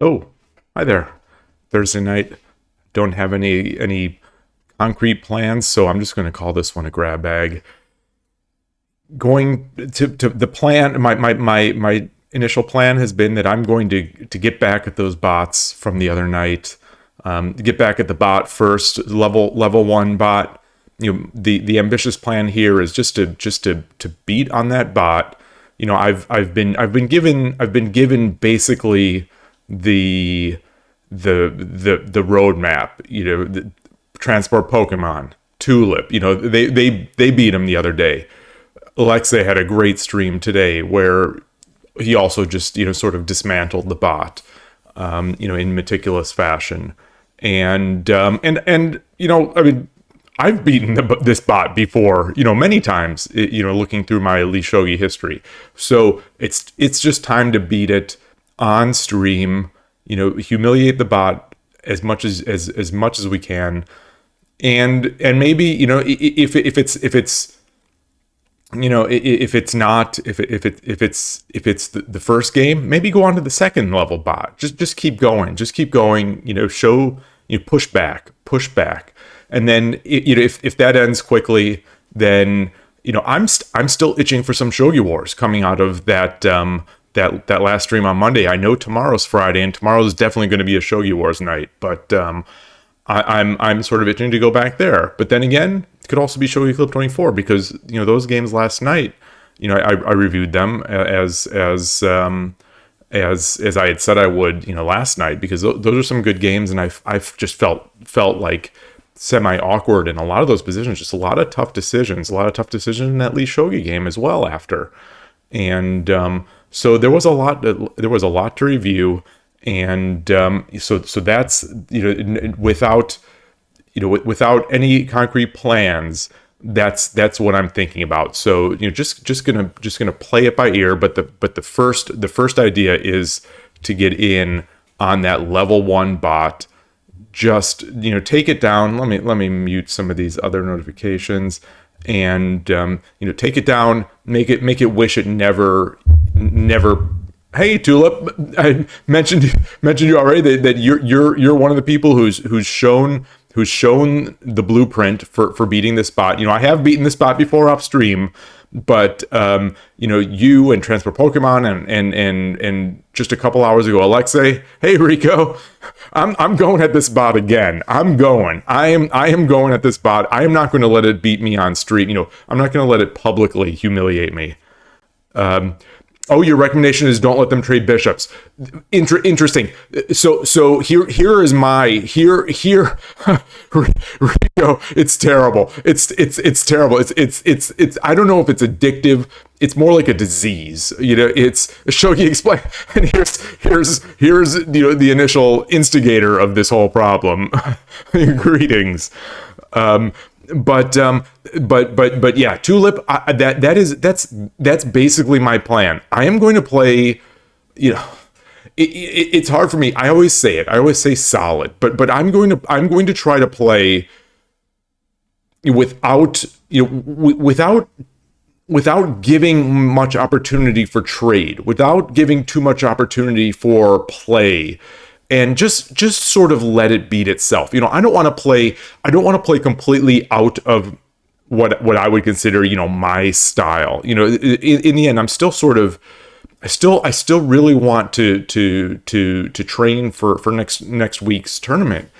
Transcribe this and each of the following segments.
Oh, hi there. Thursday night. Don't have any concrete plans, so I'm just going to call this one a grab bag. Going to the plan. My initial plan has been that I'm going to get back at those bots from the other night. Get back at the bot first, level one bot. The ambitious plan here is just to beat on that bot. I've been given basically the the roadmap. The transport Pokemon, Tulip. They beat him the other day. Alexei had a great stream today where he also just sort of dismantled the bot, in meticulous fashion, and I mean, I've beaten this bot before, many times, looking through my lishogi history. So it's just time to beat it on stream, humiliate the bot as much as we can, and maybe if it's the first game, maybe go on to the second level bot. Just keep going. Just keep going. Show push back, and then if that ends quickly, then I'm still itching for some Shogi Wars coming out of that last stream on Monday. I know tomorrow's Friday, and tomorrow's definitely going to be a Shogi Wars night, but I'm sort of itching to go back there. But then again, it could also be Shogi Clip 24 because those games last night, I reviewed them as I had said I would, last night, because those are some good games, and I've just felt like semi awkward in a lot of those positions. Just a lot of tough decisions in that Lee Shogi game as well after, and so there was a lot to review. And so that's without any concrete plans, that's what I'm thinking about. So just gonna play it by ear. But the first idea is to get in on that level one bot. Just take it down. Let me mute some of these other notifications, and take it down. Make it wish it never. Hey Tulip, I mentioned you already that you're one of the people who's shown the blueprint for beating this bot. I have beaten this bot before off stream, but you and Transport Pokemon and just a couple hours ago, Alexei. Hey Rico, I'm going at this bot again. I am going at this bot. I am not going to let it beat me on stream. I'm not going to let it publicly humiliate me. Oh, your recommendation is don't let them trade bishops. Interesting. So here is my here Rico. It's terrible. It's terrible. It's I don't know if it's addictive. It's more like a disease. It's Shogi explain. And here's the initial instigator of this whole problem. Greetings. But yeah, Tulip. That's basically my plan. I am going to play. It's hard for me. I always say it. I always say solid. But I'm going to try to play without without giving much opportunity for trade, without giving too much opportunity for play. And just sort of let it beat itself. I don't want to play completely out of what I would consider, my style. In the end, I'm still sort of, I still really want to train for next week's tournament.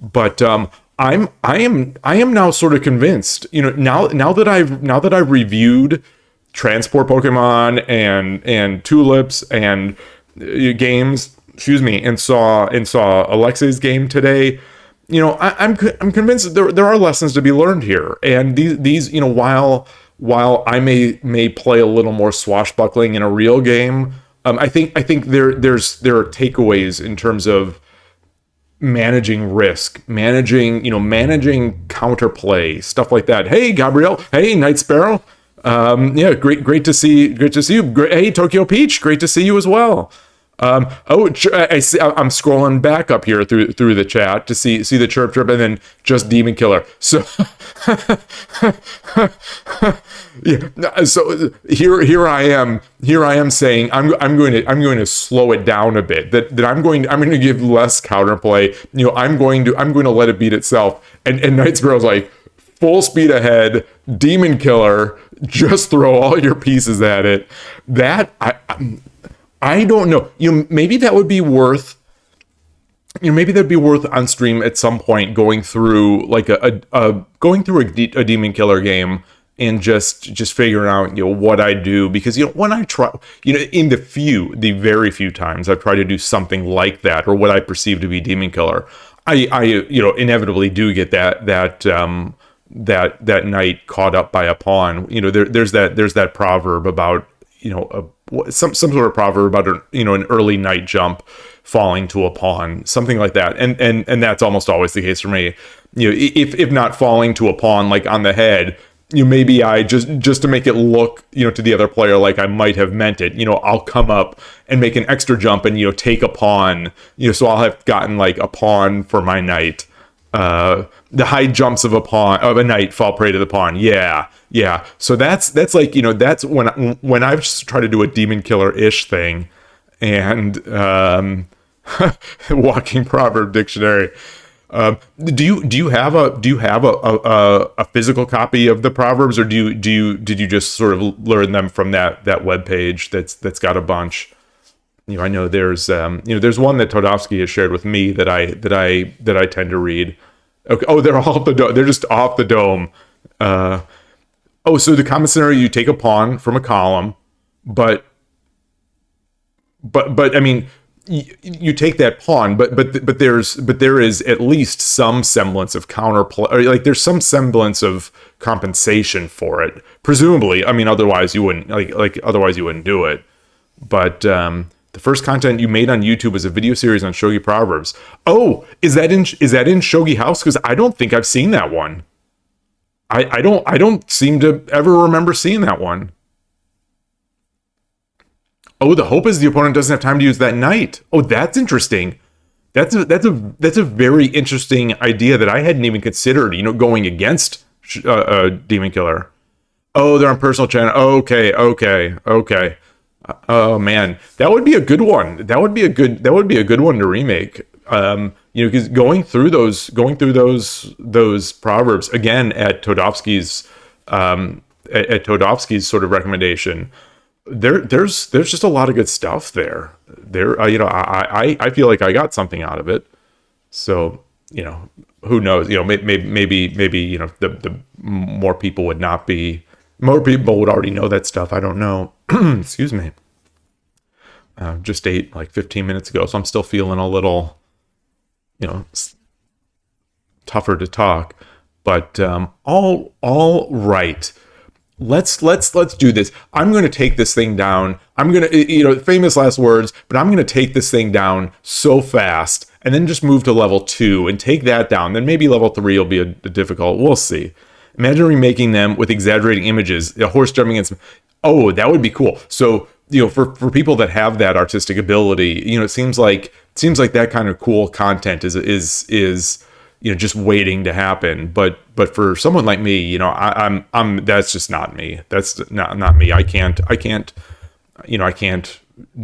But I am now sort of convinced. Now that I've reviewed Transport Pokemon and Tulips and games. Excuse me, and saw Alexei's game today. I'm convinced that there are lessons to be learned here, and these while I may play a little more swashbuckling in a real game, I think there are takeaways in terms of managing risk, managing counterplay, stuff like that. Hey Gabrielle, hey Night Sparrow, yeah, great to see you. Hey Tokyo Peach, great to see you as well. I see. I'm scrolling back up here through the chat to see the chirp, and then just demon killer. So yeah. So here I am saying I'm going to slow it down a bit. That I'm going to give less counterplay. I'm going to let it beat itself. And Night Sparrow's like, full speed ahead, demon killer. Just throw all your pieces at it. That I don't know. Maybe that would be worth. Maybe that'd be worth on stream at some point, going through like a demon killer game and just figuring out what I do, because when I try, in the very few times I've tried to do something like that, or what I perceive to be demon killer, I inevitably do get that knight caught up by a pawn. There's that proverb about some sort of proverb about an early knight jump falling to a pawn, something like that, and that's almost always the case for me. If not falling to a pawn like on the head, maybe I just to make it look to the other player like I might have meant it, I'll come up and make an extra jump and take a pawn, so I'll have gotten like a pawn for my knight. The high jumps of a knight fall prey to the pawn. Yeah. So that's like that's when I try to do a demon killer-ish thing, and walking proverb dictionary. Do you have a physical copy of the proverbs, or did you just sort of learn them from that webpage that's got a bunch? I know there's there's one that Todovsky has shared with me that I tend to read. Okay. Oh, they're off the dome. They're just off the dome. So the common scenario, you take a pawn from a column, but I mean, you take that pawn, but there is at least some semblance of counterplay, or like there's some semblance of compensation for it, presumably. I mean, otherwise you wouldn't otherwise you wouldn't do it. But the first content you made on YouTube was a video series on shogi proverbs. Oh, is that in Shogi House? Because I don't think I've seen that one. I don't seem to ever remember seeing that one. Oh, the hope is the opponent doesn't have time to use that knight. Oh, that's interesting. That's a very interesting idea that I hadn't even considered. Going against a demon killer. Oh, they're on personal channel. Okay. Oh man, that would be a good one. That would be a good one to remake. Because going through those proverbs again at Todovsky's sort of recommendation. There's just a lot of good stuff there. I feel like I got something out of it. So who knows? Maybe the more people would not be. More people would already know that stuff. I don't know. Excuse me. Just ate like 15 minutes ago, so I'm still feeling a little, tougher to talk. But all right. Let's do this. I'm going to take this thing down. I'm going to, famous last words, but I'm going to take this thing down so fast, and then just move to level 2 and take that down. Then maybe level 3 will be a difficult. We'll see. Imagine remaking them with exaggerating images, a horse jumping against. Oh, that would be cool. So, for people that have that artistic ability, it seems like that kind of cool content is just waiting to happen. But for someone like me, I'm that's just not me. That's not me. I can't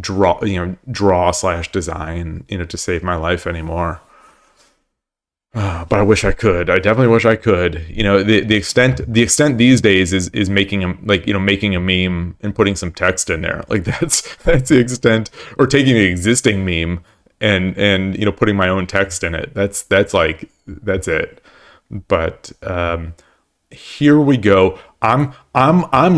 draw/design, to save my life anymore. But I wish I could. I definitely wish I could. The extent these days is making a meme and putting some text in there. Like that's the extent, or taking the existing meme and putting my own text in it. That's it. But here we go. I'm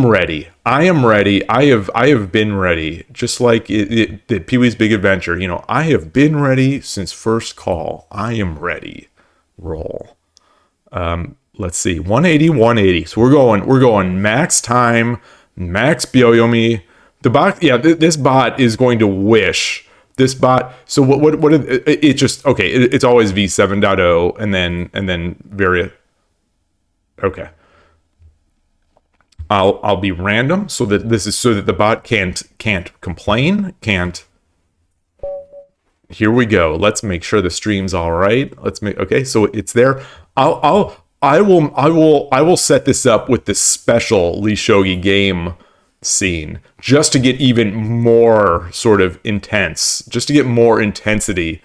ready. I am ready. I have been ready. Just like the Pee-wee's Big Adventure. I have been ready since first call. I am ready. Roll. Let's see. 180. So we're going max time, max Byoyomi. The bot, this bot is going to wish. This bot. So what it just okay. It's always v7.0 and then various. Okay. I'll be random so that the bot can't complain, can't. Here we go. Let's make sure the stream's all right. Let's make okay. So it's there. I will set this up with this special lishogi game scene just to get even more sort of intense, just to get more intensity,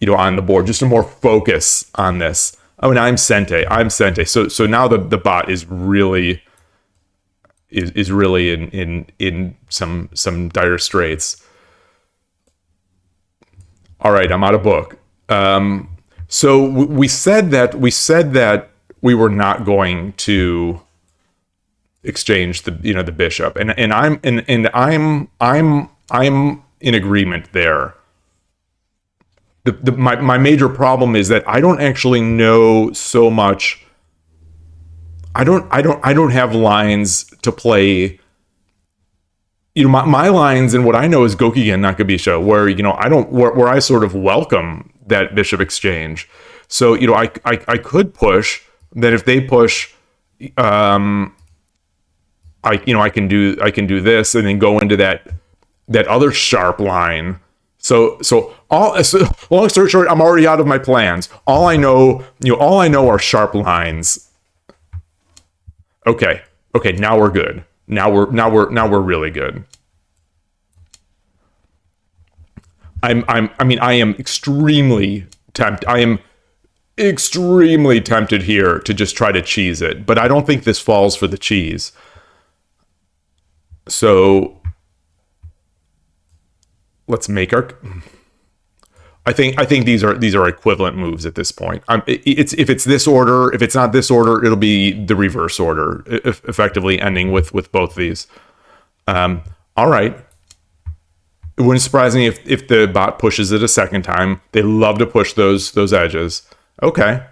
on the board, just to more focus on this. Oh, and I'm Sente. So now the bot is really really in some dire straits. All right, I'm out of book. So we said that we were not going to exchange the bishop, and I'm in agreement there. My major problem is that I don't actually know so much. I don't have lines to play. My lines and what I know is Gokigen Nakabisha, where where I sort of welcome that bishop exchange. So I could push. Then if they push, I can do this and then go into that other sharp line. So long story short, I'm already out of my plans. All I know are sharp lines. Okay, now we're good. Now we're really good. I am extremely tempted. I am extremely tempted here to just try to cheese it, but I don't think this falls for the cheese. So let's make our. I think these are equivalent moves at this point. If it's this order, if it's not this order, it'll be the reverse order, effectively ending with both of these. All right. It wouldn't surprise me if the bot pushes it a second time. They love to push those edges. Okay.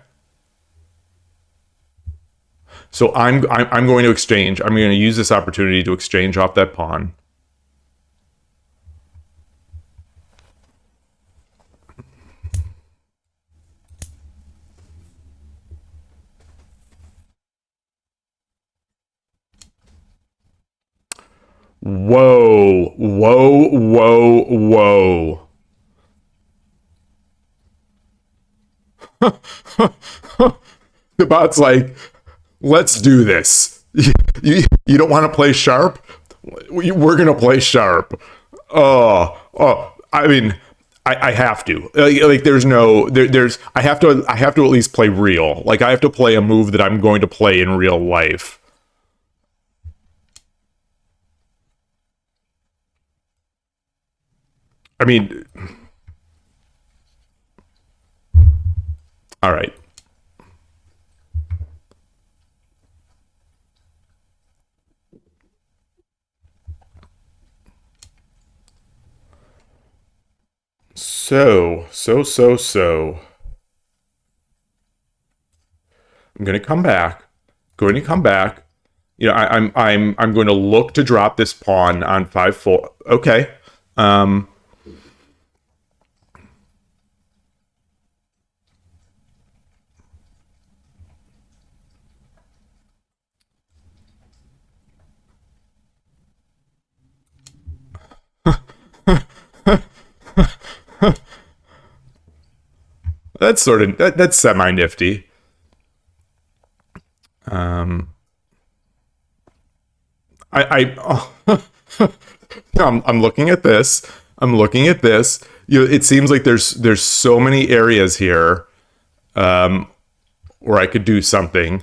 So I'm going to exchange. I'm going to use this opportunity to exchange off that pawn. Whoa. The bot's like, let's do this. You don't want to play sharp? We're going to play sharp. I mean, I have to. Like I have to at least play real. Like I have to play a move that I'm going to play in real life. I mean, all right. So. I'm going to come back. I'm going to look to drop this pawn on 5-4. Okay. That's semi nifty. I'm looking at this. It seems like there's so many areas here where I could do something.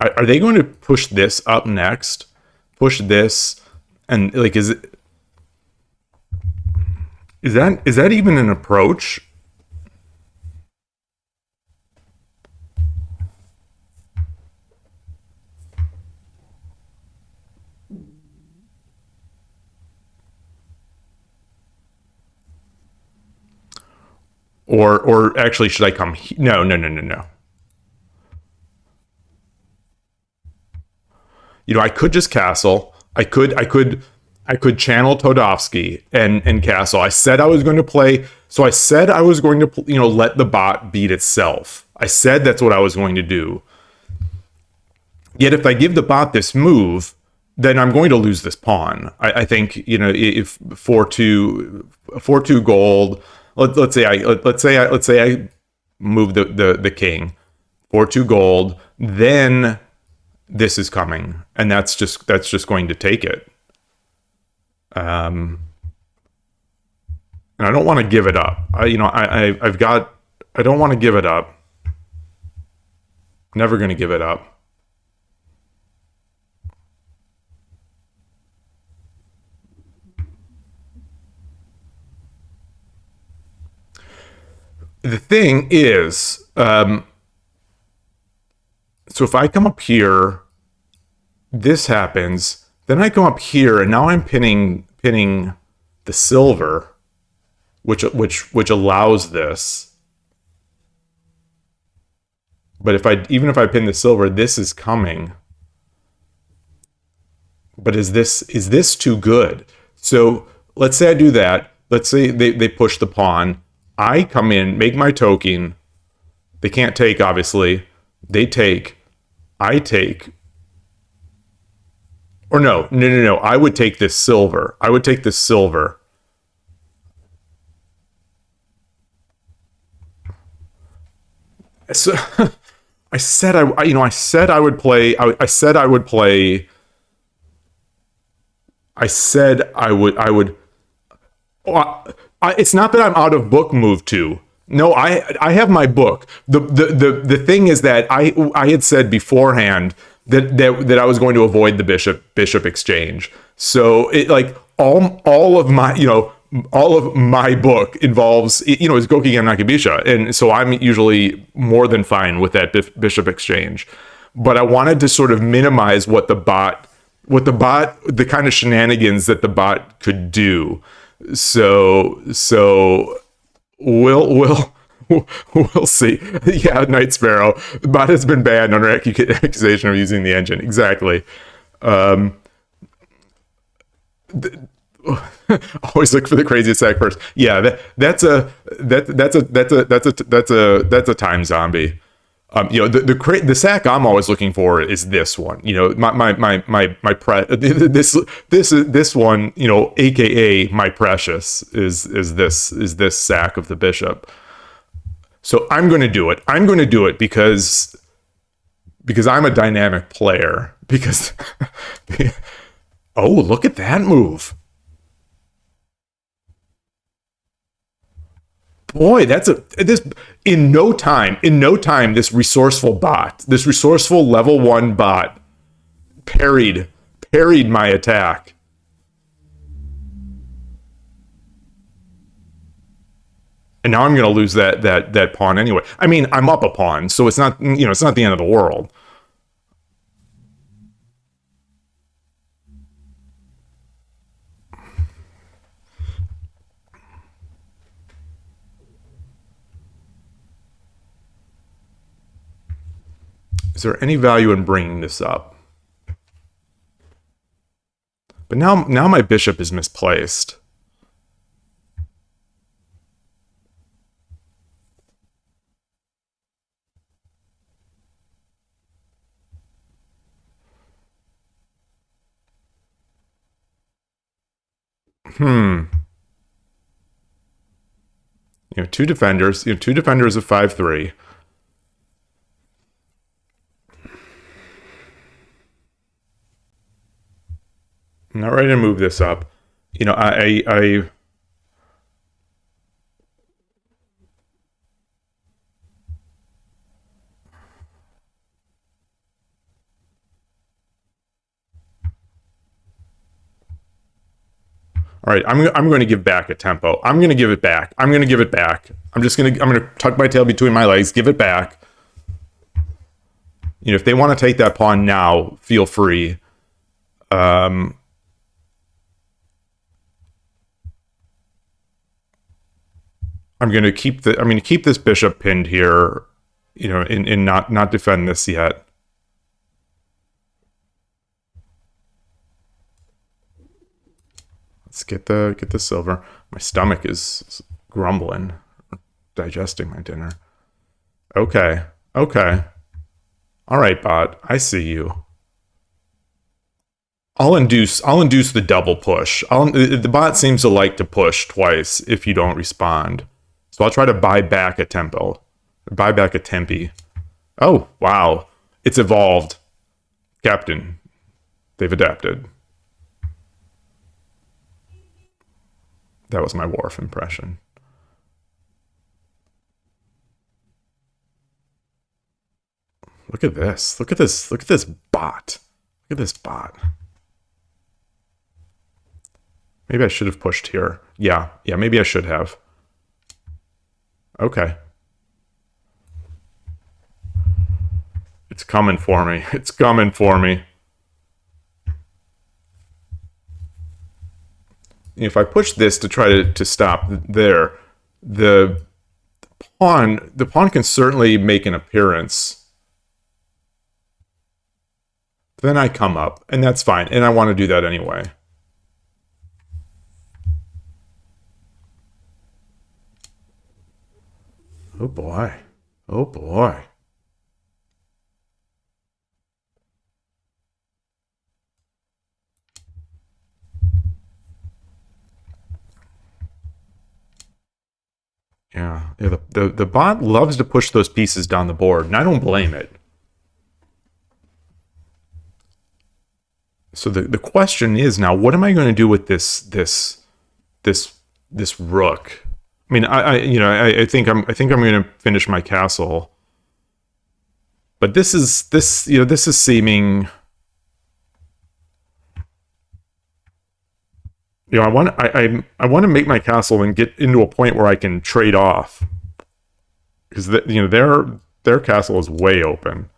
Are they going to push this up next? Push this, and like, is that even an approach? Or actually, should I come? No. I could just castle. I could channel Todovsky and castle. I said I was going to play. So I said I was going to, let the bot beat itself. I said that's what I was going to do. Yet if I give the bot this move, then I'm going to lose this pawn. I think, you know, if 4-2 gold, let's say I move the king, 4-2 gold, then this is coming, and that's just going to take it. And I don't want to give it up. I don't want to give it up. Never going to give it up. The thing is, so if I come up here, this happens. Then I come up here, and now I'm pinning the silver, which allows this. But even if I pin the silver, this is coming. But is this too good? So let's say I do that. Let's say they push the pawn. I come in, make my token. They can't take, obviously. They take. I take. Or no. I would take this silver. So I said I said I would play. I said I would. It's not that I'm out of book move 2. No, I have my book. The thing is that I had said beforehand that I was going to avoid the bishop exchange. So it, like, all of my book involves, is Gokigen Nakibisha, and so I'm usually more than fine with that bishop exchange. But I wanted to sort of minimize the kind of shenanigans that the bot could do. So we'll see. Yeah, Night Sparrow. The bot has been banned under accusation of using the engine. Exactly. Always look for the craziest sack first. Yeah, that's a time zombie. The sack I'm always looking for is this one. This one, AKA my precious, is this sack of the bishop. So I'm going to do it. I'm going to do it because I'm a dynamic player. Because oh, look at that move. Boy, in no time, this resourceful level 1 bot parried my attack. And now I'm going to lose that pawn anyway. I mean, I'm up a pawn, so it's not, it's not the end of the world. Is there any value in bringing this up? But now my bishop is misplaced. Two defenders. Two defenders of 5-3. I'm not ready to move this up. I all right, I'm going to give back a tempo. I'm going to give it back. I'm going to tuck my tail between my legs, give it back. If they want to take that pawn now, feel free. I'm going to keep this bishop pinned here, and not defend this yet. Let's get the silver. My stomach is grumbling, digesting my dinner. Okay. All right, bot. I see you. I'll induce the double push. The bot seems to like to push twice if you don't respond. So I'll try to buy back a tempo. Buy back a tempi. Oh, wow. It's evolved. Captain. They've adapted. That was my Wharf impression. Look at this. Look at this. Look at this bot. Look at this bot. Maybe I should have pushed here. Yeah, maybe I should have. Okay. It's coming for me. It's coming for me. If I push this to try to stop there, the pawn can certainly make an appearance. Then I come up, and that's fine. And I want to do that anyway. Oh boy. Oh boy. Yeah, the bot loves to push those pieces down the board, and I don't blame it. So the question is now, what am I going to do with this rook? I mean, I think I'm going to finish my castle, but this is seeming. I want to make my castle and get into a point where I can trade off, because their castle is way open.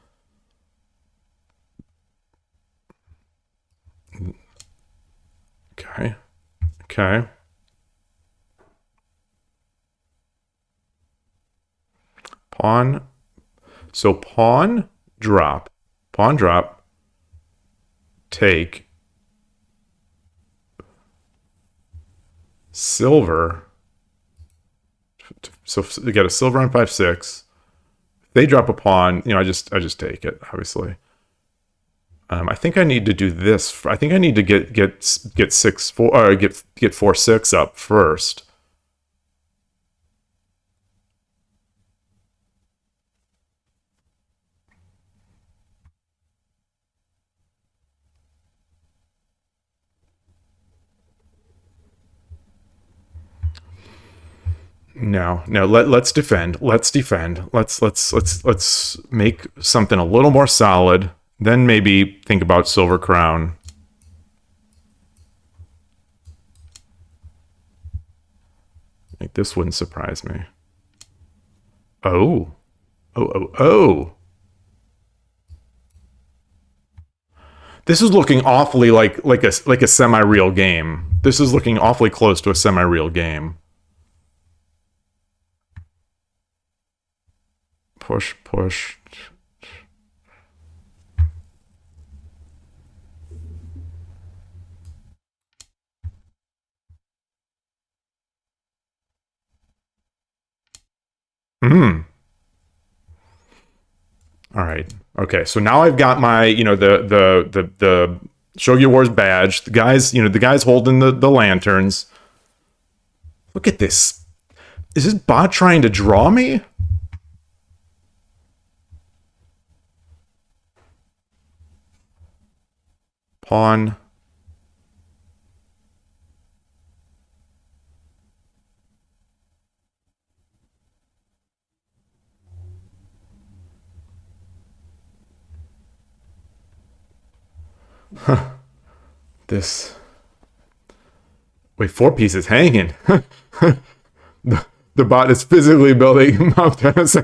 Okay. Pawn. So pawn drop, take. Silver. So you get a silver on 5-6. They drop a pawn. I just take it. Obviously. I think I need to do this. I think I need to get 6-4 or get 4-6 up first. No. Let's defend. Let's make something a little more solid. Then maybe think about Silver Crown. Like, this wouldn't surprise me. Oh. This is looking awfully like a semi-real game. This is looking awfully close to a semi-real game. Push. All right. Okay. So now I've got my, the Shogi Wars badge. The guys holding the lanterns. Look at this. Is this bot trying to draw me? Pawn. This. Wait, 4 pieces hanging. The bot is physically building Mount Tennis.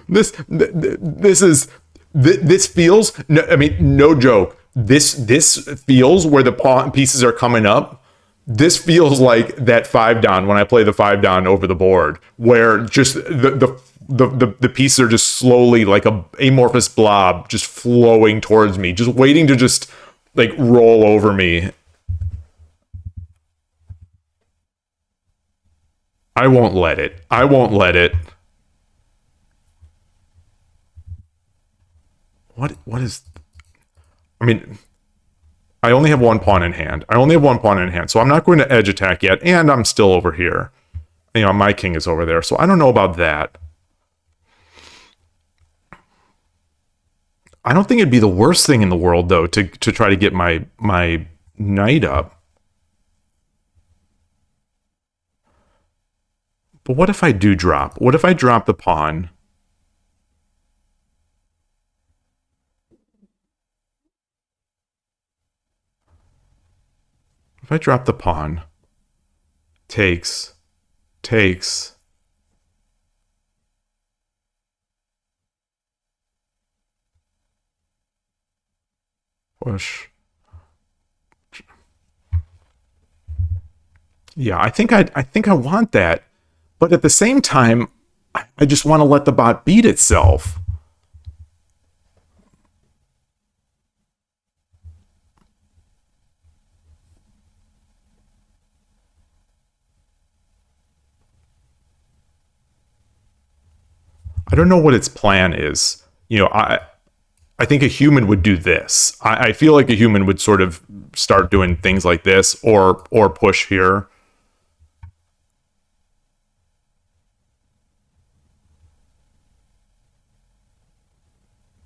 This feels. No joke. This feels where the pawn pieces are coming up. This feels like that 5 down when I play the 5 down over the board, where just the pieces are just slowly like a amorphous blob just flowing towards me, just waiting to just like roll over me. I won't let it. What is I mean, I only have one pawn in hand. I only have one pawn in hand, so I'm not going to edge attack yet, and I'm still over here. You know, my king is over there, so I don't know about that. I don't think it'd be the worst thing in the world, though, to try to get my knight up. But what if I do drop? What if I drop the pawn? If I drop the pawn, takes, push. Yeah, I think I want that. But at the same time, I just want to let the bot beat itself. I don't know what its plan is. You know, I think a human would do this. I feel like a human would sort of start doing things like this, or push here.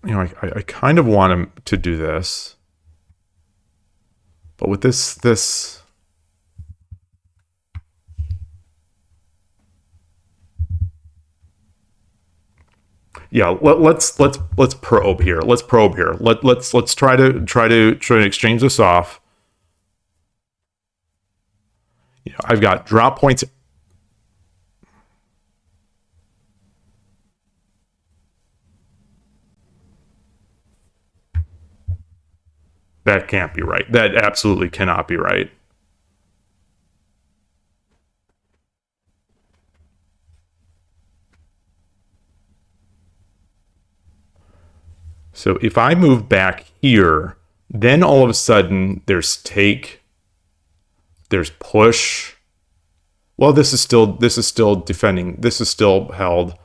You know, I kind of want him to do this, but with this. Yeah, let's probe here. Let's probe here. Let's try to exchange this off. You know, I've got drop points. That can't be right. That absolutely cannot be right. So if I move back here, then all of a sudden there's take, there's push. Well, this is still defending. This is still held.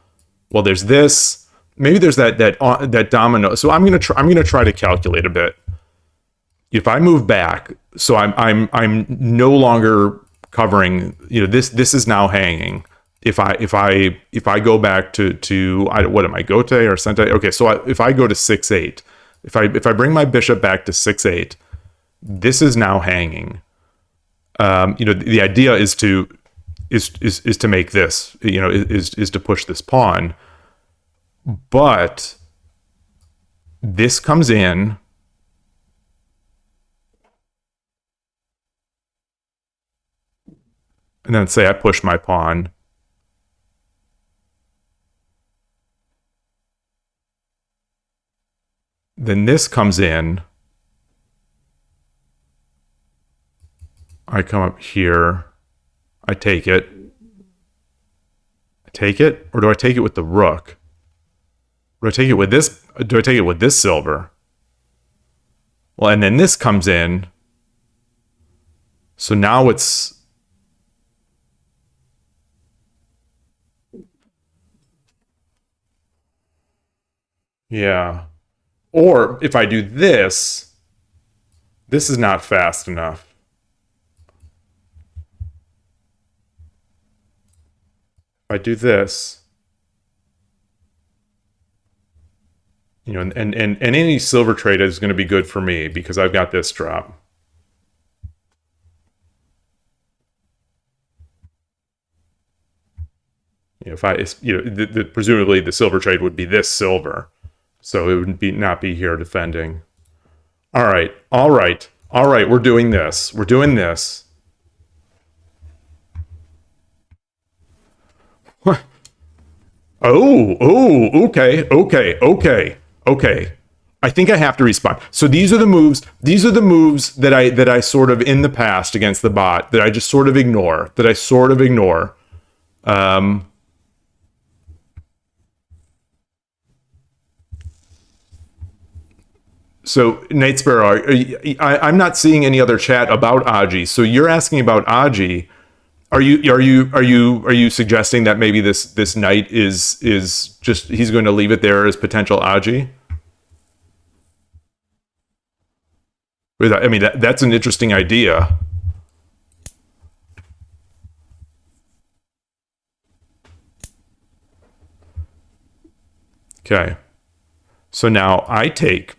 Well, there's this. Maybe there's that domino. So I'm gonna try to calculate a bit. If I move back, so I'm no longer covering. You know, this is now hanging. If I go back to what am I, Gote or Sente? Okay, so if I go to 6-8, if I bring my bishop back to 6-8, this is now hanging. You know, the idea is to make this, you know, is to push this pawn, but this comes in. And then say I push my pawn. Then this comes in. I come up here. I take it. I take it? Or do I take it with the rook? Do I take it with this? Do I take it with this silver? Well, and then this comes in. So now it's... Yeah. Or if I do this, this is not fast enough. If I do this, you know, and any silver trade is going to be good for me because I've got this drop. You know, if I, you know, presumably the silver trade would be this silver. So it would not be here defending. All right. We're doing this. What? Okay. I think I have to respond. So these are the moves. These are the moves that I sort of in the past against the bot that I just sort of ignore. So Nate Sparrow, I'm not seeing any other chat about Aji. So you're asking about Aji. Are you suggesting that maybe this knight is just he's going to leave it there as potential Aji? I mean, that's an interesting idea. Okay. So now I take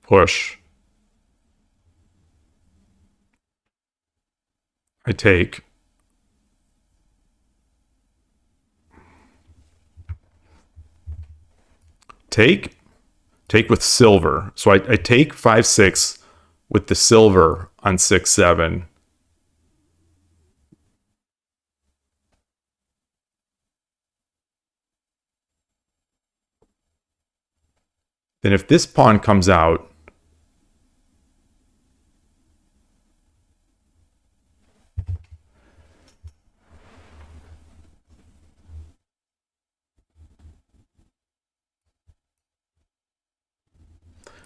push. I take take with silver. So I take 5-6 with the silver on 6-7. Then if this pawn comes out,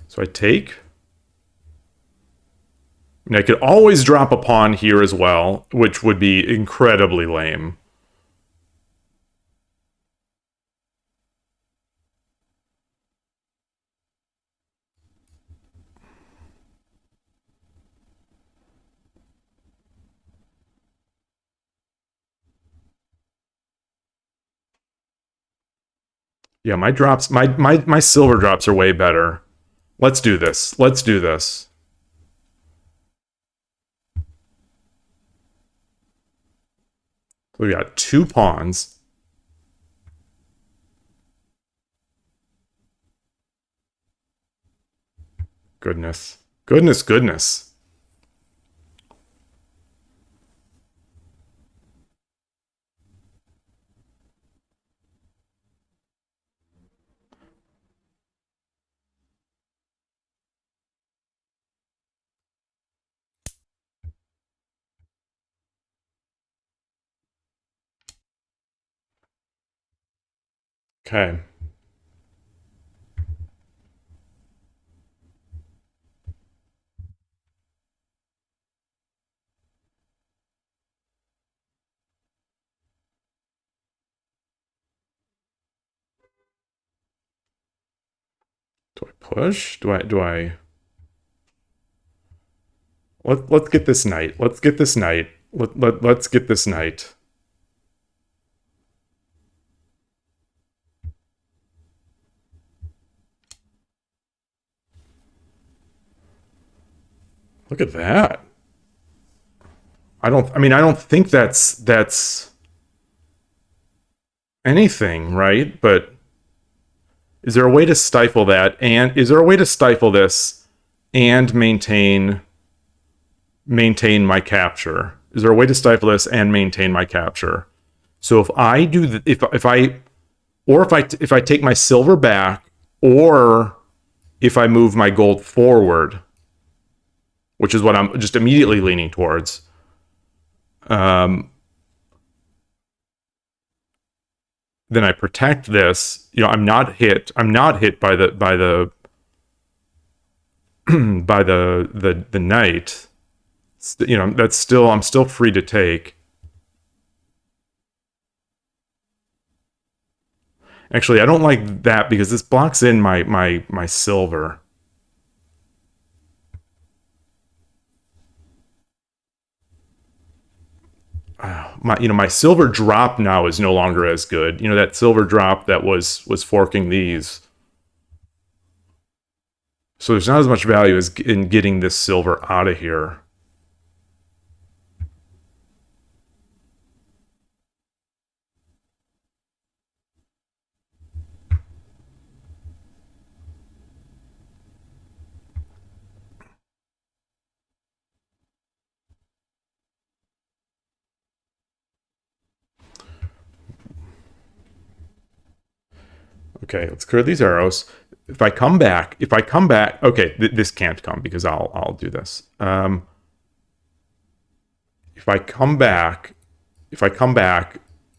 so I take. And I could always drop a pawn here as well, which would be incredibly lame. Yeah, my drops, my silver drops are way better. Let's do this. Let's do this. So we got 2 pawns. Goodness. Goodness, goodness. Okay. Do I push? Do I let's get this knight. Let's get this knight. Let's get this knight. Look at that. I don't think that's anything, right? But is there a way to stifle that? And is there a way to stifle this and maintain my capture? Is there a way to stifle this and maintain my capture? So if I do the, if I take my silver back, or if I move my gold forward, which is what I'm just immediately leaning towards, then I protect this. You know, I'm not hit by the by the knight. You know, I'm still free to take. Actually, I don't like that because this blocks in my silver. My silver drop now is no longer as good. You know, that silver drop that was forking these. So there's not as much value as in getting this silver out of here. Okay, let's clear these arrows. If I come back, okay, this can't come because I'll do this. If I come back,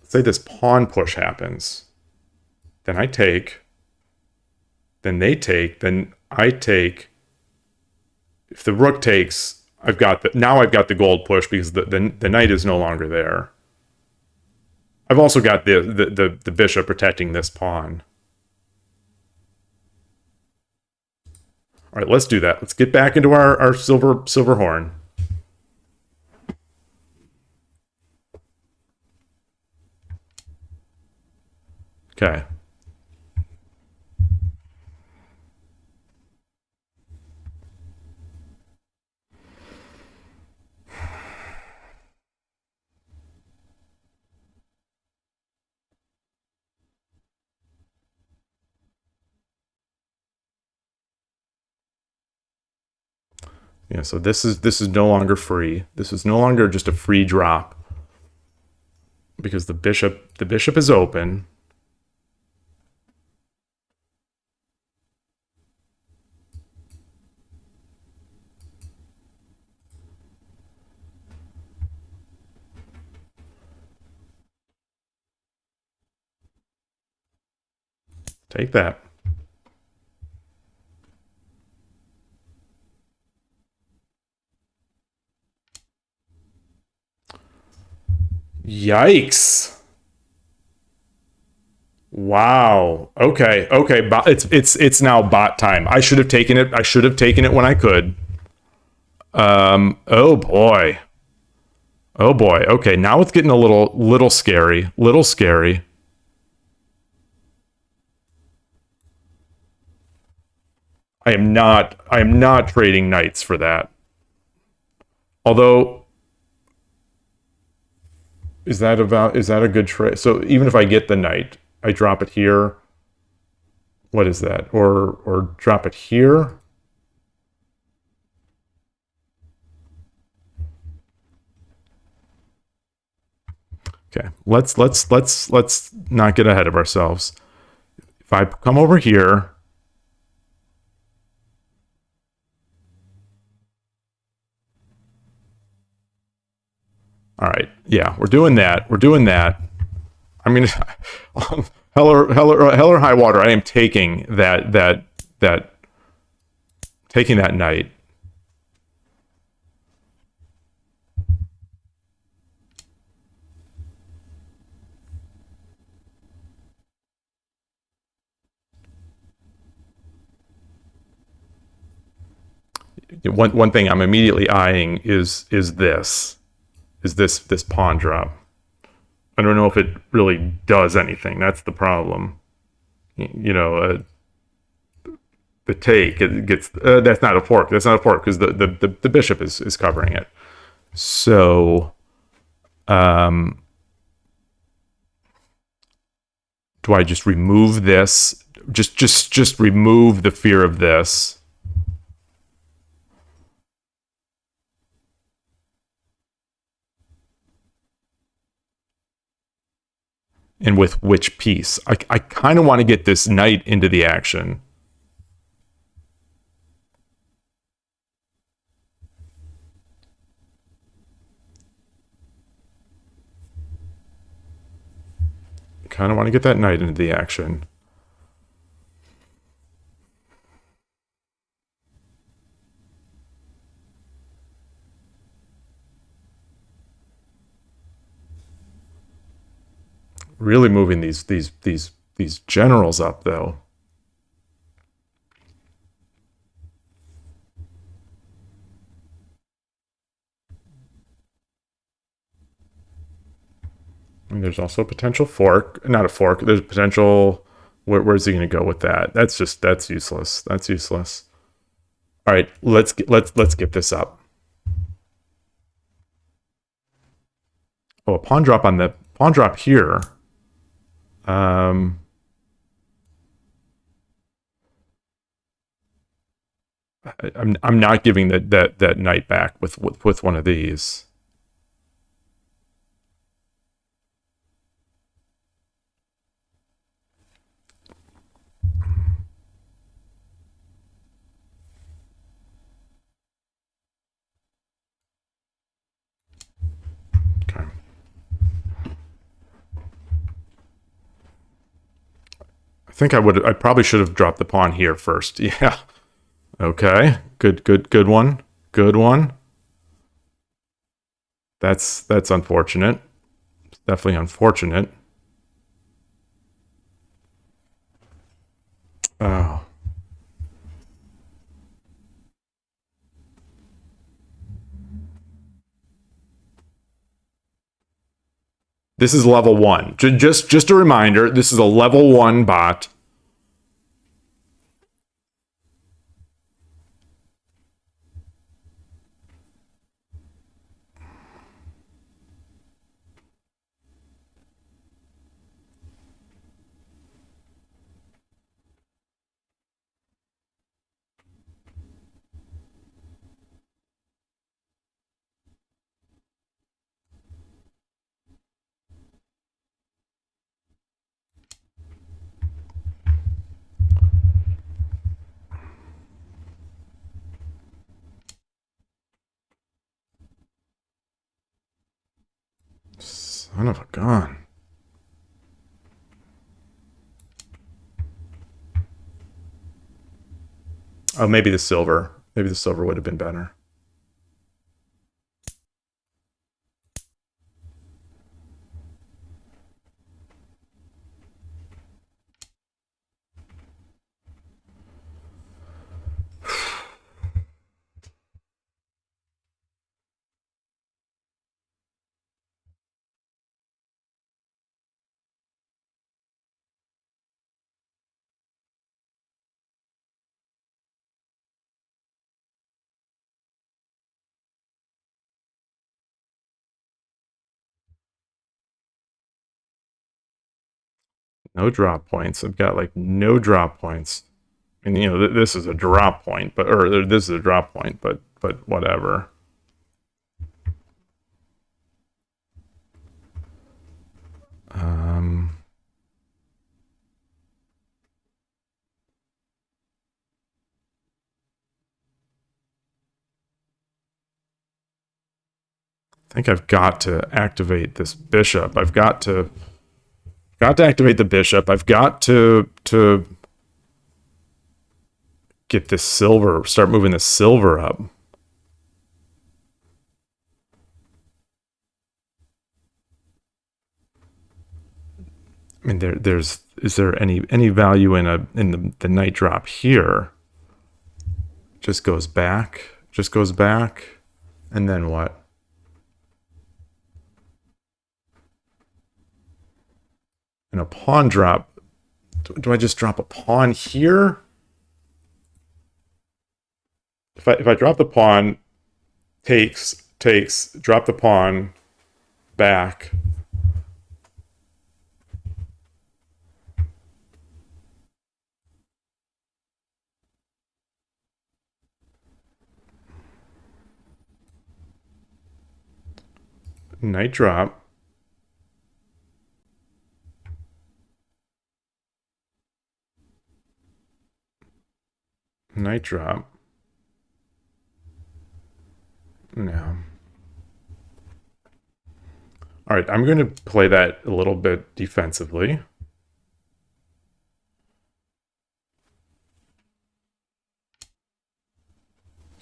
say this pawn push happens, then I take, then they take, then I take. If the rook takes, I've got the gold push because the knight is no longer there. I've also got the bishop protecting this pawn. All right, let's do that. Let's get back into our silver horn. Okay. Yeah, so this is no longer free. This is no longer just a free drop because the bishop is open. Take that. Yikes. Wow. Okay. Okay. It's now bot time. I should have taken it. I should have taken it when I could. Oh boy. Oh boy. Okay. Now it's getting a little scary. Little scary. I am not trading knights for that. Although, is that a good trade? So even if I get the knight, I drop it here. What is that? Or drop it here? Okay. Let's not get ahead of ourselves. If I come over here, all right. Yeah, we're doing that. We're doing that. I mean, hell or high water. I am taking taking that knight. One thing I'm immediately eyeing is this pawn drop. I don't know if it really does anything. That's the problem. You know, the take it gets that's not a fork. That's not a fork because the bishop is covering it. So, do I just remove this? Just remove the fear of this. And with which piece? I kind of want to get this knight into the action. Kind of want to get that knight into the action. Really moving these generals up though. And there's also a potential fork, not a fork. There's a potential. Where's he going to go with that? That's useless. That's useless. All right, let's get this up. Oh, a pawn drop on the pawn drop here. I'm not giving that knight back with one of these. Okay. I think I probably should have dropped the pawn here first. Yeah. Okay. Good one. Good one. That's unfortunate. It's definitely unfortunate. Oh. This is level 1. Just a reminder, this is a level 1 bot. Son of a gun. Oh, maybe the silver. Maybe the silver would have been better. No drop points. I've got like no drop points. And you know, this is a drop point, or this is a drop point, but whatever. I think I've got to activate this bishop. I've got to activate the bishop. I've got to get this silver, start moving the silver up. I mean, is there any value in the knight drop here? Just goes back, and then what? And a pawn drop. Do I just drop a pawn here? If I drop the pawn, takes, drop the pawn, back. Knight drop. Knight drop. No. All right, I'm going to play that a little bit defensively.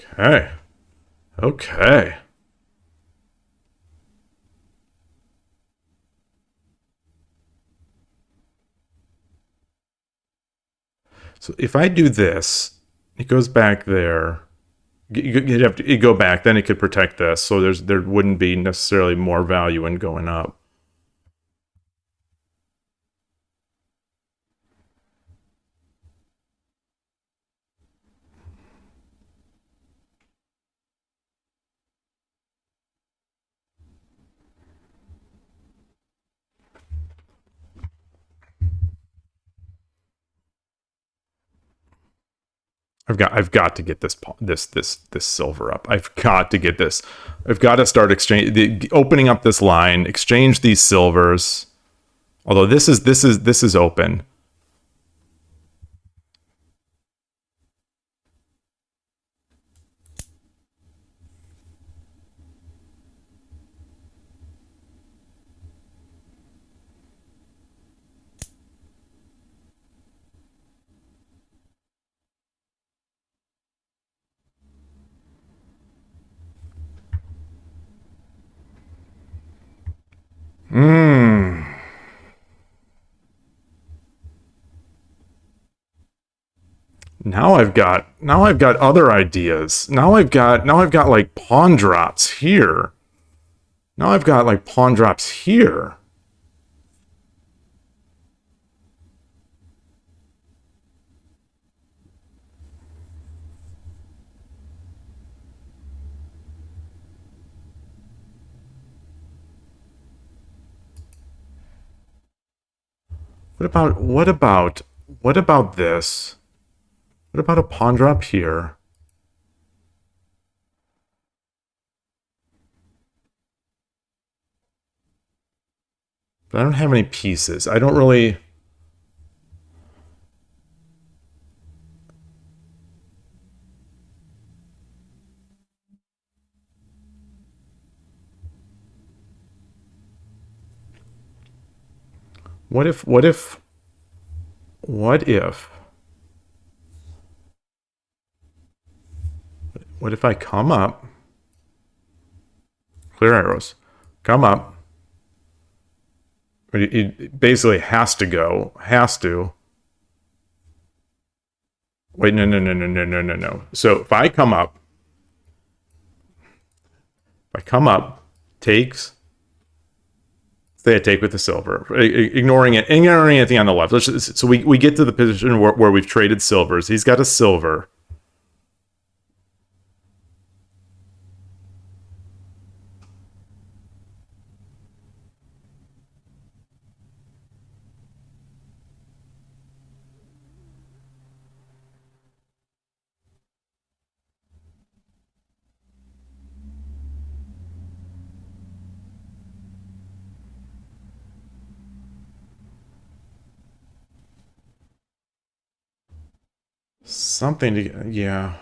Okay. Okay. So if I do this, it goes back there. You'd have to go back, then it could protect this. So there wouldn't be necessarily more value in going up. I've got to get this silver up. I've got to get this. I've got to start opening up this line, exchange these silvers. Although this is open. Now I've got other ideas. Now I've got like pawn drops here. Now I've got like pawn drops here. what about this? What about a pawn drop here? But I don't have any pieces. I don't really... What if, what if, what if, what if I come up, clear arrows, come up, it basically has to go, has to. Wait, no, no, no, no, no, no, no, no. So if I come up, takes, say I take with the silver, ignoring anything on the left. So we get to the position where we've traded silvers. He's got a silver. Something to, yeah.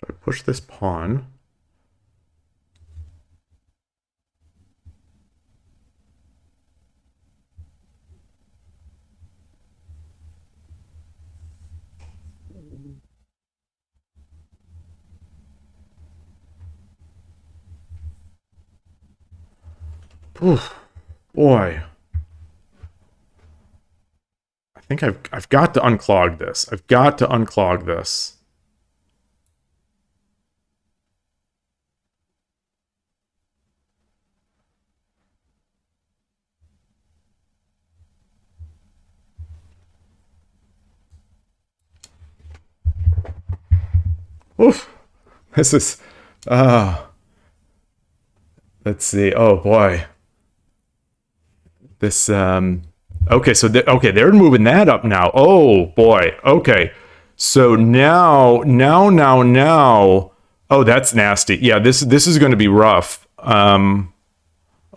I push this pawn. Oof, boy. I think I've got to unclog this. I've got to unclog this. Oof. This is let's see. Oh boy. This okay, so okay, they're moving that up now. Oh boy. Okay. So now. Oh, that's nasty. Yeah, this is going to be rough. Oh,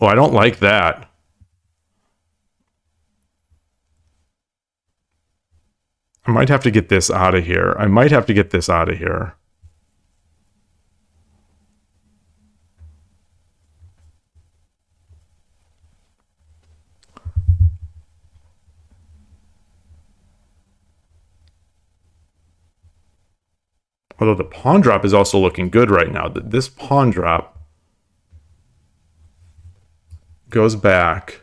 I don't like that. I might have to get this out of here. I might have to get this out of here. Although the pawn drop is also looking good right now. This pawn drop goes back.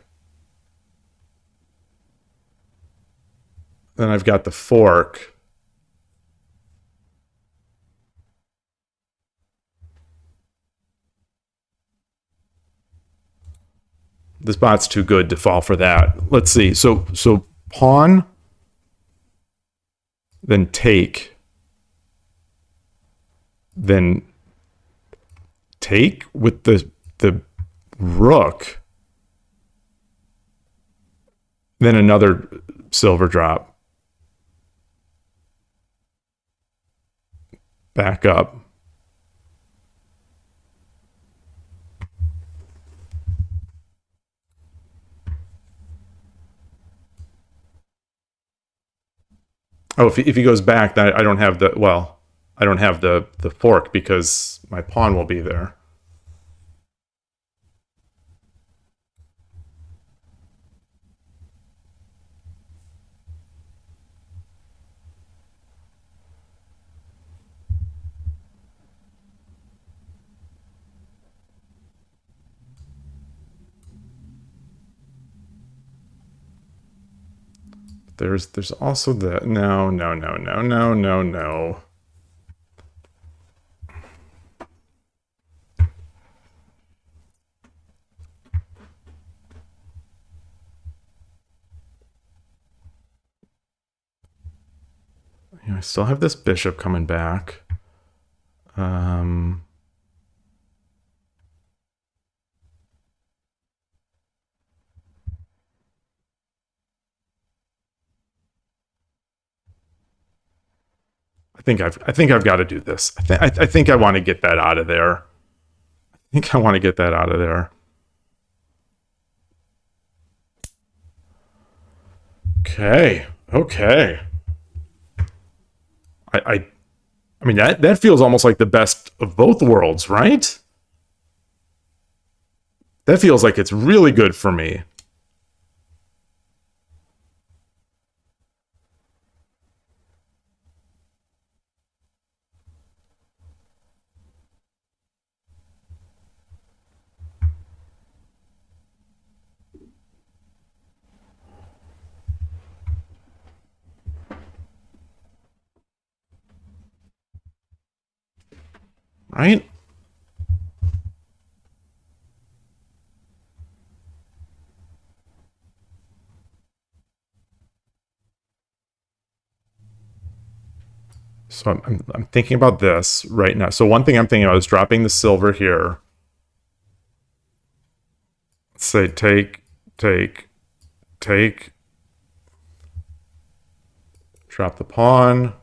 Then I've got the fork. This bot's too good to fall for that. Let's see. So pawn, then take, then take with the rook, then another silver drop. Back up. Oh, if he goes back, then I don't have the, well, I don't have the fork because my pawn will be there. There's also the no. I still have this bishop coming back. I think I've got to do this. I think I want to get that out of there. I think I want to get that out of there. Okay. Okay. I mean that feels almost like the best of both worlds, right? That feels like it's really good for me. Right? So I'm thinking about this right now. So one thing I'm thinking about is dropping the silver here. Let's say take. Drop the pawn.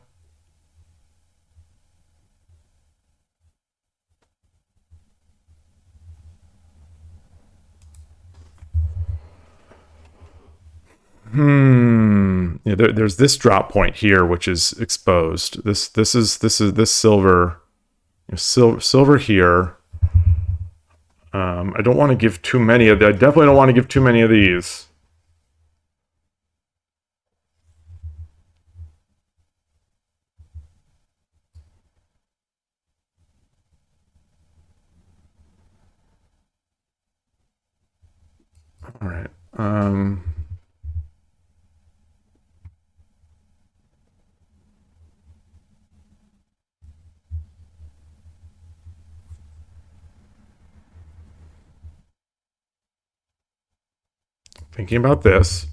Yeah, there's this drop point here which is exposed. This silver, silver here. I don't want to give too many of that. I definitely don't want to give too many of these. All right. Thinking about this.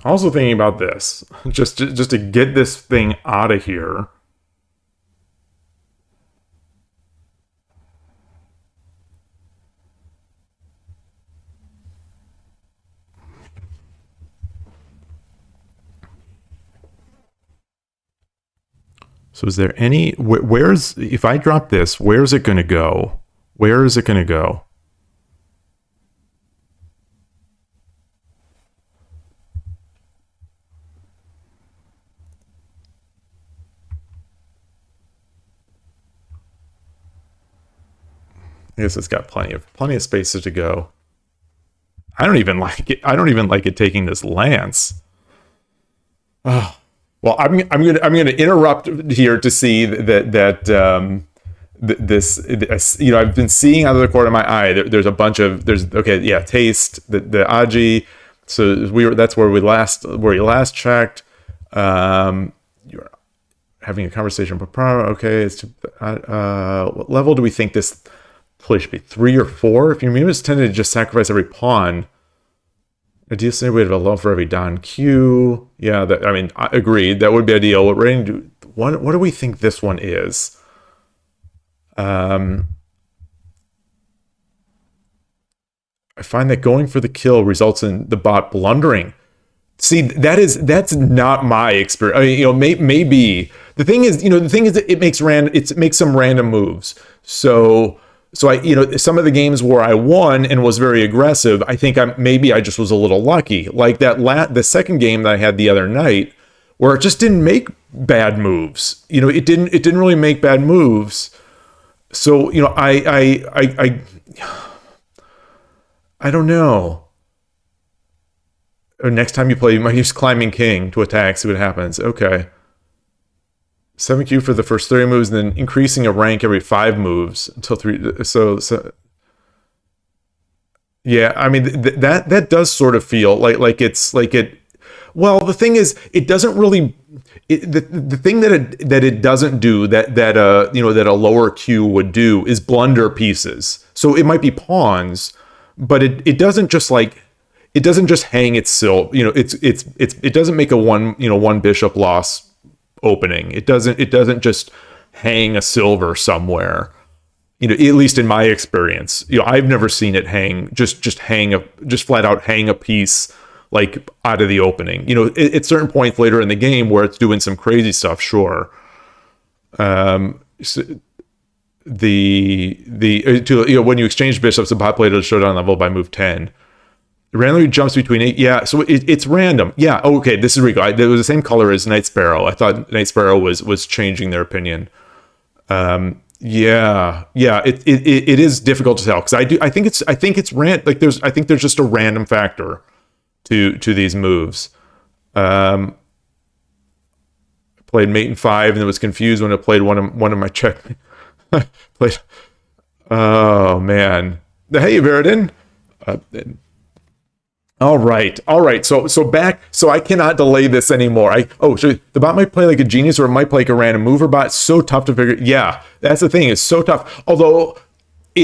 Also thinking about this, just to get this thing out of here. So is there any, where's, if I drop this, where's it going to go? Where is it going to go? I guess it's got plenty of spaces to go. I don't even like it. I don't even like it taking this lance. Oh. Well, I'm gonna interrupt here to see that this you know, I've been seeing out of the corner of my eye. There's a bunch of okay, yeah, taste the aji. So that's where we last checked. You're having a conversation with Prana. Okay, it's what level do we think this play should be? 3 or 4? If your minions tend to just sacrifice every pawn. Ideally, we have a loan for every Don Q. Yeah, I mean, I agreed. That would be ideal. What we're ready to do? What do we think this one is? I find that going for the kill results in the bot blundering. See, that's not my experience. I mean, you know, maybe the thing is that it makes some random moves. So I, you know, some of the games where I won and was very aggressive, I think maybe I just was a little lucky. Like the second game that I had the other night, where it just didn't make bad moves. You know, it didn't really make bad moves. So, you know, I don't know. Or next time you play, you might use Climbing King to attack, see what happens. Okay. 7Q for the first 30 moves, and then increasing a rank every 5 moves until 3. So yeah, I mean that does sort of feel like it's like it. Well, the thing is, it doesn't really. The thing that it doesn't do that a lower Q would do is blunder pieces. So it might be pawns, but it doesn't just like it doesn't just hang itself. It doesn't make a one bishop loss opening. It doesn't just hang a silver somewhere. At least in my experience, I've never seen it hang just flat out hang a piece like out of the opening. At certain points later in the game where it's doing some crazy stuff, sure. So when you exchange bishops, the bot player does showdown level by move 10. It randomly jumps between 8. Yeah, so it's random. Yeah, okay, this is Rico. It was the same color as Night Sparrow. I thought Night Sparrow was changing their opinion. Yeah, it is difficult to tell because I think it's I think there's just a random factor to these moves. Played mate in 5 and then was confused when I played one of my check. Played. Oh man, hey Veridin. All right. So back. So I cannot delay this anymore. So the bot might play like a genius, or it might play like a random mover bot. It's so tough to figure. Yeah, that's the thing. It's so tough. Although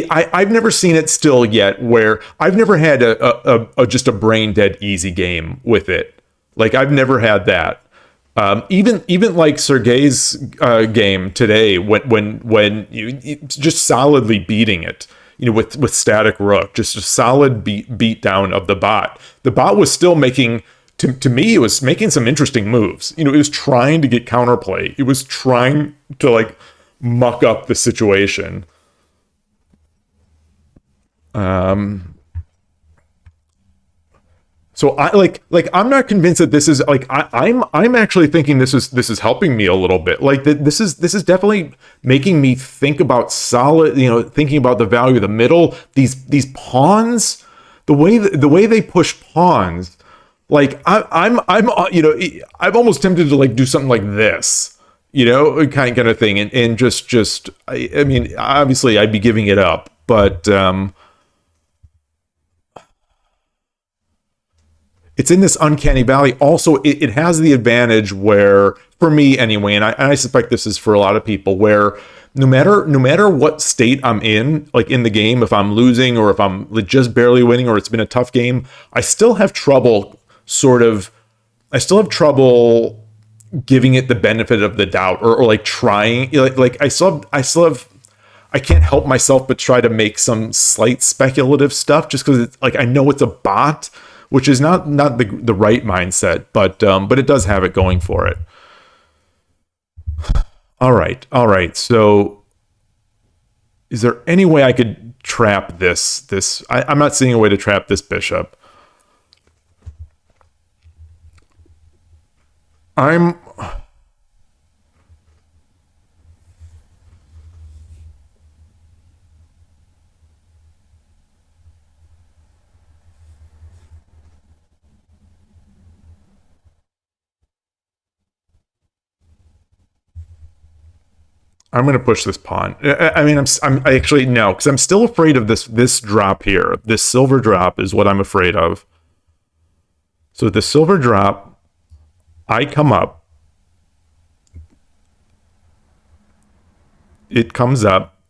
I've never seen it still yet, where I've never had a just a brain dead easy game with it. Like I've never had that. Even like Sergei's game today, when you just solidly beating it. With static rook, just a solid beat down of the bot. The bot was still making, to me, it was making some interesting moves. It was trying to get counterplay. It was trying to like muck up the situation. So I'm not convinced that this is like I'm actually thinking this is helping me a little bit. Like this is definitely making me think about thinking about the value of the middle. These pawns, the way they push pawns, like I'm almost tempted to like do something like this, kind of thing, and just I mean obviously I'd be giving it up, but it's in this uncanny valley. Also, it has the advantage where, for me anyway, and I suspect this is for a lot of people, where no matter what state I'm in, like in the game, if I'm losing or if I'm just barely winning or it's been a tough game, I still have trouble giving it the benefit of the doubt or like trying, like I still have I can't help myself but try to make some slight speculative stuff just because it's like I know it's a bot, which is not the right mindset, but it does have it going for it. All right. So, is there any way I could trap this? I'm not seeing a way to trap this bishop. I'm going to push this pawn. I mean, I actually no, because I'm still afraid of this drop here. This silver drop is what I'm afraid of. So the silver drop, I come up. It comes up.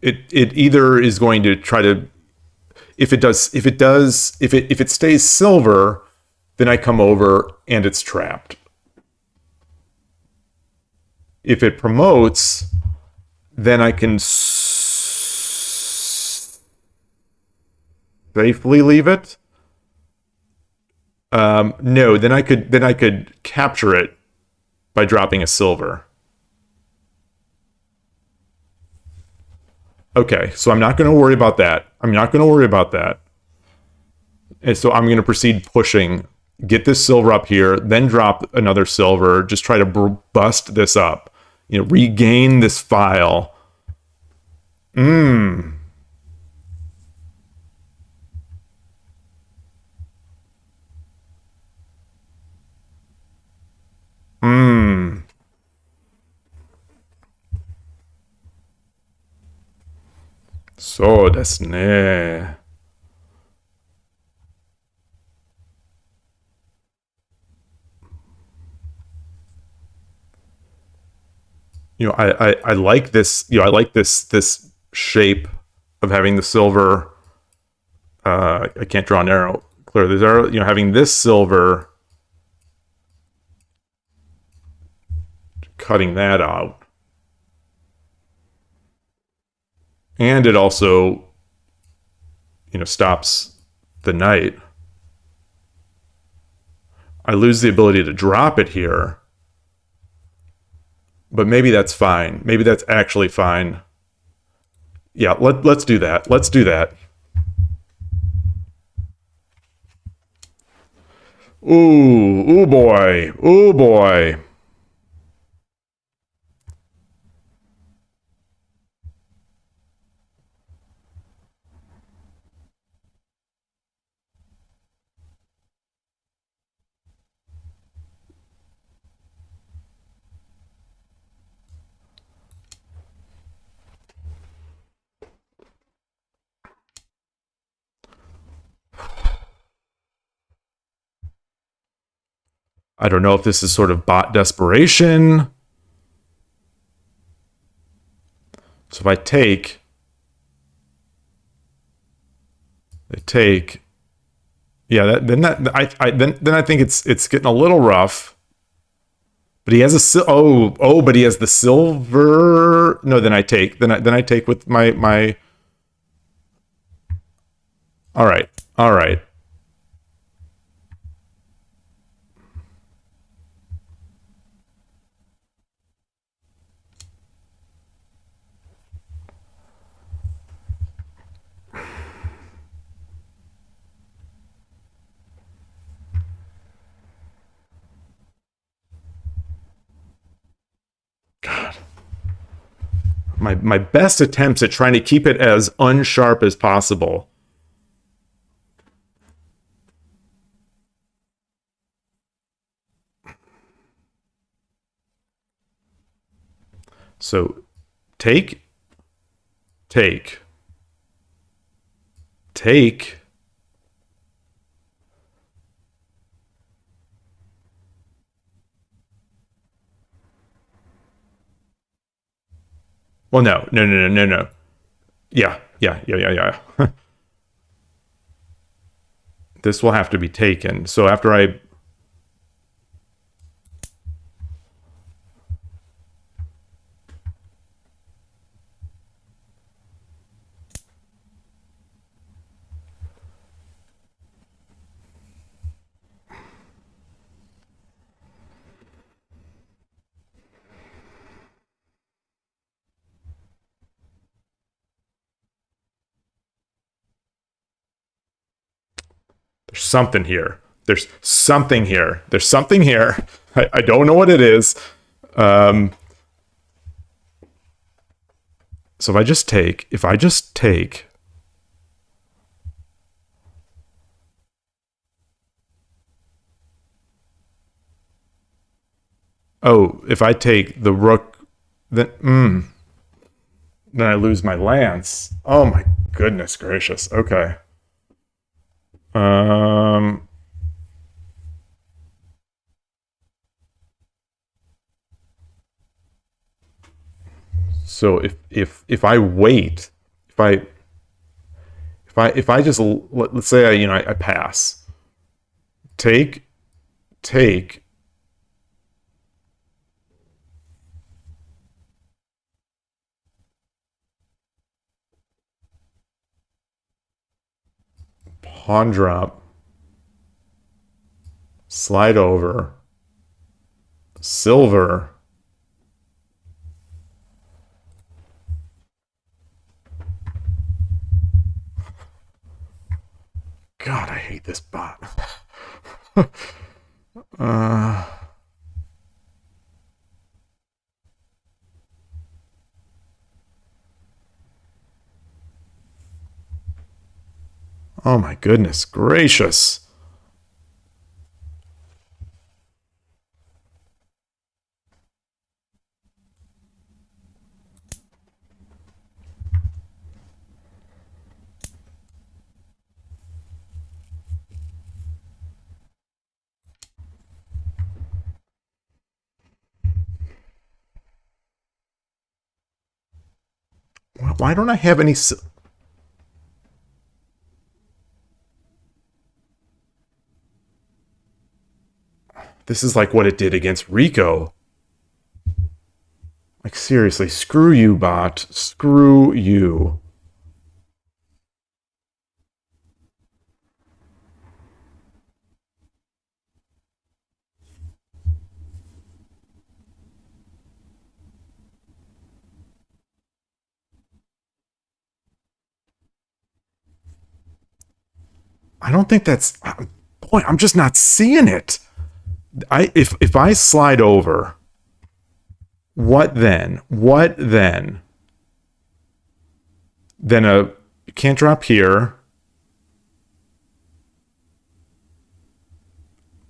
It either is going to try to, if it stays silver, then I come over and it's trapped. If it promotes, then I can safely leave it. No, then I could capture it by dropping a silver. Okay, so I'm not going to worry about that. And so I'm going to proceed pushing, get this silver up here, then drop another silver, just try to bust this up. Regain this file. So ですね。I like this. I like this shape of having the silver. I can't draw an arrow. Clear this arrow. Having this silver, cutting that out, and it also stops the knight. I lose the ability to drop it here, but maybe that's fine. Maybe that's actually fine. Yeah, let's do that. Let's do that. Ooh boy. Ooh boy. I don't know if this is sort of bot desperation. So if I take, yeah, then I think it's getting a little rough. But he has but he has the silver. No, then I take with my. All right, all right. God, my best attempts at trying to keep it as unsharp as possible. So take, take, take. Well, no. Yeah. This will have to be taken. So after I. There's something here. There's something here. There's something here. I don't know what it is. Um, so if I just take, if I take the rook, then I lose my lance. Oh my goodness gracious. Okay. Um, so if I wait, if I if I just let's say I pass, take, take, pawn drop, slide over, silver. God, I hate this bot. uh, oh my goodness gracious. Why don't I have any? This is like what it did against Rico. Like, seriously, screw you, bot. Screw you. I don't think that's. Boy, I'm just not seeing it. If I slide over, what then? What then? Then you can't drop here.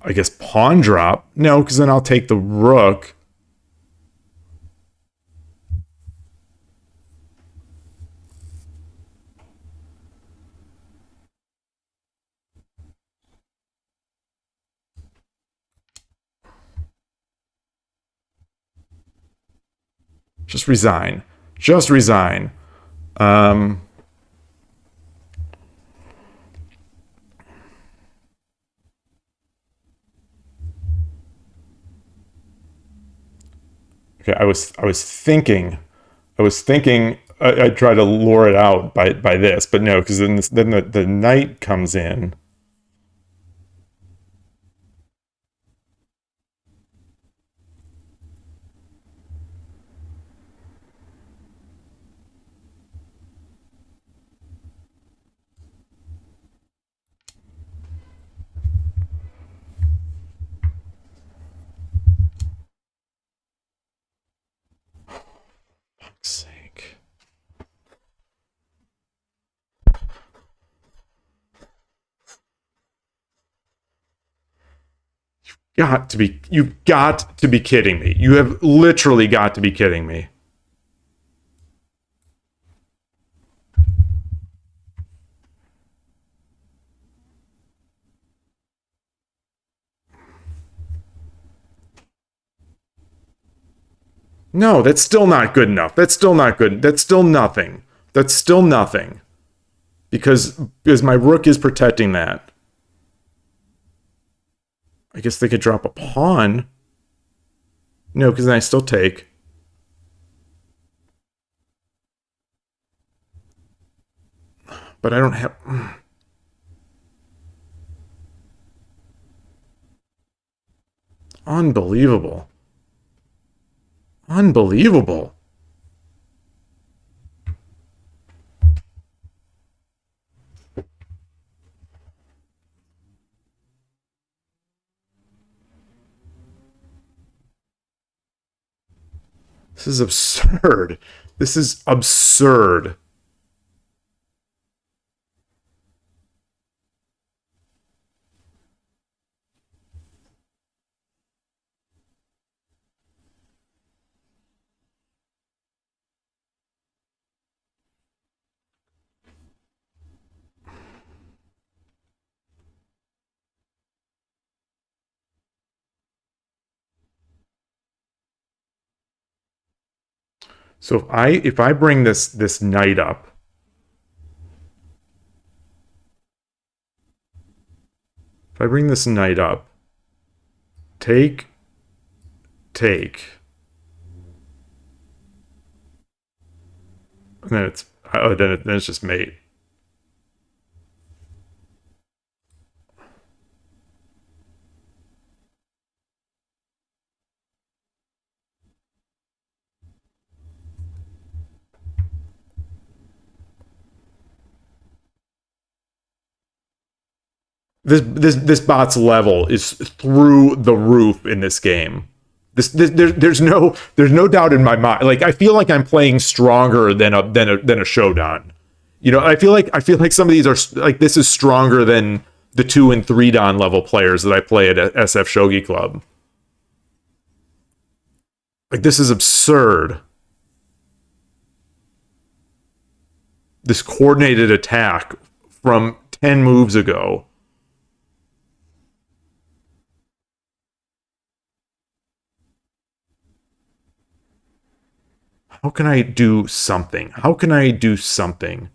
I guess pawn drop. No, because then I'll take the rook. Just resign. Just resign. Okay, I was thinking I try to lure it out by this, but no, because then the knight comes in. Fuck's sake. You've got to be kidding me. You have literally got to be kidding me. No, that's still not good enough. That's still not good. That's still nothing. That's still nothing. Because my rook is protecting that. I guess they could drop a pawn. No, because then I still take. But I don't have. Unbelievable. Unbelievable. This is absurd. This is absurd. So if I bring this knight up, if I bring this knight up, take, and then it's just mate. This bot's level is through the roof in this game. There's no doubt in my mind. Like, I feel like I'm playing stronger than a showdown. You know, I feel like some of these are like, this is stronger than the 2 and 3 dan level players that I play at SF Shogi Club. Like, this is absurd. This coordinated attack from 10 moves ago. How can I do something? How can I do something?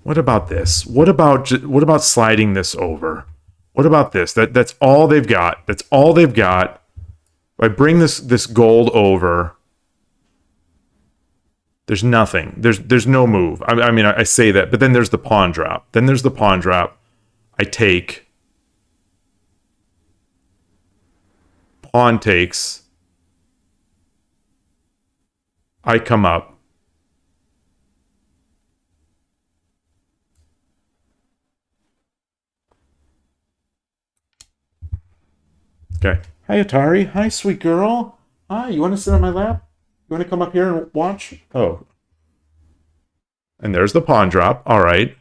What about this? What about sliding this over? What about this? That's all they've got. That's all they've got. If I bring this gold over, there's nothing. There's no move. I mean, I say that, but then there's the pawn drop. Then there's the pawn drop. I take. Pawn takes. I come up. Okay. Hi, Atari. Hi, sweet girl. Hi, you want to sit on my lap? You want to come up here and watch? Oh. And there's the pawn drop. All right.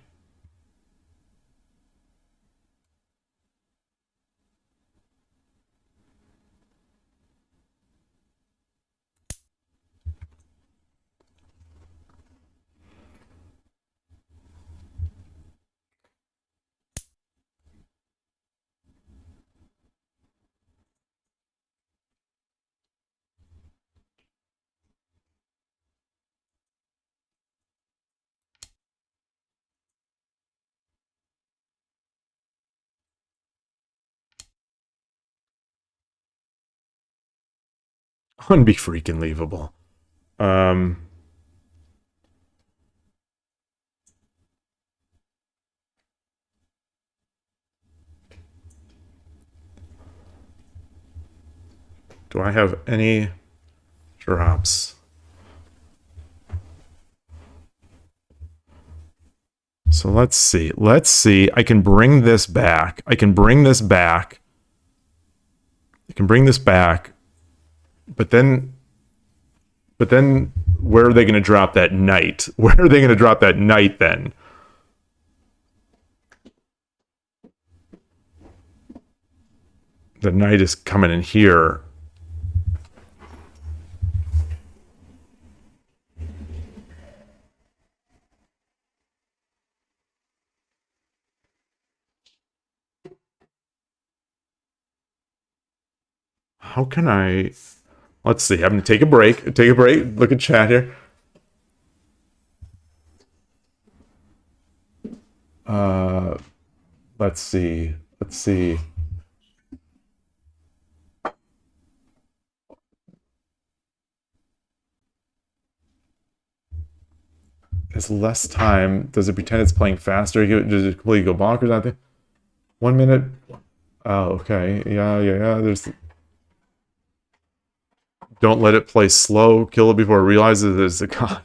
Wouldn't be freaking leavable. Do I have any drops? So let's see. Let's see. I can bring this back. I can bring this back. I can bring this back. But then where are they going to drop that knight? Where are they going to drop that knight then? The knight is coming in here. How can I... Let's see. I'm going to take a break. Take a break. Look at chat here. Let's see. Let's see. There's less time. Does it pretend it's playing faster? Does it completely go bonkers? I think 1 minute. Oh, okay. Yeah. There's. Don't let it play slow. Kill it before it realizes it's a god.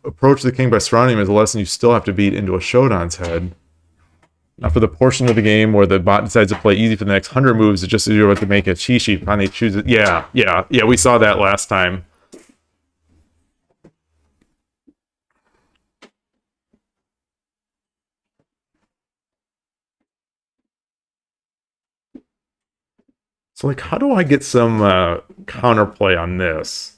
Approach the king by surrounding him is a lesson you still have to beat into a Shodan's head. Now, for the portion of the game where the bot decides to play easy for the next 100 moves, it's just as you're about to make a Chi-Chi. Finally chooses. Yeah. We saw that last time. So, like, how do I get some counterplay on this?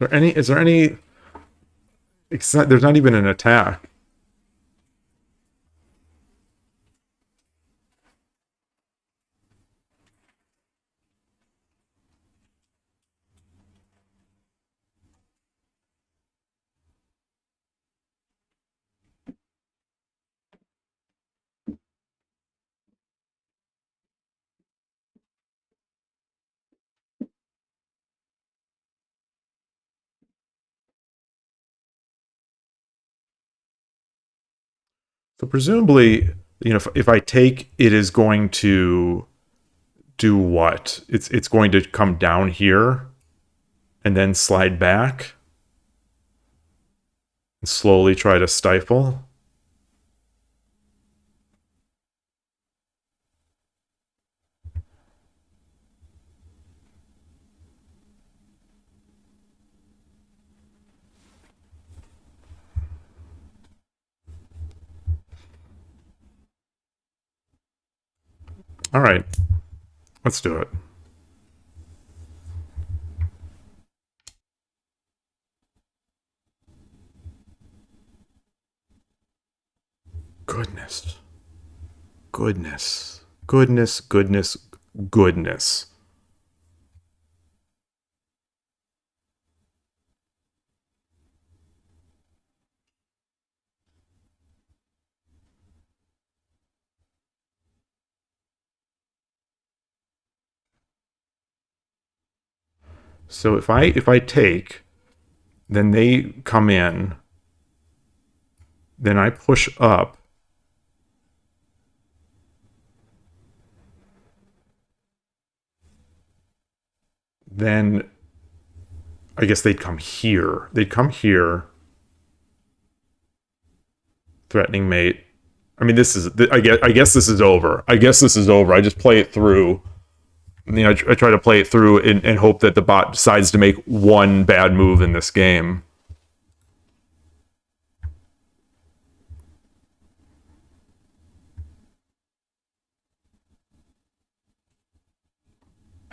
Is there any... there's not even an attack. So presumably, if I take, it is going to do what? It's going to come down here and then slide back and slowly try to stifle. All right, let's do it. Goodness. Goodness. Goodness, goodness, goodness. So if I take, then they come in, then I push up. Then I guess they'd come here. They'd come here, threatening mate. I mean, this is. I guess this is over. I guess this is over. I just play it through. I try to play it through and hope that the bot decides to make one bad move in this game.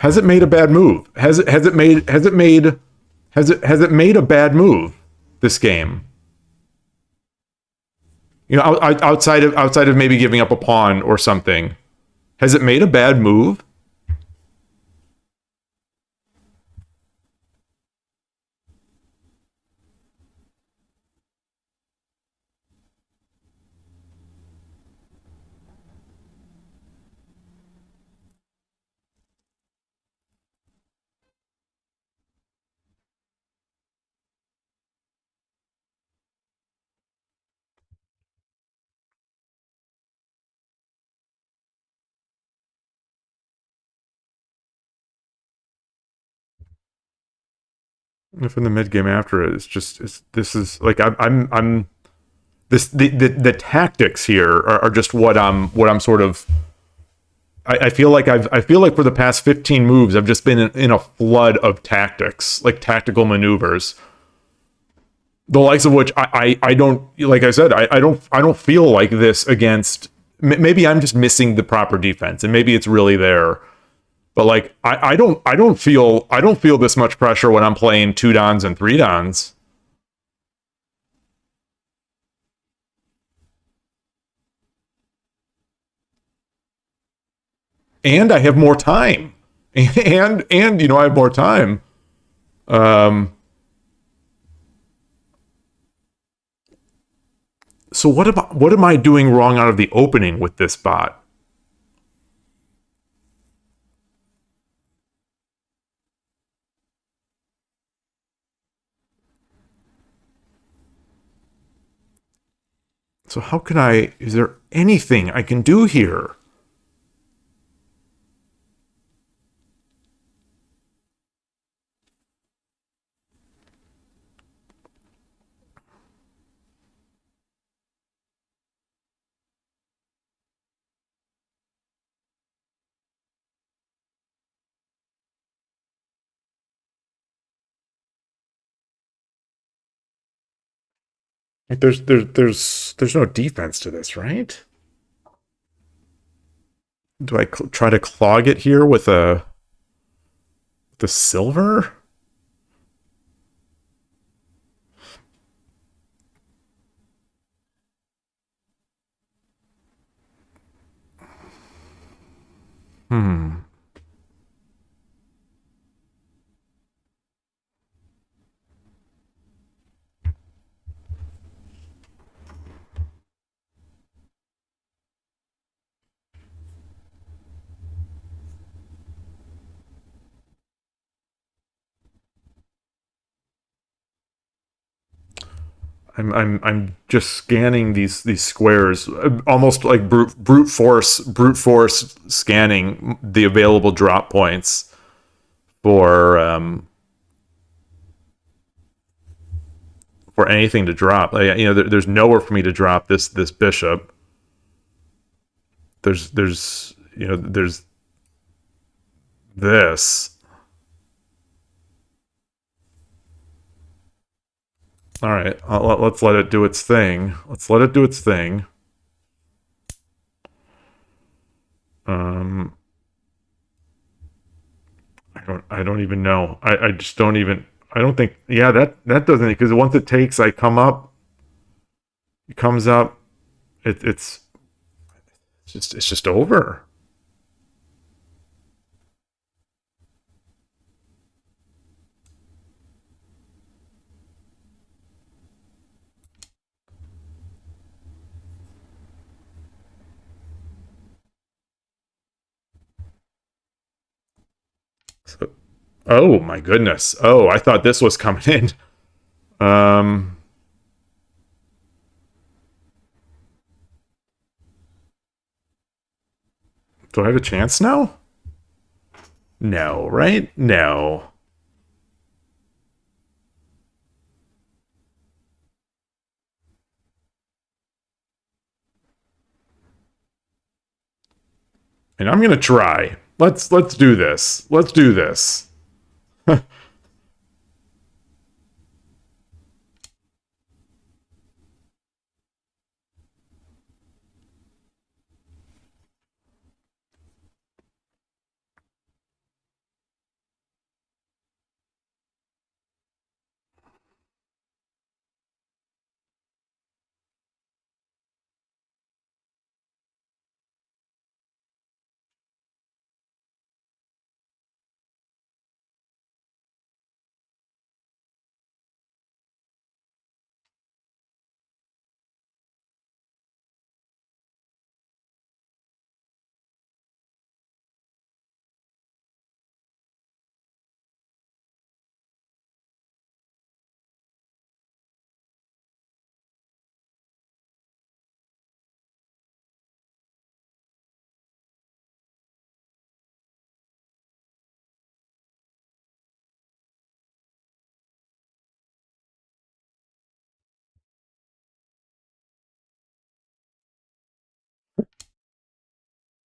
Has it made a bad move? Has it made a bad move this game? Outside of maybe giving up a pawn or something. Has it made a bad move? If in the mid game after it, this is like I'm this the tactics here are just what I'm sort of. I feel like I feel like for the past 15 moves I've just been in a flood of tactics, like tactical maneuvers, the likes of which I don't, like I said, I don't feel like this against. Maybe I'm just missing the proper defense, and maybe it's really there. But like I don't feel this much pressure when I'm playing 2 dons and 3 dons. And I have more time. And I have more time. Um so what am I doing wrong out of the opening with this bot? So how can is there anything I can do here? Like there's no defense to this, right? Do I try to clog it here with the silver? Hmm. I'm just scanning these squares, almost like brute force scanning the available drop points for anything to drop. Like, there's nowhere for me to drop this bishop. There's this. All right, let's let it do its thing. Let's let it do its thing. I don't even know. I just don't even. I don't think. Yeah, that doesn't, because once it takes, I come up. It comes up. It's It's just over. So, oh my goodness. Oh, I thought this was coming in. Um, do I have a chance now? No, right? No. And I'm gonna try. Let's do this. Let's do this.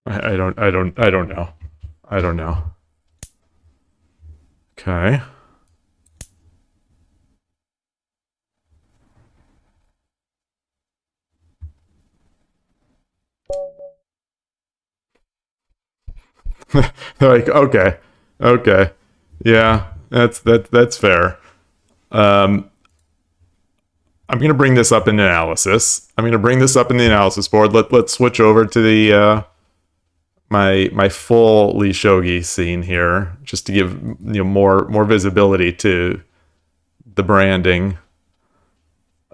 I don't know. I don't know. Okay. Like, okay. Okay. Yeah, that's fair. Um, I'm going to bring this up in analysis. I'm going to bring this up in the analysis board. Let's switch over to the my full lishogi scene here, just to give more visibility to the branding.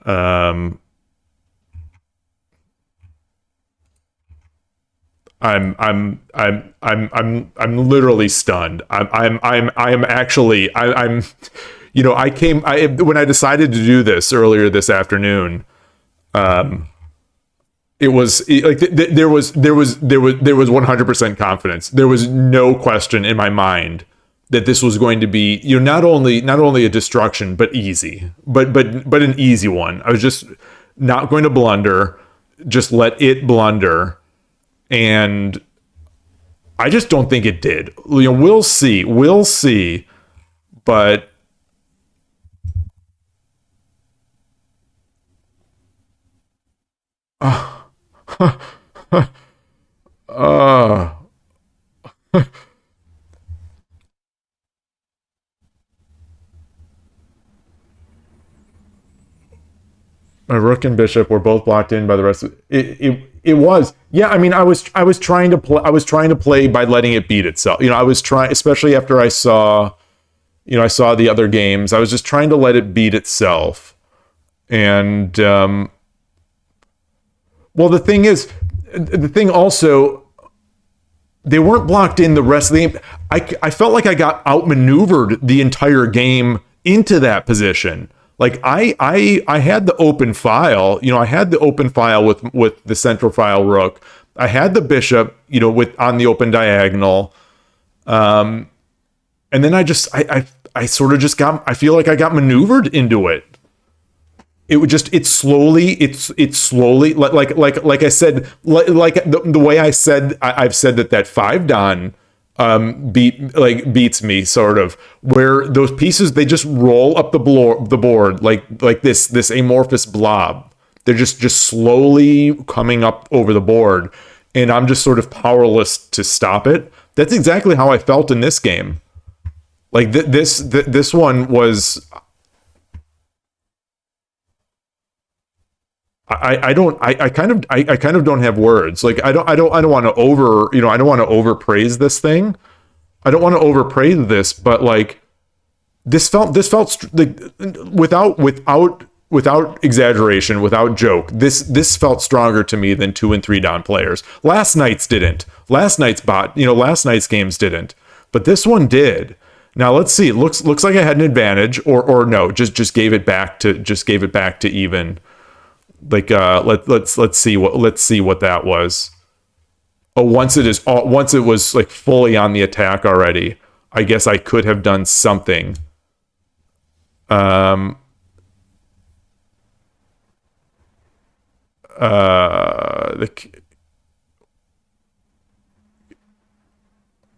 Um, I'm literally stunned. I'm actually I'm I when I decided to do this earlier this afternoon. It was like there was 100% confidence. There was no question in my mind that this was going to be not only a destruction but easy, but an easy one. I was just not going to blunder, just let it blunder, and I just don't think it did. We'll see, but uh my rook and bishop were both blocked in by the rest of it was. Yeah, I mean, I was trying to play by letting it beat itself. I was trying, especially after I saw the other games. I was just trying to let it beat itself. And well, the thing also, they weren't blocked in the rest of the game. I felt like I got outmaneuvered the entire game into that position. Like I had the open file. I had the open file with the central file rook. I had the bishop, with on the open diagonal. And then I sort of just got, I feel like I got maneuvered into it. It would just, it's slowly, like I said, like the way I've said that five don beats me, sort of, where those pieces, they just roll up the board like this amorphous blob. They're just slowly coming up over the board, and I'm just sort of powerless to stop it. That's exactly how I felt in this game. Like this one was. I kind of don't have words. Like I don't want to over, you know, I don't want to overpraise this thing. I don't want to overpraise this, but like like without exaggeration, without joke, this felt stronger to me than 2 and 3 down players. Last night's didn't. Last night's games didn't, but this one did. Now let's see. It looks like I had an advantage, or no, just gave it back to even. Like let's see what that was. Oh, once it was like fully on the attack already, I guess I could have done something. Um the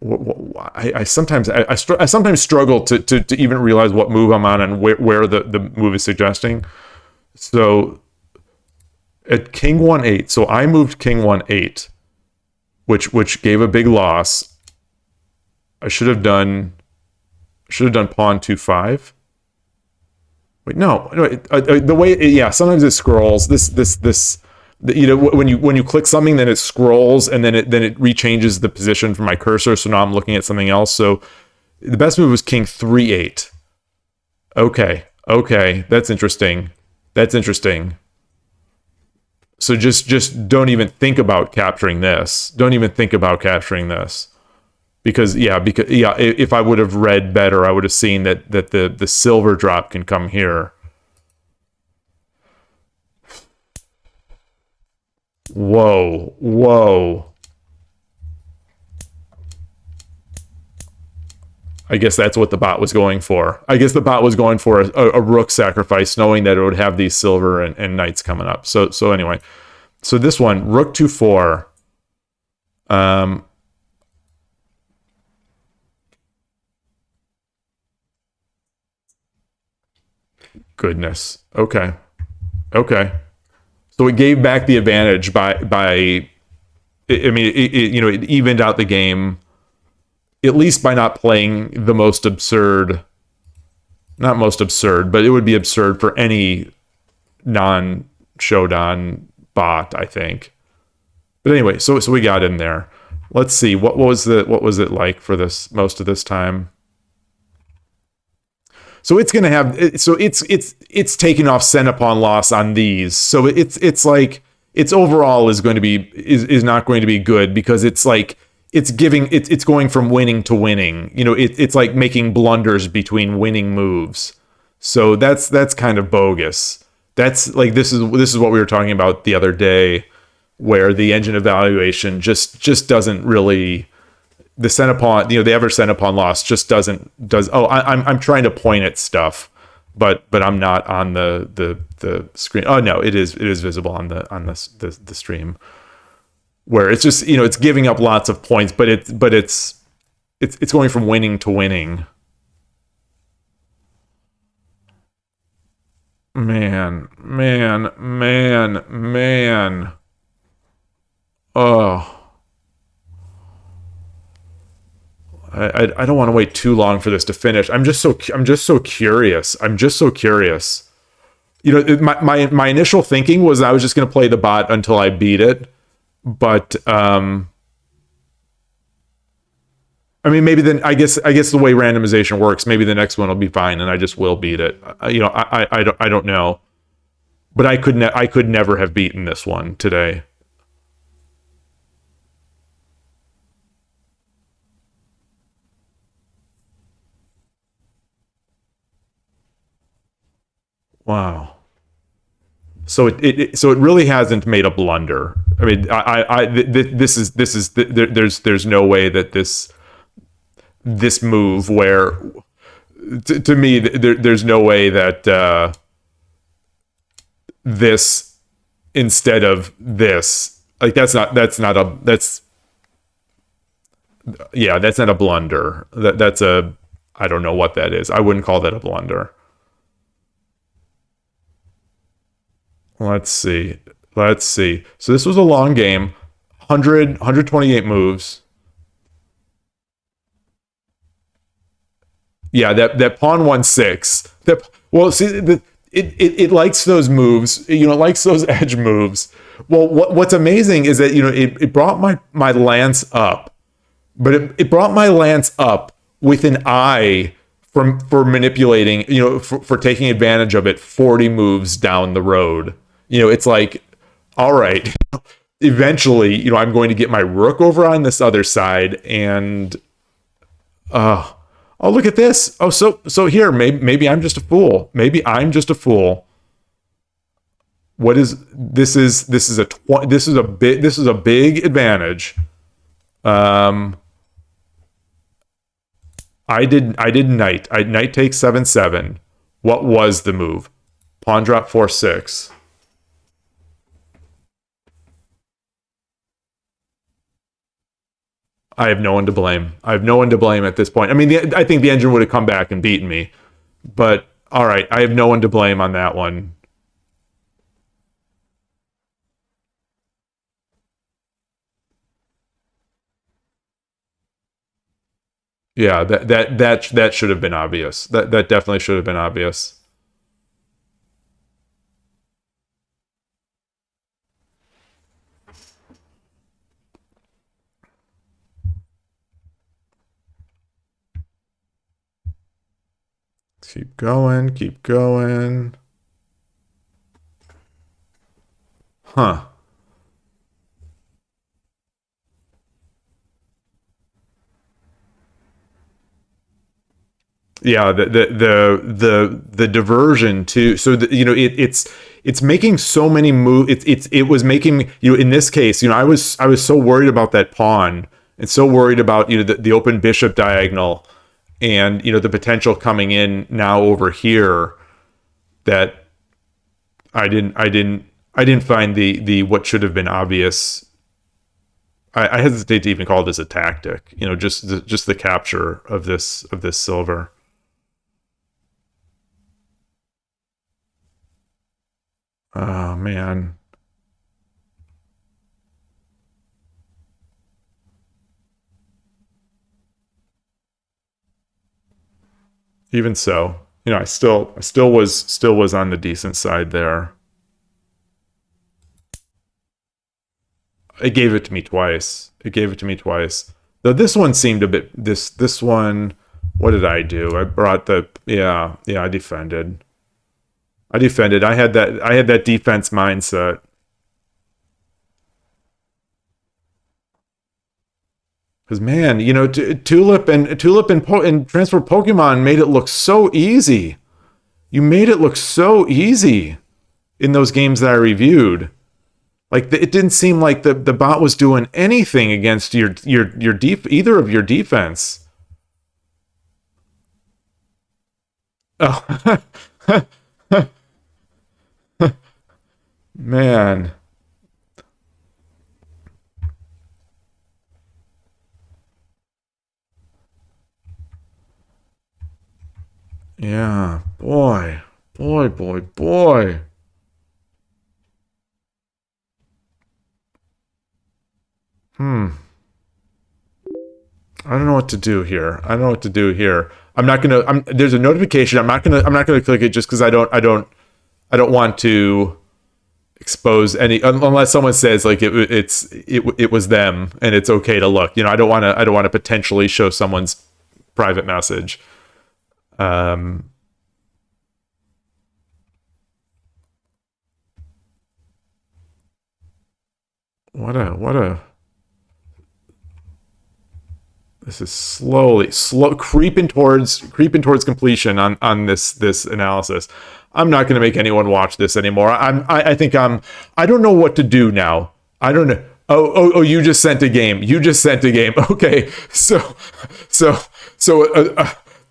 I sometimes struggle to even realize what move I'm on and where the move is suggesting. So at King 1-8, so I moved King 1-8, which gave a big loss. I should have done Pawn 2-5. Wait, no, the way sometimes it scrolls. You know, when you click something, then it scrolls and then it rechanges the position for my cursor. So now I'm looking at something else. So the best move was King 3-8. Okay, that's interesting. So just don't even think about capturing this. Because if I would have read better, I would have seen that the silver drop can come here. Whoa. I guess that's what the bot was going for. I guess the bot was going for a rook sacrifice, knowing that it would have these silver and knights coming up. So anyway, so this one, rook 2-4. Goodness. Okay. So it gave back the advantage by. I mean, it evened out the game, at least by not playing the most absurd. Not most absurd, but it would be absurd for any non-Shodan bot, I think. But anyway, so we got in there. Let's see what was it like for this most of this time. So it's going to have, so it's taking off send upon loss on these. So it's like its overall is going to be is not going to be good, because it's like it's going from winning to winning. You know, it's like making blunders between winning moves. So that's kind of bogus. That's like this is what we were talking about the other day, where the engine evaluation just doesn't really. The send upon, the average send upon loss just does. I'm trying to point at stuff, but I'm not on the screen. Oh no, it is visible on the stream, where it's just, it's giving up lots of points, but it's going from winning to winning. Man. Oh. I don't want to wait too long for this to finish. I'm just so curious. My initial thinking was I was just going to play the bot until I beat it, but I mean, maybe then I guess the way randomization works, maybe the next one will be fine and I just will beat it. I don't know, but I could never have beaten this one today. Wow. So it really hasn't made a blunder. I mean, there's no way that this move, where to me there's no way that this instead of this, like that's not a blunder. That's a, I don't know what that is. I wouldn't call that a blunder. Let's see. So this was a long game, 128 moves. Yeah, that pawn 1-6. it likes those moves, you know, it likes those edge moves. Well, what's amazing is that, you know, it brought my lance up, but it brought my lance up with an eye for manipulating, you know, for taking advantage of it 40 moves down the road. You know, it's like, all right, eventually, you know, I'm going to get my rook over on this other side, and oh, look at this. Oh, so here, maybe I'm just a fool. Maybe I'm just a fool. What is this? This is a big advantage. I did knight. Knight takes 7/7. What was the move? Pawn drop 4/6. I have no one to blame. I have no one to blame at this point. I mean, I think the engine would have come back and beaten me, but all right, I have no one to blame on that one. Yeah, that should have been obvious. That definitely should have been obvious. Keep going, keep going. Huh. Yeah, the diversion too. So you know, it's making so many moves. It was making, you know, in this case, you know, I was so worried about that pawn and so worried about, you know, the open bishop diagonal, and, you know, the potential coming in now over here, that I didn't find the what should have been obvious. I hesitate to even call this a tactic. You know, just the capture of this silver. Oh man. Even so, you know, I still was on the decent side there. It gave it to me twice. It gave it to me twice. Though this one seemed a bit, this one. What did I do? I brought the, yeah. I defended. I had that defense mindset. Because man, you know, Tulip and Transfer Pokemon made it look so easy. You made it look so easy in those games that I reviewed. Like, it didn't seem like the bot was doing anything against either of your defense. Oh, man. Yeah, boy. Hmm. I don't know what to do here. I don't know what to do here. I'm not gonna. There's a notification. I'm not gonna click it just because I don't want to expose any, unless someone says like it was them and it's okay to look. You know, I don't want to potentially show someone's private message. Um. What a. This is slow creeping towards completion on this analysis. I'm not going to make anyone watch this anymore. I think I don't know what to do now. I don't know. Oh, you just sent a game. You just sent a game. Okay. So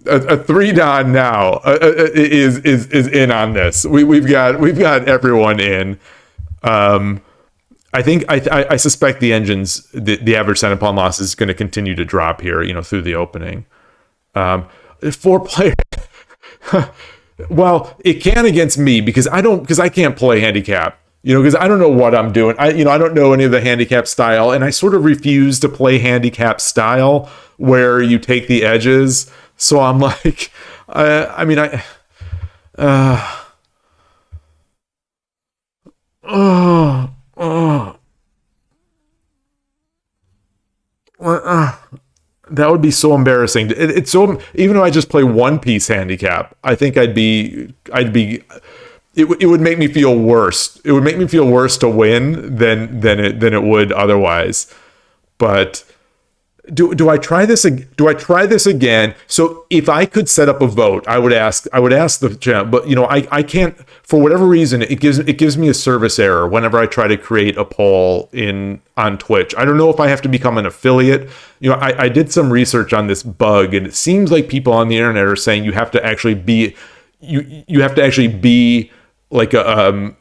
a 3 Dan now is in on this. We've got everyone in. I think I suspect the average center pawn loss is going to continue to drop here, you know, through the opening. 4 player. Well, it can against me because I can't play handicap, you know, because I don't know what I'm doing. I don't know any of the handicap style, and I sort of refuse to play handicap style where you take the edges. So I'm like, I mean, Oh, oh, that would be so embarrassing. It's so, even though I just play one piece handicap, I think it would make me feel worse. It would make me feel worse to win than it would otherwise. But do I try this? Do I try this again? So if I could set up a vote, I would ask the channel. But I can't, for whatever reason. It gives me a service error whenever I try to create a poll on Twitch. I don't know if I have to become an affiliate. I did some research on this bug, and it seems like people on the internet are saying you have to actually be you have to actually be like a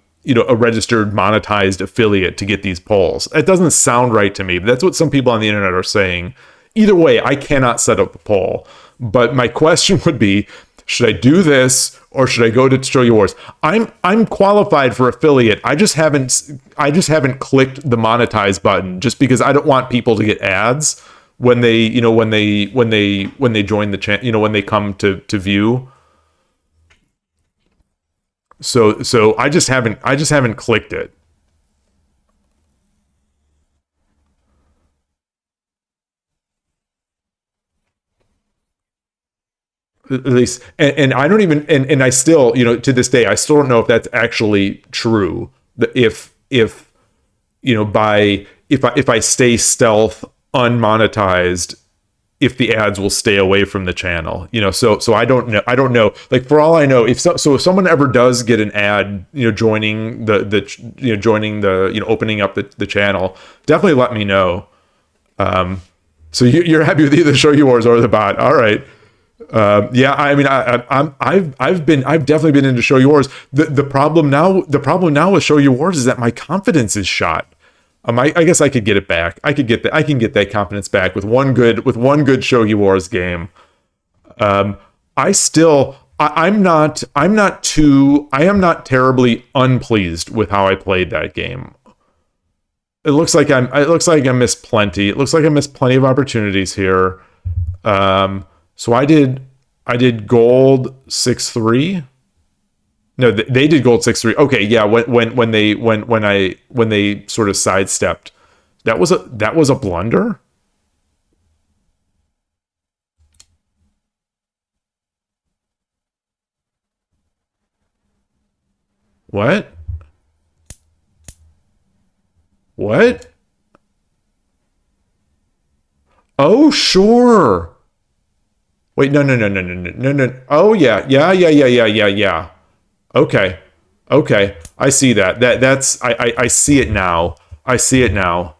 registered monetized affiliate to get these polls. It doesn't sound right to me, but that's what some people on the internet are saying. Either way, I cannot set up a poll. But my question would be, should I do this or should I go to Shogi Wars? I'm qualified for affiliate. I just haven't clicked the monetize button just because I don't want people to get ads when they join the channel, when they come to view. So I just haven't clicked it. At least, and I don't even, and I still, to this day, I still don't know if that's actually true. If by if I stay stealth unmonetized, if the ads will stay away from the channel. So I don't know, like, for all I know, if someone ever does get an ad, joining the opening up the channel, definitely let me know. So you're happy with either Shogi Wars or the bot. All right. Yeah, I mean, I've definitely been into Shogi Wars. The problem now with Shogi Wars is that my confidence is shot. I guess I could get it back. I can get that confidence back with one good Shogi Wars game. I am not terribly unpleased with how I played that game. It looks like I missed plenty. It looks like I missed plenty of opportunities here. So I did gold 6-3. No, they did gold 6-3. Okay, yeah. When they sort of sidestepped, that was a blunder. What? What? Oh, sure. Wait, no, no, no, no, no, no, no, no. Oh, yeah, yeah, yeah, yeah, yeah, yeah, yeah. Okay, okay. I see that. I see it now. I see it now.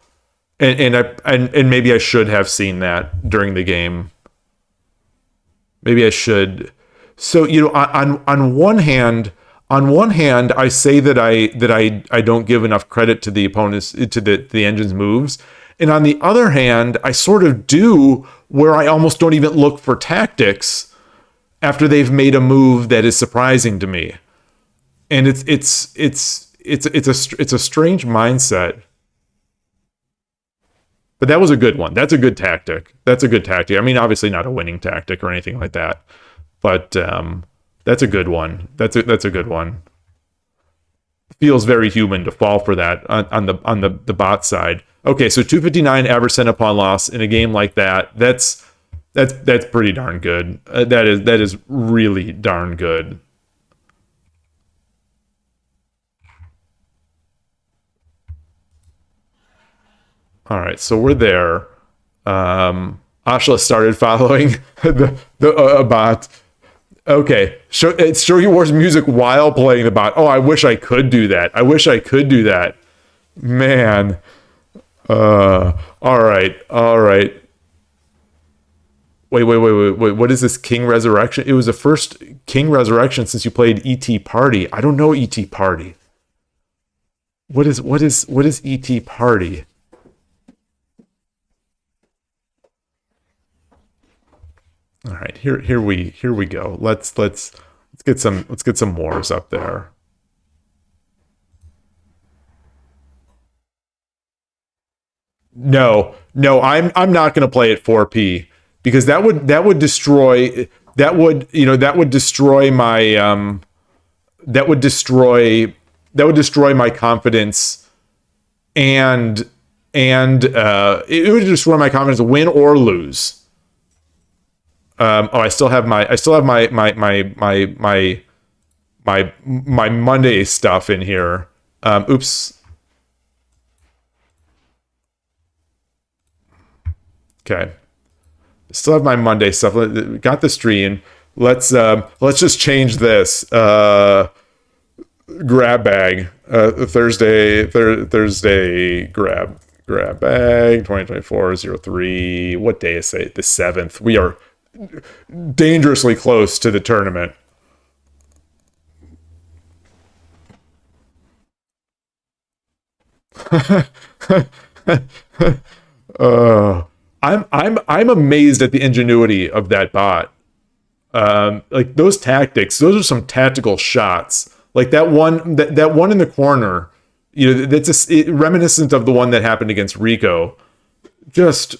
And maybe I should have seen that during the game. Maybe I should. So, on one hand, I say that I don't give enough credit to the opponents, to the engine's moves, and on the other hand, I sort of do, where I almost don't even look for tactics after they've made a move that is surprising to me. And it's a strange mindset. But that was a good one. That's a good tactic. That's a good tactic. I mean, obviously not a winning tactic or anything like that, but that's a good one. That's a good one. Feels very human to fall for that on the bot side. Okay, so 259 average send upon loss in a game like that. That's pretty darn good. That is really darn good. All right, so we're there. Ashla started following the bot. Okay, it's Shogi Wars music while playing the bot. Oh, I wish I could do that. I wish I could do that. Man. All right, all right. Wait. What is this King Resurrection? It was the first King Resurrection since you played ET Party. I don't know ET Party. What is ET Party? All right, here we go. Let's get some mores up there. No, no, I'm not going to play at 4P because that would destroy that would destroy my that would destroy destroy my confidence, and it would destroy my confidence, win or lose. I still have my Monday stuff in here. Oops. Okay. Still have my Monday stuff. Got the stream. Let's just change this. Grab bag. Thursday grab bag 2024-03. What day is it? The 7th. We are dangerously close to the tournament. I'm amazed at the ingenuity of that bot. Like those tactics, those are some tactical shots. Like that one in the corner, you know, that's reminiscent of the one that happened against Rico. Just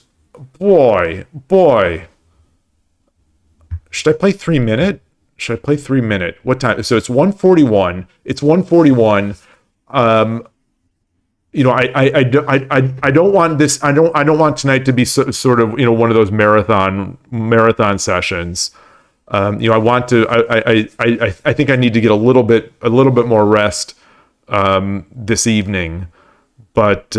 boy. Should I play 3 minute? Should I play 3 minute? What time? So it's 1:41. It's 1:41. You know, I don't want this. I don't want tonight to be sort of, you know, one of those marathon sessions. You know, I want to. I think I need to get a little bit more rest this evening. But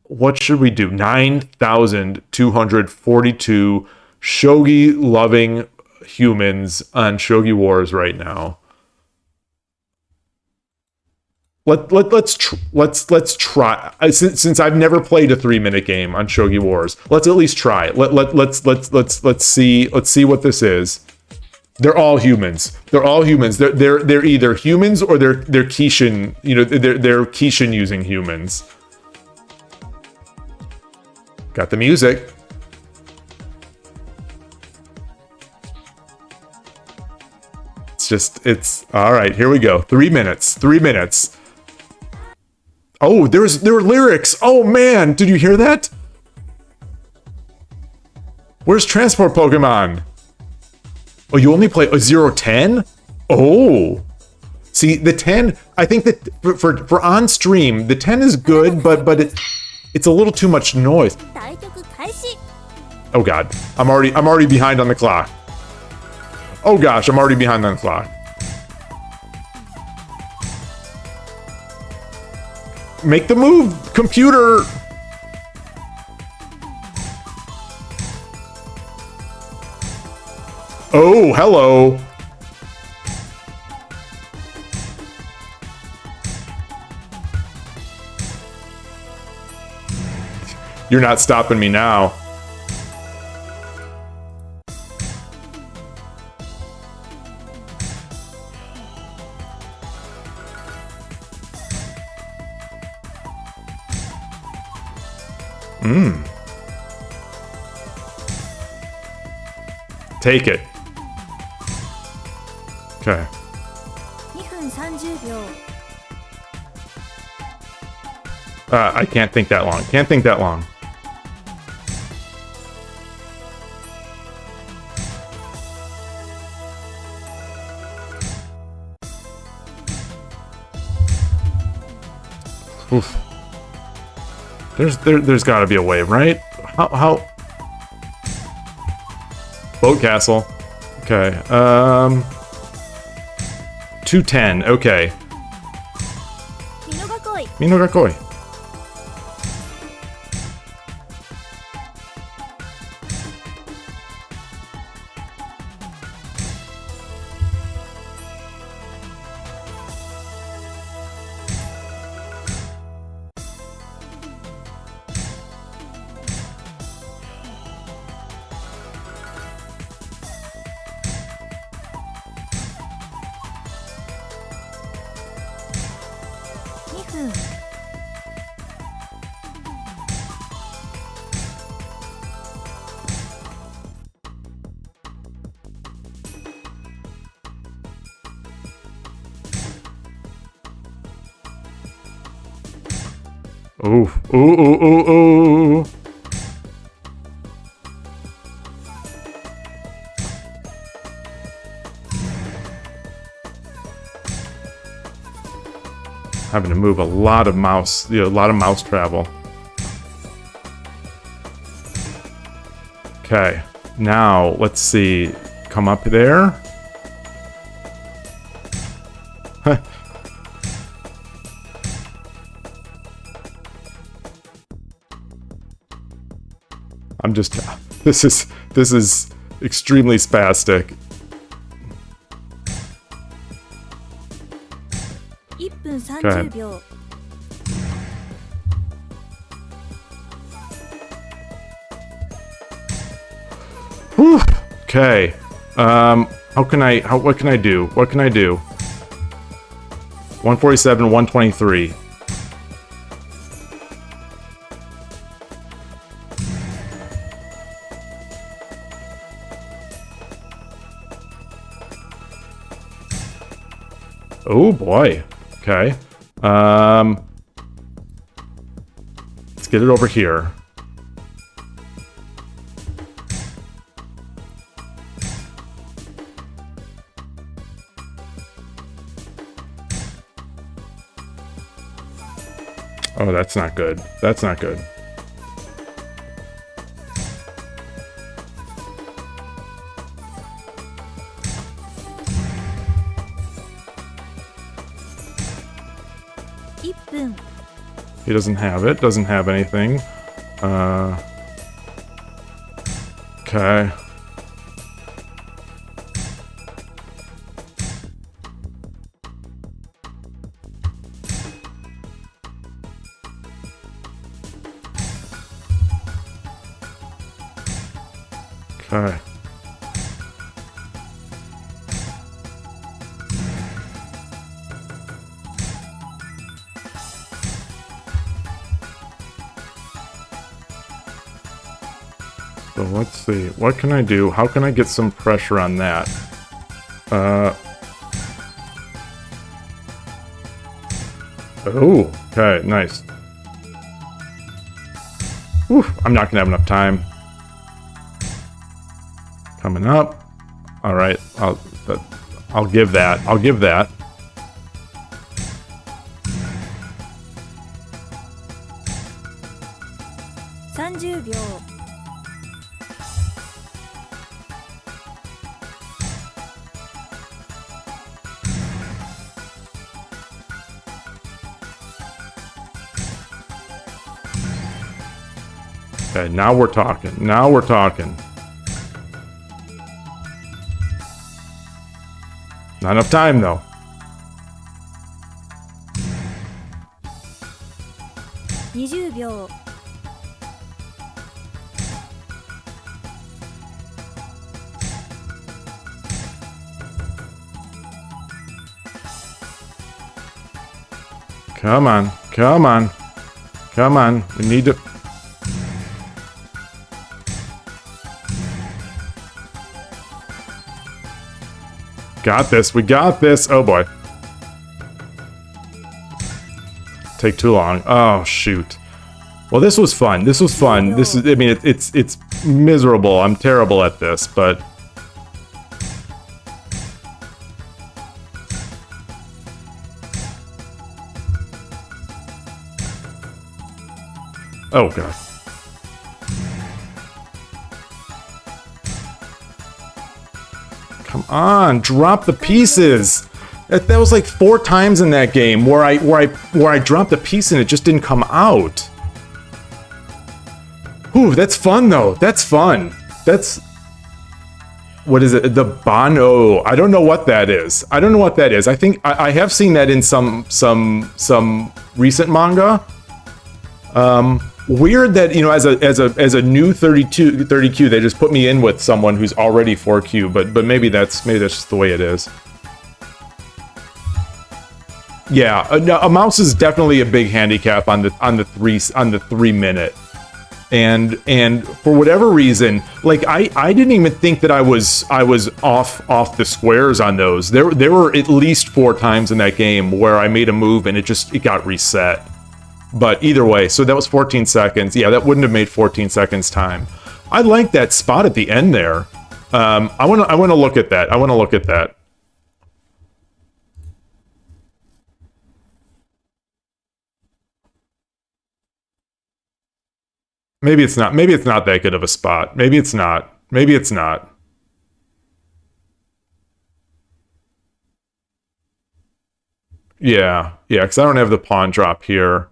what should we do? 9,242 shogi loving humans on Shogi Wars right now. Let's try. Since I've never played a 3-minute game on Shogi Wars, let's at least try it. Let's see what this is. They're all humans. They're either humans or they're Kishin. You know, they're Kishin using humans. Got the music. It's all right. Here we go. 3 minutes. 3 minutes. Oh, there were lyrics. Oh man, did you hear that? Where's Transport Pokemon? Oh, you only play a 0-10? Oh. See, the 10, I think that for on stream, the 10 is good, but it's a little too much noise. Oh god. I'm already behind on the clock. Oh gosh, I'm already behind on the clock. Make the move, computer! Oh, hello! You're not stopping me now. Take it. Okay. I can't think that long. Can't think that long. Oof. There's got to be a way, right? How? Boat Castle. Okay. 210. Okay. Minogakoi. Ooh, ooh, ooh, ooh, ooh. Having to move a lot of mouse, a lot of mouse travel. Okay, now let's see. Come up there. I'm just. This is extremely spastic. Okay. Whew. Okay. What can I do? What can I do? 147, 123. Oh boy. Okay. Let's get it over here. Oh, that's not good. That's not good. He doesn't have it. Doesn't have anything. Okay. Okay. So let's see. What can I do? How can I get some pressure on that? Oh, okay, nice. Whew, I'm not gonna have enough time. Coming up. All right, I'll give that. I'll give that. Okay, now we're talking. Now we're talking. Not enough time, though. Come on. Come on. Come on. We need to... Got this. We got this. Oh, boy. Take too long. Oh, shoot. Well, this was fun. This was fun. This is... I mean, it's miserable. I'm terrible at this, but... Oh, God. Come on, drop the pieces. That was like 4 times in that game where I dropped the piece and it just didn't come out. Ooh, that's fun though. That's fun. That's... What is it? The Bono. I don't know what that is. I don't know what that is. I think I have seen that in some recent manga. Weird that, you know, as a new 30Q, they just put me in with someone who's already 4Q, but maybe that's just the way it is. Yeah, a mouse is definitely a big handicap on the 3 minute. And for whatever reason, like I didn't even think that I was off the squares on those. There were at least 4 times in that game where I made a move and it got reset. But either way, so that was 14 seconds. Yeah, that wouldn't have made 14 seconds time. I like that spot at the end there. I want to look at that. I want to look at that. Maybe it's not. Maybe it's not that good of a spot. Maybe it's not. Maybe it's not. Yeah, yeah, because I don't have the pawn drop here.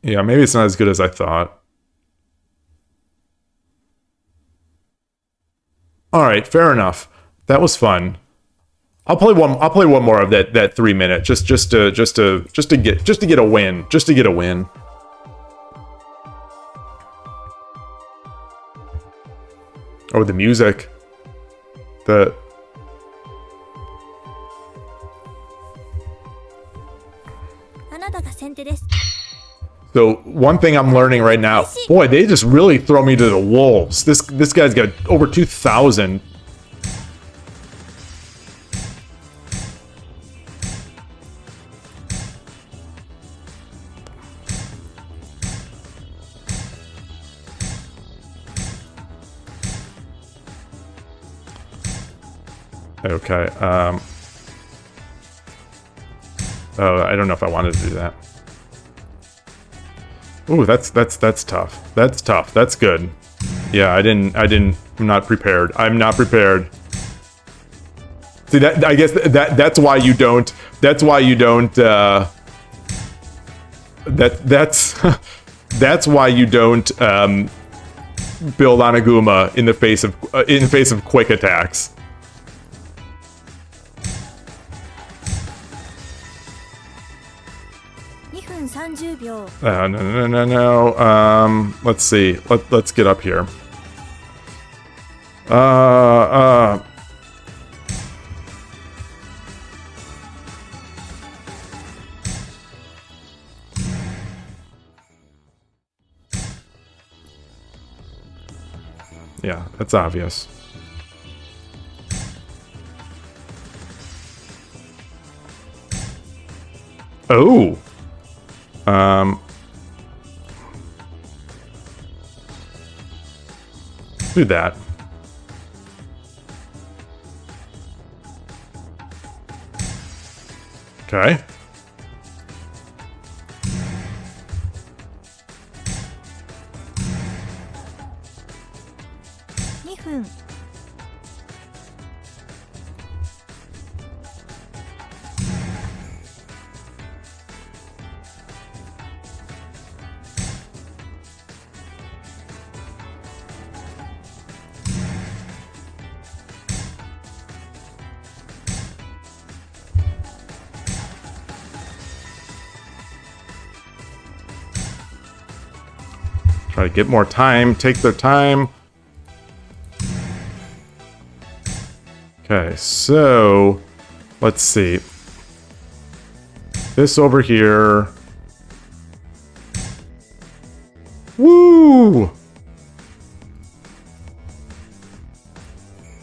Yeah, maybe it's not as good as I thought. All right, fair enough. That was fun. I'll play one more of that 3 minute just to get a win. Just to get a win. Oh, the music. The So one thing I'm learning right now, boy, they just really throw me to the wolves. This guy's got over 2,000. Okay. Oh, I don't know if I wanted to do that. Ooh, that's tough. That's tough. That's good. Yeah, I'm not prepared. I'm not prepared. See, that, I guess that's why you don't, that's why you don't, that's why you don't, build Anaguma in the face of quick attacks. No. Let's see. Let's get up here. Yeah, that's obvious. Oh. Do that. Okay. Try to get more time, take their time. Okay, so let's see. This over here. Woo!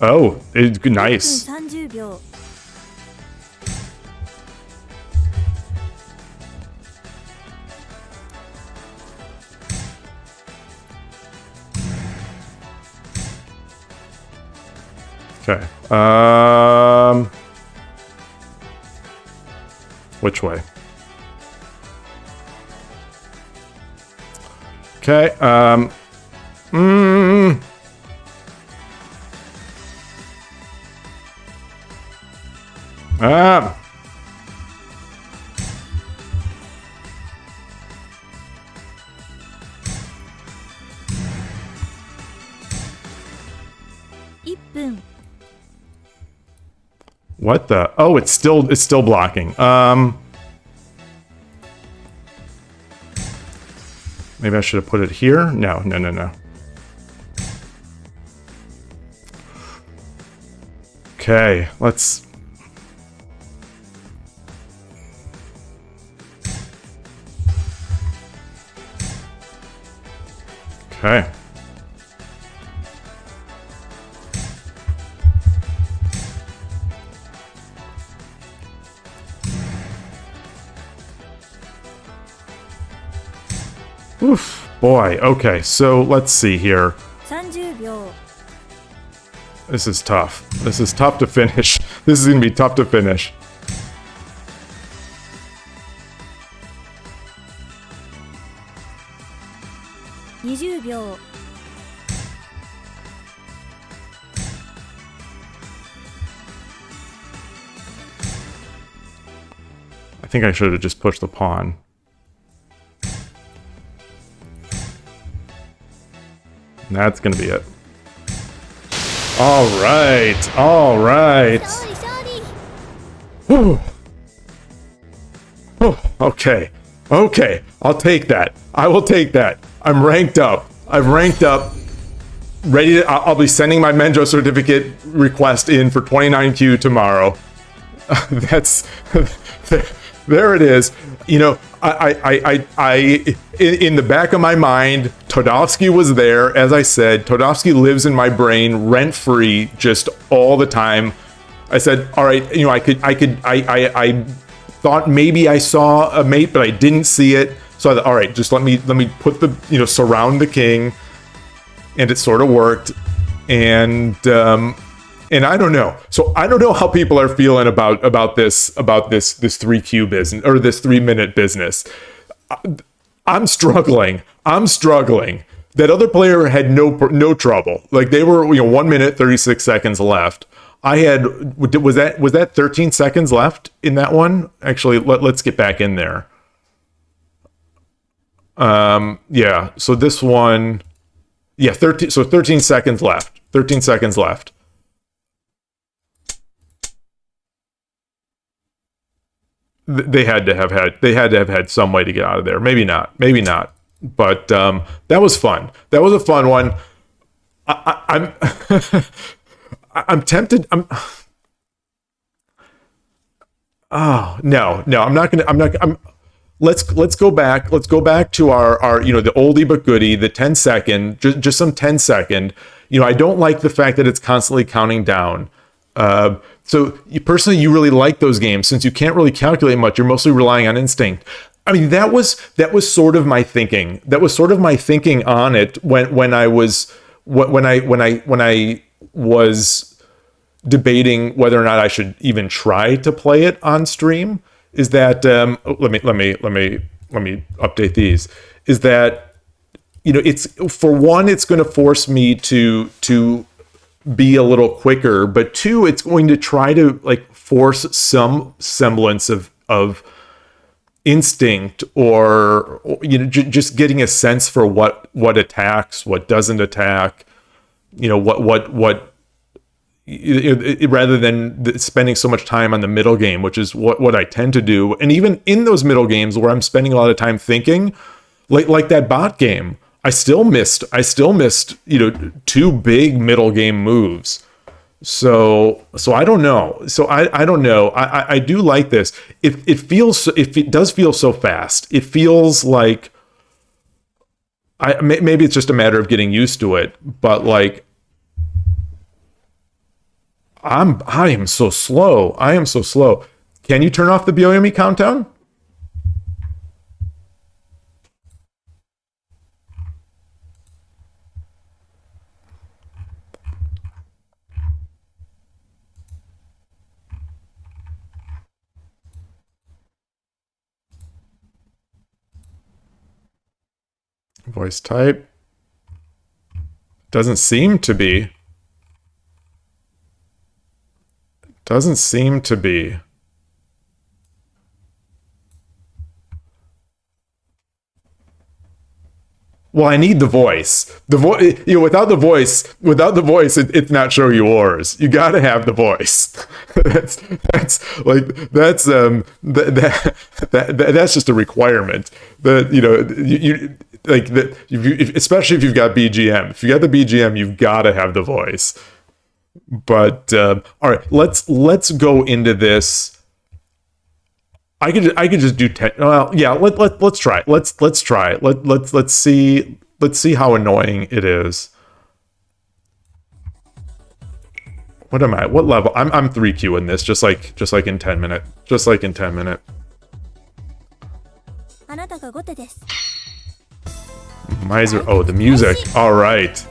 Oh, it's nice. Okay. Which way? Okay. What the? Oh, it's still blocking. Maybe I should have put it here. No. Okay, let's. Okay. Oof, boy. Okay, so let's see here. This is tough. This is tough to finish. This is gonna be tough to finish. 20秒 I think I should have just pushed the pawn. That's gonna be it. All right, all right. Whew. Oh, okay, okay. I'll take that. I will take that. I'm ranked up. I've ranked up. Ready to. I'll be sending my Menjo certificate request in for 29Q tomorrow. That's. There it is. You know, in the back of my mind, Todovsky was there. As I said, Todovsky lives in my brain rent-free just all the time. I said, all right, you know, I thought maybe I saw a mate, but I didn't see it. So I thought, all right, just let me put the, you know, surround the king. And it sort of worked. And I don't know. So I don't know how people are feeling about this 3Q business or this 3-minute business. I'm struggling. That other player had no trouble. Like they were, you know, 1 minute 36 seconds left. I had was that 13 seconds left in that one? Actually, let's get back in there. Yeah. So this one, yeah, 13. So 13 seconds left. 13 seconds left. They had to have had some way to get out of there. Maybe not. But that was fun. That was a fun one. I'm I'm tempted. Oh no. I'm not gonna. Let's go back. Let's go back to our you know, the oldie but goodie, the 10-second, just some 10-second. You know, I don't like the fact that it's constantly counting down. So personally, you really like those games since you can't really calculate much. You're mostly relying on instinct. I mean, that was sort of my thinking. That was sort of my thinking on it when I was debating whether or not I should even try to play it on stream. Is that let me update these. Is that, you know, it's, for one, it's going to force me to be a little quicker, but two, it's going to try to like force some semblance of instinct, or you know, just getting a sense for what attacks, what doesn't attack, you know, what rather than spending so much time on the middle game, which is what I tend to do. And even in those middle games where I'm spending a lot of time thinking, like that bot game, I still missed, you know, 2 big middle game moves. So I don't know. I don't know. I do like this. It does feel so fast. It feels like maybe it's just a matter of getting used to it, but like I am so slow. Can you turn off the Byoyomi countdown? Voice type. Doesn't seem to be. Well, I need the voice. The voice, you know, without the voice, it's not Shogi Wars. You got to have the voice. that's just a requirement. That, you know, you like that. Especially if you've got BGM. If you got the BGM, you've got to have the voice. But all right, let's go into this. I could just do 10. Well, yeah. Let's try. Let's try. Let's see how annoying it is. What am I? What level? I'm 3Q in this, just like in 10 minute. Just like in 10 minute. Miser. Oh, the music. All right.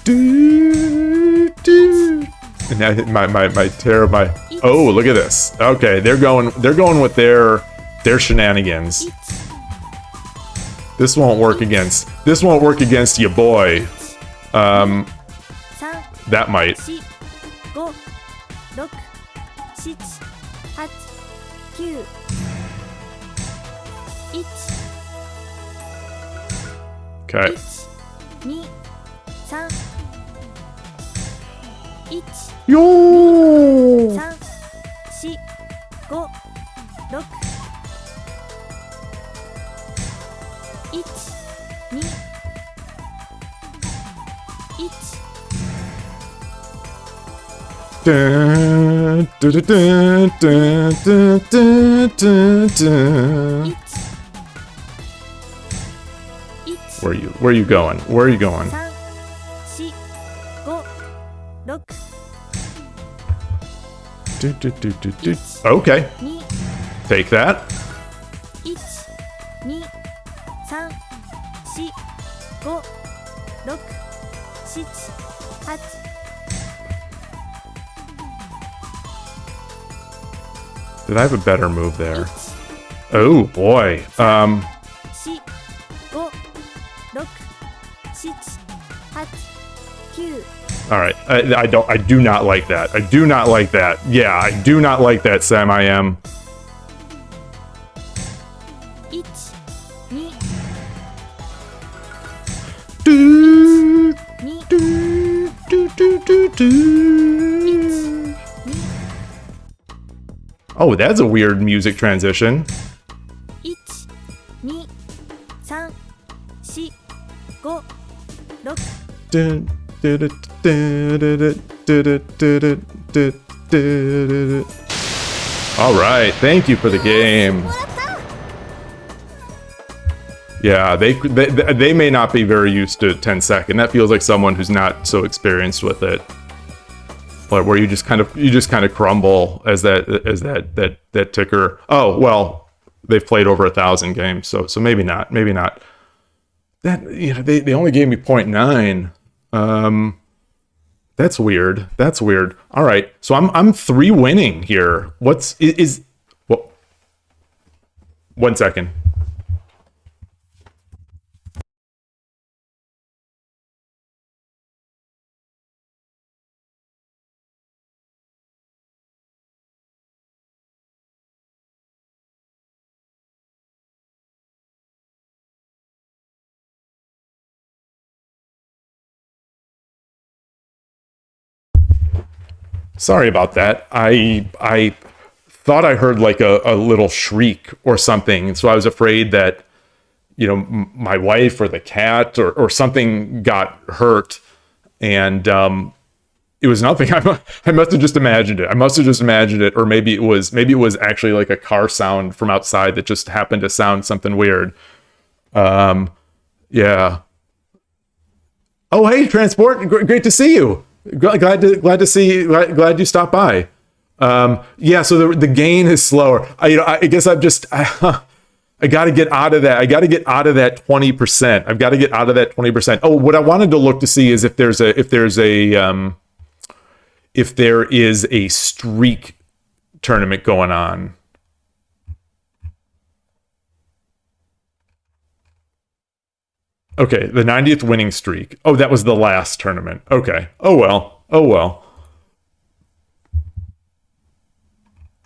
Do. And now my terror, oh, look at this. Okay, they're going with their shenanigans. This won't work against your boy. That might. Okay. Yo! Dun, dun, dun, dun, dun, dun, dun, dun. Where are you going? Where are you going? Do, do, do, do, do. Okay. Take that. Did I have a better move there? Oh boy. All right. I do not like that. I do not like that. Yeah, I do not like that, Sam. I am. Do, do, do, do, do, do. Oh, that's a weird music transition. All right, thank you for the game. Yeah, they may not be very used to 10-second. That feels like someone who's not so experienced with it. But where you just kind of crumble as that ticker. Oh well, they've played over 1,000 games, so maybe not. That, you know, they only gave me 0.9. That's weird. That's weird. All right, so I'm 3 winning here. What's well, 1 second. Sorry about that. I thought I heard like a little shriek or something, so I was afraid that, you know, my wife or the cat or something got hurt, and it was nothing. I must have just imagined it. Or maybe it was actually like a car sound from outside that just happened to sound something weird. Yeah. Oh, hey, Transport, great to see you. Glad to see you. Glad you stopped by. Yeah, so the gain is slower. I guess I got to get out of that. I got to get out of that 20%. I've got to get out of that 20%. Oh, what I wanted to look to see is if there is a streak tournament going on. Okay, the 90th winning streak. Oh, that was the last tournament. Okay. Oh well. Oh well.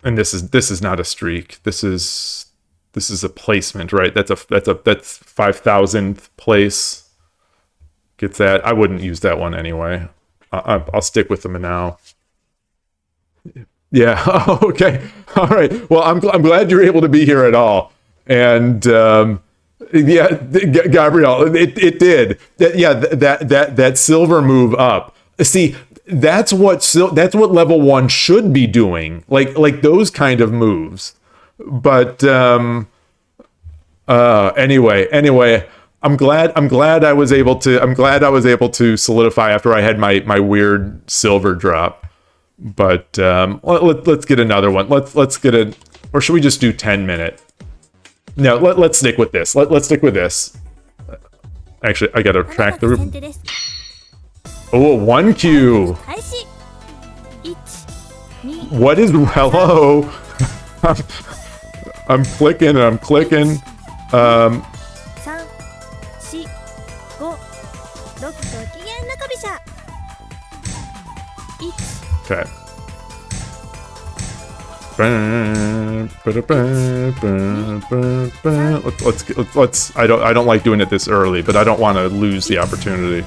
And this is not a streak. This is a placement, right? That's 5,000th place. Gets that. I wouldn't use that one anyway. I'll stick with them now. Yeah. Oh, okay. All right. Well, I'm glad you're able to be here at all. And yeah, Gabrielle, it did. That silver move up. See, that's what level 1 should be doing. Like those kind of moves. But anyway, I'm glad I was able to solidify after I had my weird silver drop. But let's get another one. Let's get a, or should we just do 10-minute? No, let's stick with this. Let's stick with this. Actually, I gotta track the. Oh, 1Q. What is hello? I'm clicking and I'm clicking. Okay. Let's. I don't like doing it this early, but I don't want to lose the opportunity.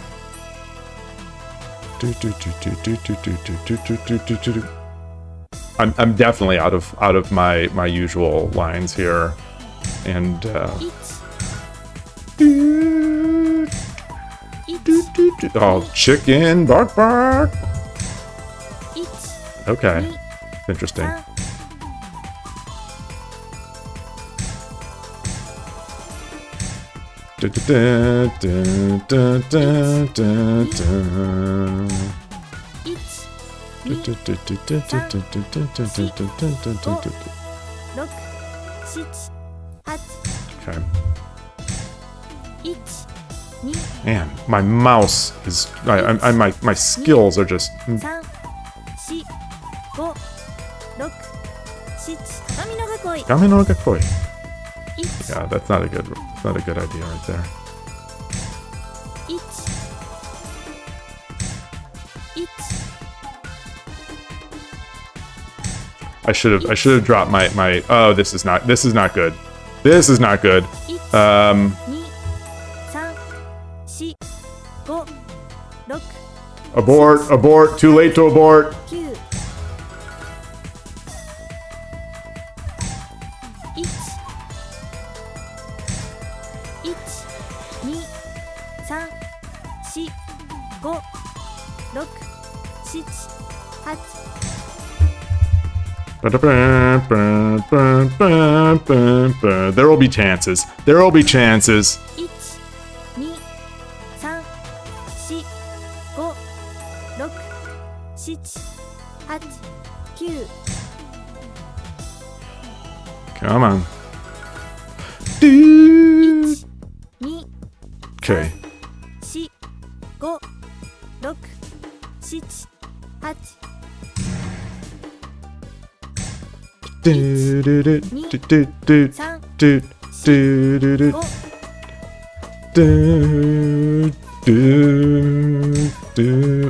I'm definitely out of my usual lines here, and oh, chicken, bark bark. Okay, interesting. Okay. Man, my mouse is. My skills are just. Kami no gakoi. Yeah, that's not a good idea right there. I should have dropped my oh, this is not good. This is not good. Abort, too late to abort. There will be chances. There will be chances. Come on. Okay.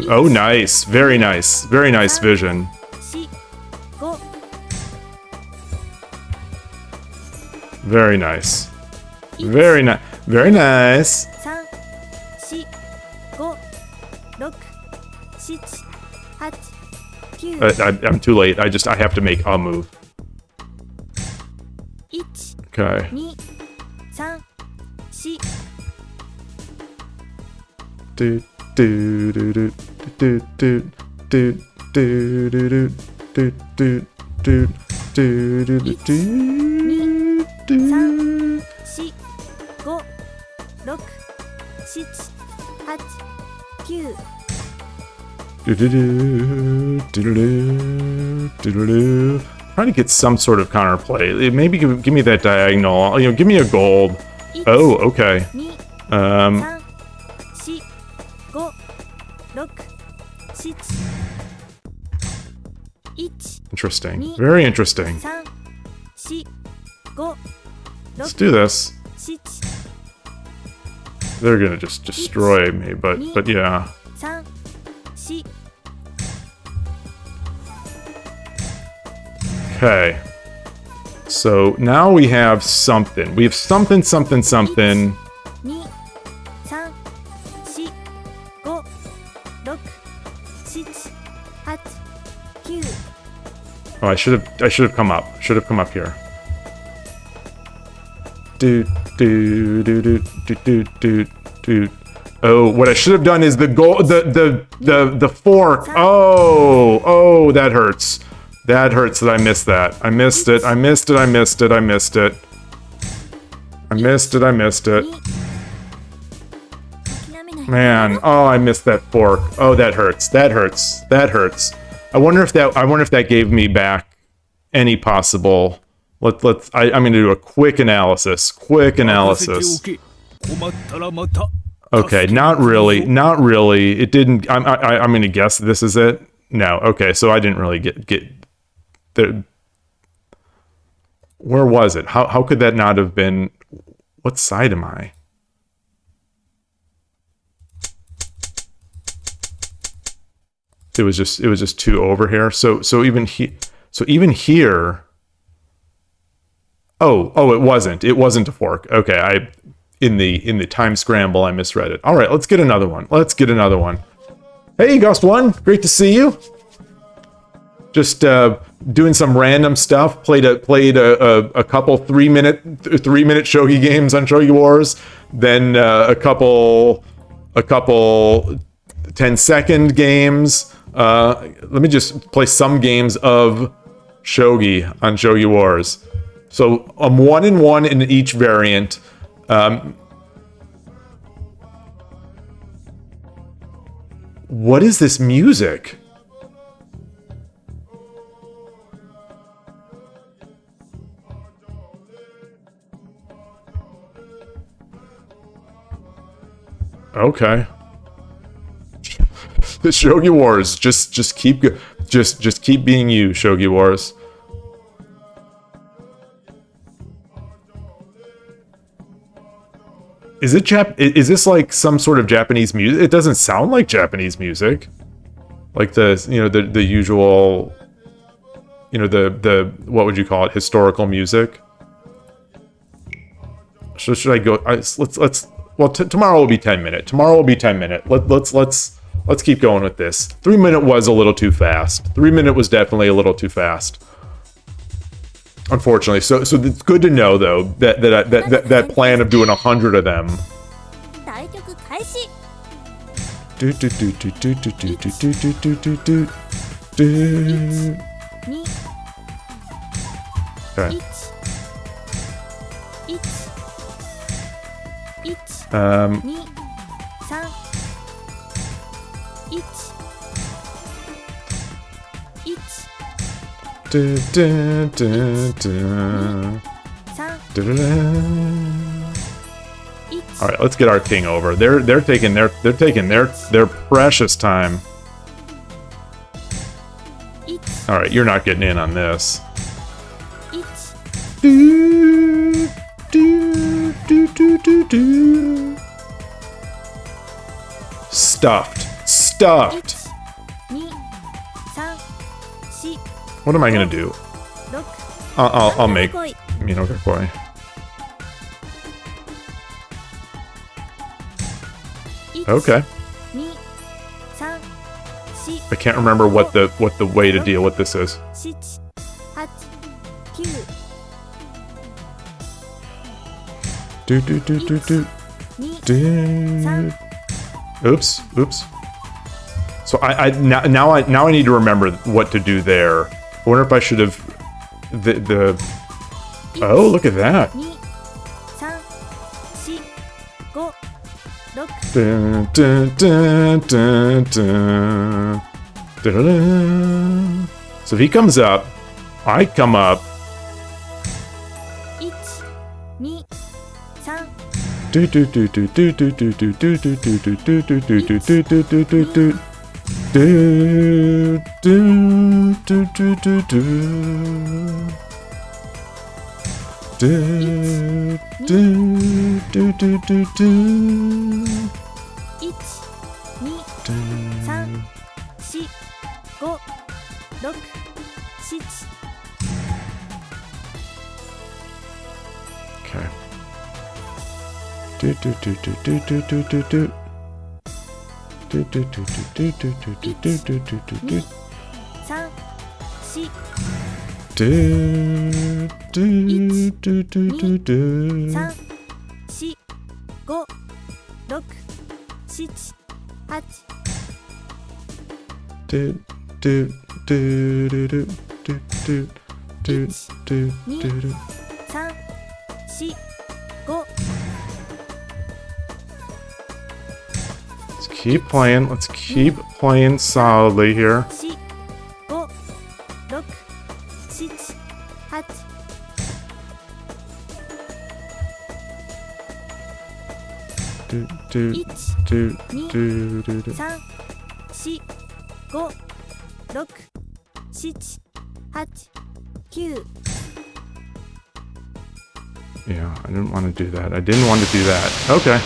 Oh, nice. Very nice. Very nice vision. Very nice. Very nice. Very nice. I'm too late. I have to make a move. Okay. Trying to get some sort of counterplay. Maybe give me that diagonal. You know, give me a gold. Oh, okay. Interesting. Very interesting. Let's do this. They're gonna just destroy me, but yeah. Okay. So now we have something. We have something. Oh, I should have come up. Should have come up here. Oh, what I should have done is the fork. Oh, that hurts. That hurts that I missed that. I missed it. Man, oh, I missed that fork. Oh, that hurts. I wonder if that gave me back any possible. I'm gonna do a quick analysis. Okay, not really. It didn't. I'm gonna guess this is it. No. Okay, so I didn't really get the. Where was it? How could that not have been? What side am I? it was just too over here. So even here. Oh, it wasn't a fork. Okay, in the time scramble I misread it. All right, let's get another one. Hey, Ghost One, great to see you. Just doing some random stuff. Played a couple 3-minute shogi games on Shogi Wars. Then a couple 10-second games. Let me just play some games of shogi on Shogi Wars. So I'm 1-1 in each variant. What is this music? Okay. The Shogi Wars, just keep being you, Shogi Wars. Is this like some sort of Japanese music? It doesn't sound like Japanese music. Like the usual, the what would you call it? Historical music. So should I go? Well, tomorrow will be 10 minute. Let's keep going with this. 3-minute was a little too fast. 3-minute was definitely a little too fast. Unfortunately, so it's good to know though that plan of doing 100 of them. Okay. All right, let's get our king over. They're taking their precious time. All right, you're not getting in on this. Stuffed. What am I gonna do? I'll make Minogakoi. Okay. I can't remember what the way to deal with this is. Oops. So now I need to remember what to do there. I wonder if I should have the oh, look at that. So if he comes up, I come up. Okay. Let's keep playing solidly here. Yeah, I didn't want to do that. Okay.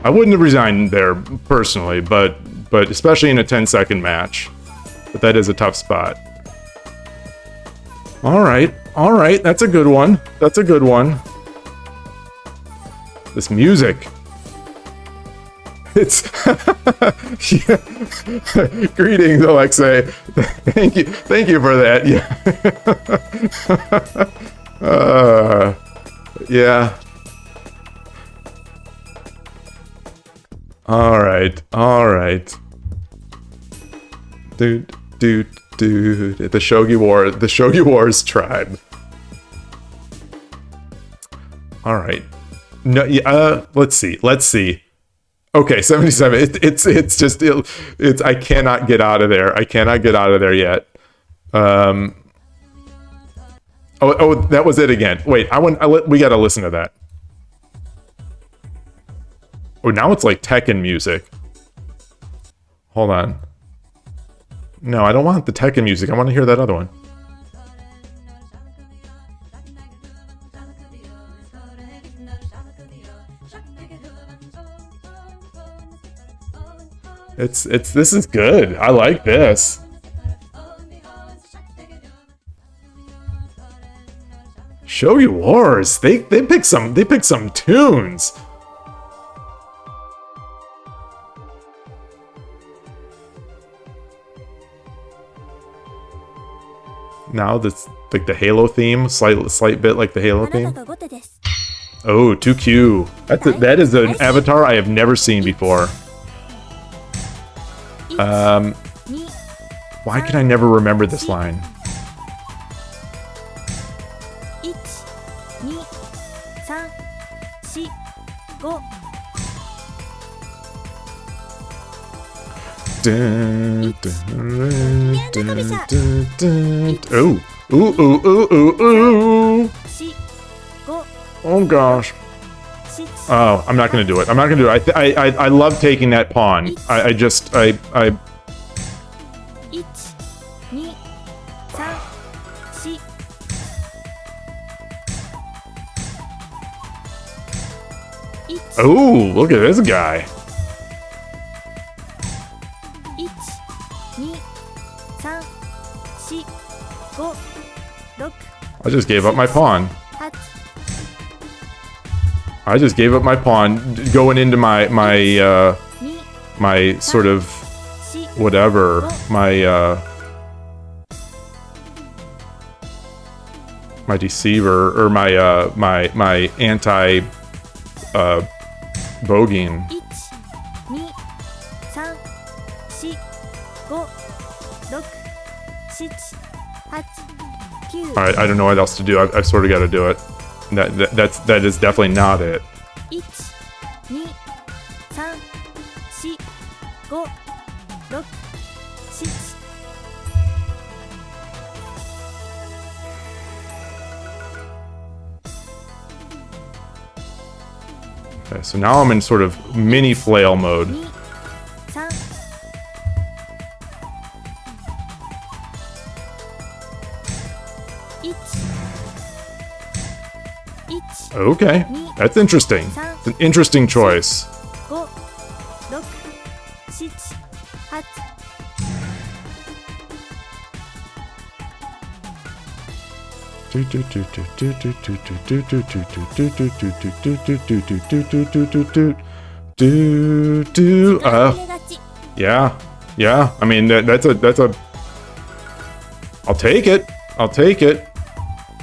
I wouldn't have resigned there personally, but but especially in a 10-second match. But that is a tough spot. All right, that's a good one. That's a good one. This music. It's yeah. Greetings, Alexei. Thank you for that. Yeah. Yeah. All right. Dude. The Shogi Wars tribe. All right. No, yeah. Let's see. Okay, 77. It's just I cannot get out of there. I cannot get out of there yet. Oh, that was it again. Wait, we got to listen to that. Oh, now it's like Tekken music. Hold on. No, I don't want the Tekken music. I want to hear that other one. This is good. I like this. Shogi Wars. They pick some tunes. Now that's like the Halo theme, slight bit like the Halo theme. Oh, 2Q. That is an avatar I have never seen before. Why can I never remember this line? Ooh. Oh gosh. Oh, I'm not gonna do it. I love taking that pawn. Oh, look at this guy. I just gave up my pawn. I just gave up my pawn going into my sort of whatever, my deceiver or my anti bogeying. Alright, I don't know what else to do. I've sort of got to do it. That is definitely not it. Okay, so now I'm in sort of mini flail mode. Okay, that's interesting. It's an interesting choice. Yeah. I mean, that's a. I'll take it.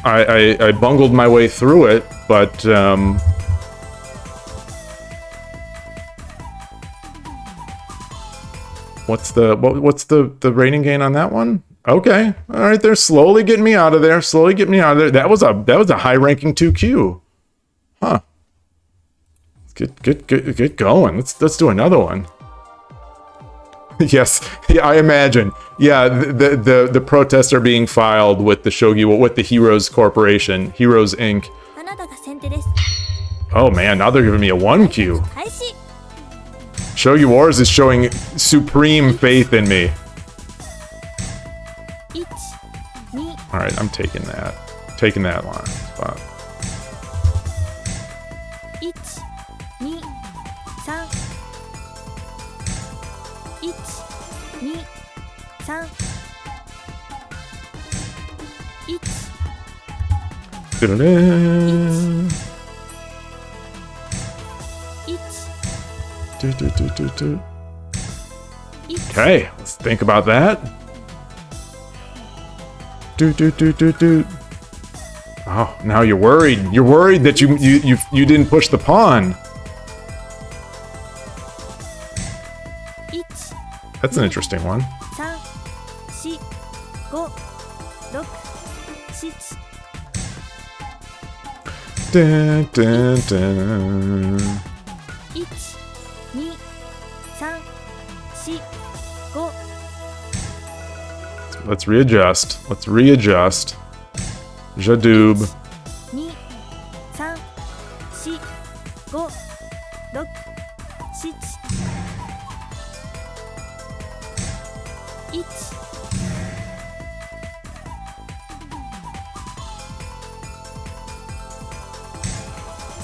I bungled my way through it, but what's the rating gain on that one? Okay, all right, they're slowly getting me out of there. That was a high ranking 2Q, huh? Get going. Let's do another one. Yes, yeah, I imagine. Yeah, the protests are being filed with the Heroes Corporation, Heroes Inc. Oh man, now they're giving me a 1Q. Shogi Wars is showing supreme faith in me. Alright, I'm taking that. Taking that line spot. Okay, let's think about that. Oh, now you're worried. You're worried that you didn't push the pawn. That's an interesting one. Dun, dun, dun. Let's readjust. Let's readjust. Jadoob.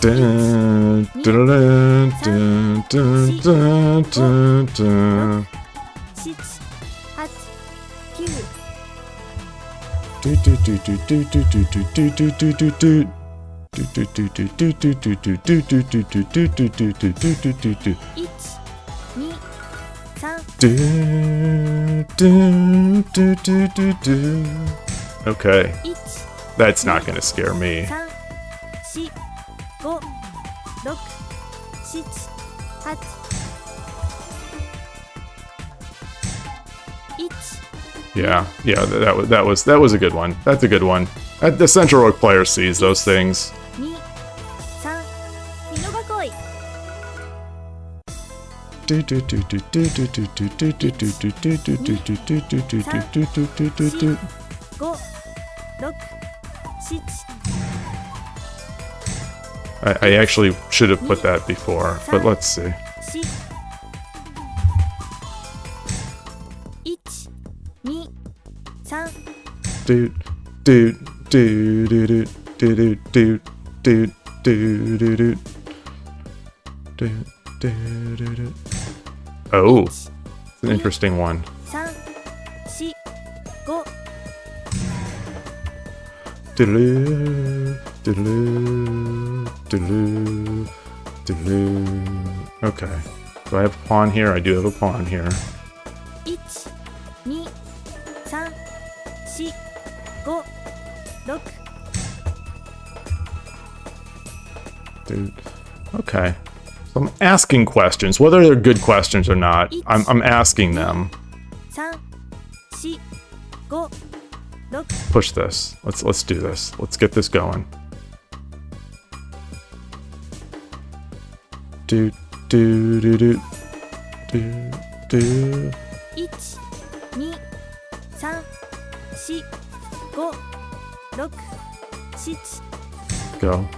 Dun, dun, dun, dun, dun, dun, dun. Okay, that's not gonna scare me. Yeah, that was a good one. That's a good one. The Central Rook player sees those things. I actually should have put that before, but let's see. Oh, it's an interesting one. Okay, do I have a pawn here? I do have a pawn here. Dude. Okay. So I'm asking questions, whether they're good questions or not. I'm asking them. Push this. Let's do this. Let's get this going. Do do do do do do. Go.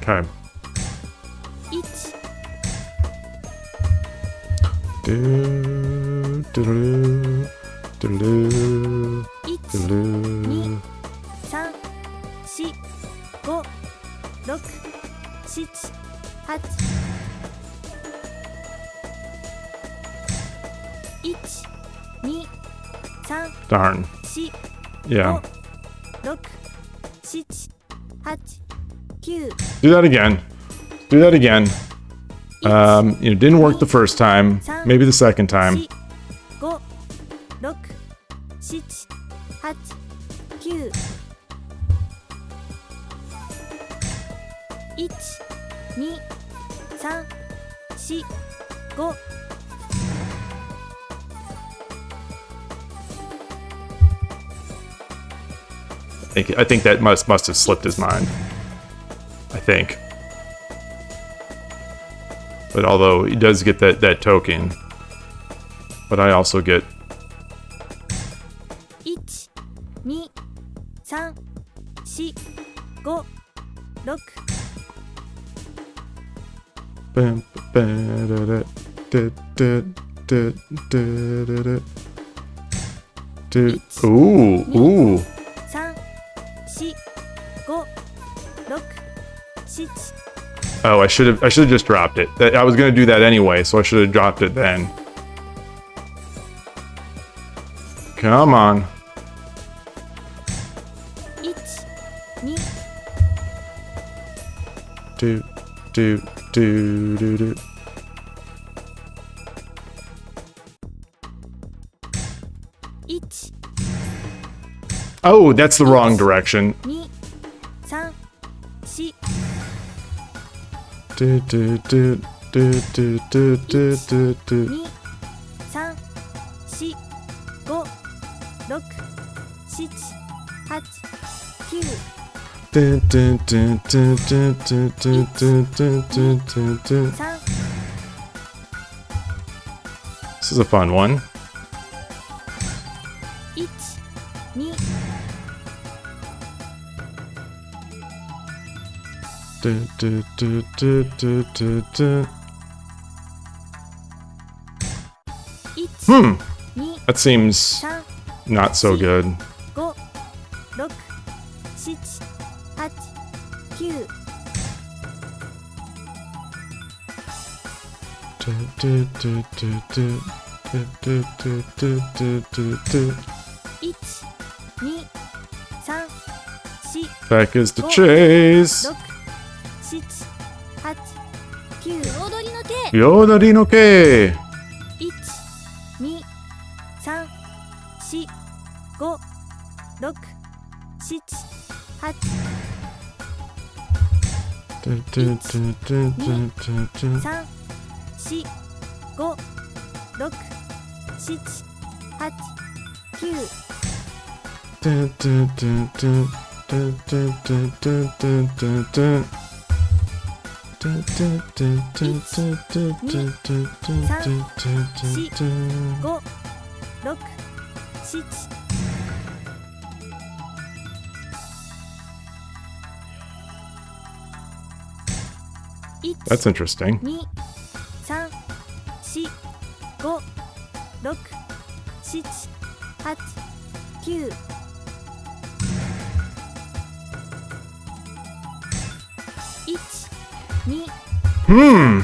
Okay. Do, do, do, do, do. Darn. Yeah. Do that again. Do that again. Didn't work the first time. Maybe the second time. I think that must have slipped his mind. I think. But although he does get that token, but I also get 3、4、5、6。Ooh. 3、4、5、6、7。Oh, I should have just dropped it. I was gonna do that anyway, so I should have dropped it then. Come on. 1、2。Do. 1、Oh, that's the wrong direction. 2、3、4。Do. 2、3、4、5、6、7、8、9。3、This is a fun one. 1、2。Hmm. 2、 That seems 3、 not so good. 5、6、7、8、9。1、2、3、4、 Back is the chase. 6、7、8、9。Yodari no ke. 1、2、3、4、5、6、7、8。3、4、5、6、7、8、9。That's interesting. 2、3、4、5、6、7、8、9。1、2、 Hmm.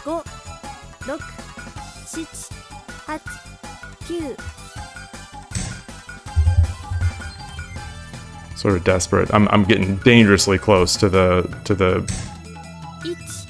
4、5、6、7、8、9。 Sort of desperate. I'm getting dangerously close to the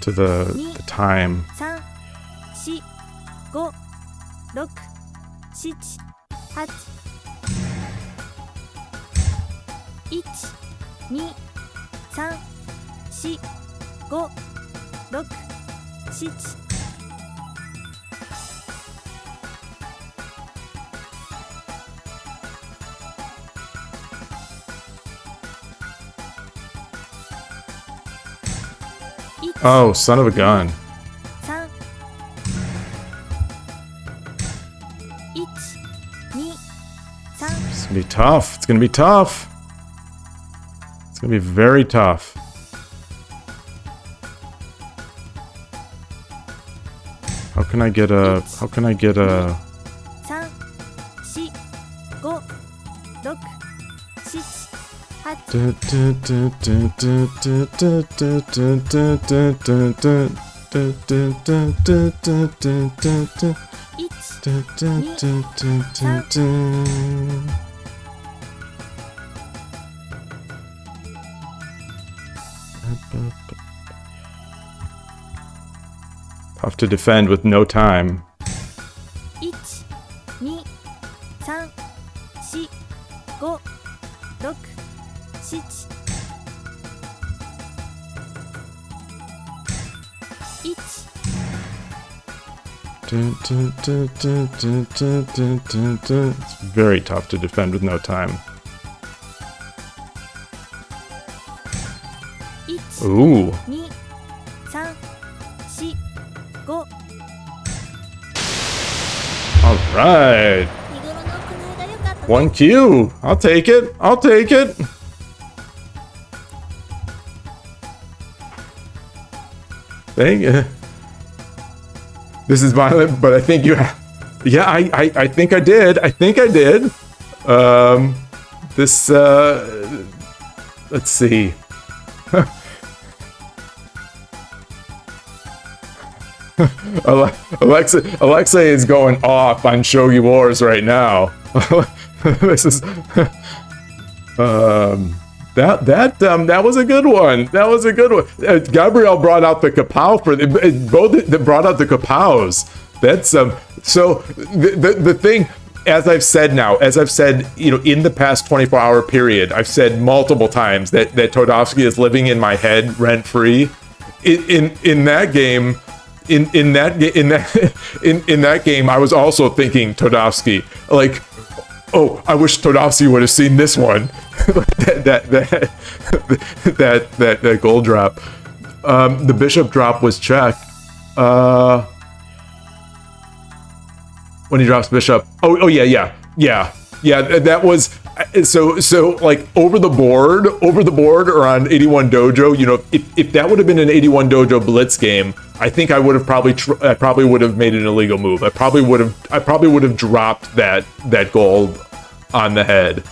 1、 time. 3、4、5、6、7、8。1、2、3、4、5、6、7。Oh, son of a gun. 3、1、2、3。 It's gonna be tough. It's gonna be tough. It's gonna be very tough. How can I get a... 3、4、5、6、7、8。 Tough to defend with no time. 1、2、3、4、5、6、7。 1、 It's very tough to defend with no time. 1、 Ooh. 2、3、4、5。 All right. 1Q. I'll take it. I'll take it. Thank you. This is violent, but I think you have. Yeah, I think I did. I think I did. This, let's see. Alexa is going off on Shogi Wars right now. This is that was a good one. That was a good one. Gabrielle brought out the kapow for both. Brought out the kapows. That's so the thing. As I've said, you know, in the past 24-hour period, I've said multiple times that Todovsky is living in my head rent free. In that game. In that game, I was also thinking Todovsky, like, oh, I wish Todovsky would have seen this one, that gold drop. The bishop drop was check. When he drops bishop, oh yeah. That was so like over the board or on 81 dojo. You know, if that would have been an 81 dojo blitz game, I think I would have probably would have made an illegal move. I probably would have dropped that gold on the head.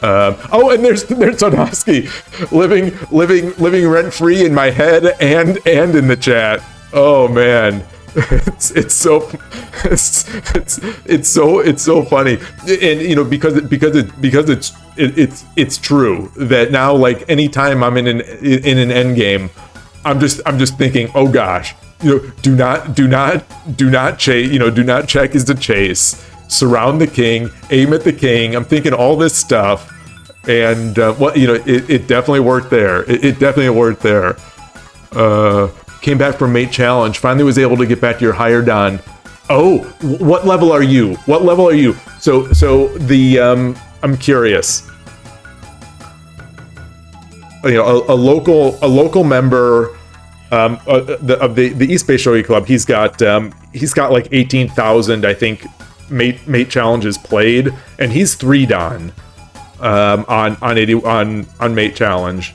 Oh, and there's Todovsky living rent free in my head and in the chat. Oh man. It's so funny, and you know, because it's true that now, like, anytime I'm in an end game, I'm just thinking, oh gosh, you know, do not chase, you know, do not check is to chase, surround the king, aim at the king. I'm thinking all this stuff, and what, you know, it definitely worked there. It definitely worked there. Came back from mate challenge, finally was able to get back to your higher dan. Oh, what level are you? What level are you? So the I'm curious. You know, a local member of the East Bay Shogi Club. He's got like 18,000, I think, mate challenges played, and he's 3 dan on mate challenge.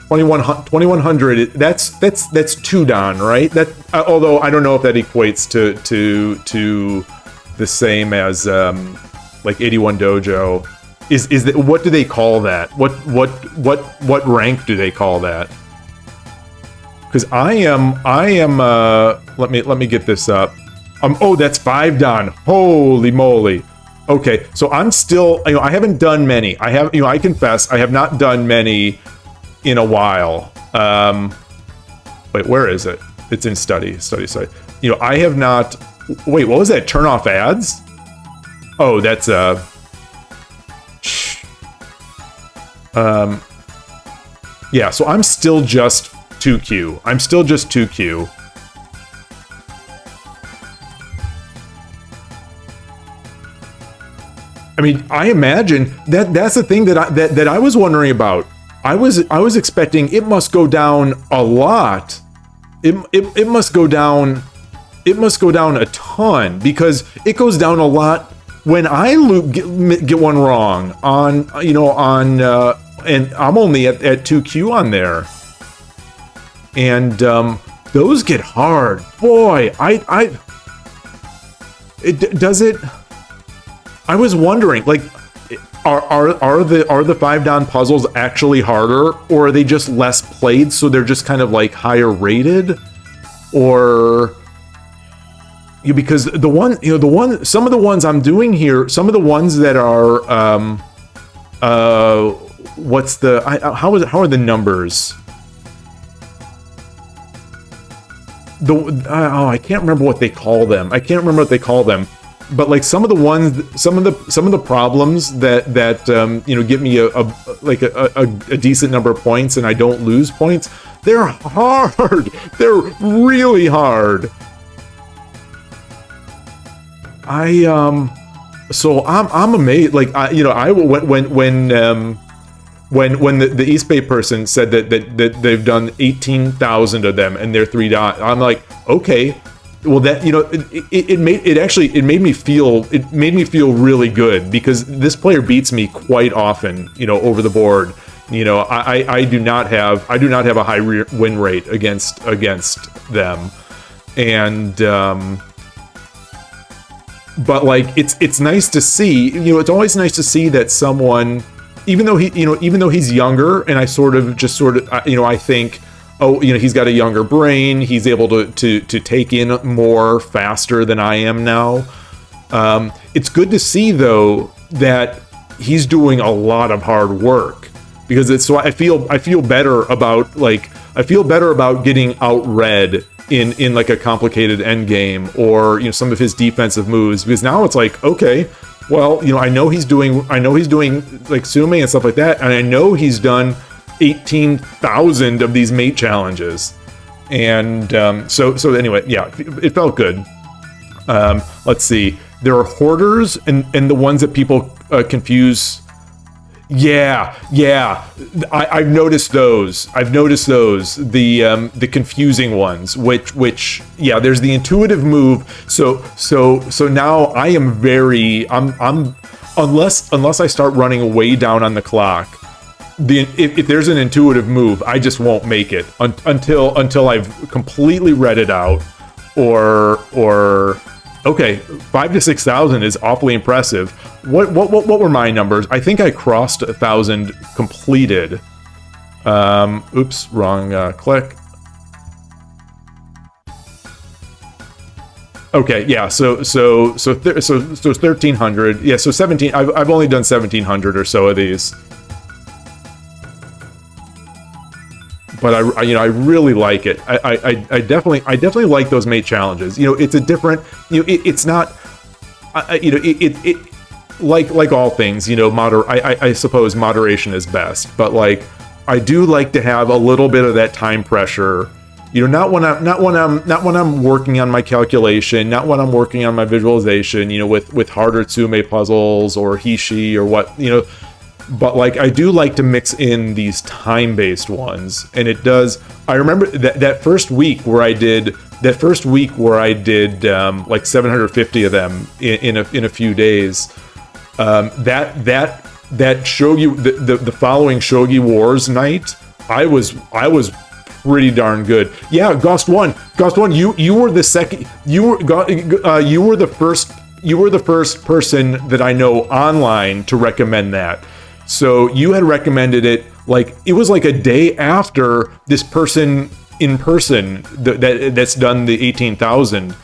2100. That's 2 dan, right? That although I don't know if that equates to the same as like 81 dojo. Is that, what do they call that? What rank do they call that? Because I am let me get this up. Oh, that's 5 dan. Holy moly. Okay, so I'm still, you know, I haven't done many. I confess I have not done many in a while. Wait, where is it? It's in study. You know, I have not. Wait, what was that? Turn off ads? Oh, that's yeah, so I'm still just 2Q. I'm still just 2Q. I mean, I imagine that's the thing that I was wondering about. I was expecting it must go down a lot. It must go down. It must go down a ton, because it goes down a lot when I get one wrong on, you know, on and I'm only at 2Q on there, and those get hard. Boy, does it. I was wondering, like, are the 5 dan puzzles actually harder, or are they just less played, so they're just kind of like higher rated, or because some of the ones I'm doing here, some of the ones that are what's the how are the numbers? I can't remember what they call them. But like some of the ones, some of the problems that you know, give me a decent number of points and I don't lose points, they're hard. They're really hard. So I'm amazed. Like, you know, when the East Bay person said that they've done 18,000 of them and they're 3 dan, I'm like, okay. Well, that, you know, it made me feel really good, because this player beats me quite often, you know, over the board. You know, I do not have a high win rate against them, and but like it's nice to see, you know, it's always nice to see that someone, even though he's younger, and I you know, I think, oh, you know, he's got a younger brain, he's able to take in more faster than I am now. It's good to see, though, that he's doing a lot of hard work, because it's, so I feel better about, like, getting outread in like a complicated end game, or, you know, some of his defensive moves, because now it's like, okay, well, you know, I know he's doing like sume and stuff like that, and I know he's done 18,000 of these mate challenges, and so anyway, yeah, it felt good. Let's see, there are hoarders and the ones that people confuse. Yeah, I've noticed those. The confusing ones, which yeah, there's the intuitive move. So now I am I'm unless I start running way down on the clock, if there's an intuitive move, I just won't make it until I've completely read it out, or okay, 5,000 to 6,000 is awfully impressive. What were my numbers? I think I crossed 1,000 completed. Oops, wrong click. Okay, yeah. So 1,300. Yeah, so 17. I've only done 1,700 or so of these. But I really like it. I definitely like those mate challenges. You know, it's a different, you know, it's not, you know, it like all things, you know, I suppose moderation is best, but like, I do like to have a little bit of that time pressure, you know, not when I'm working on my calculation, not when I'm working on my visualization, you know, with harder tsume puzzles or hishi or what, you know. But like, I do like to mix in these time-based ones, and it does. I remember that first week where I did like 750 of them in a few days. That shogi, the following Shogi Wars night, I was pretty darn good. Yeah, Ghost One, you were the second. You were the first person that I know online to recommend that. So you had recommended it, like, it was like a day after this person in person that's done the 18,000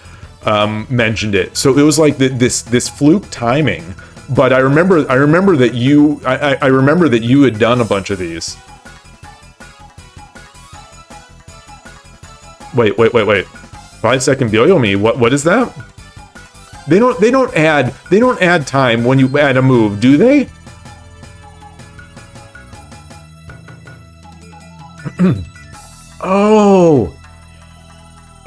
mentioned it. So it was like this fluke timing. But I remember that you had done a bunch of these. Wait. 5-second Byoyomi. What is that? They don't add time when you add a move, do they? Oh,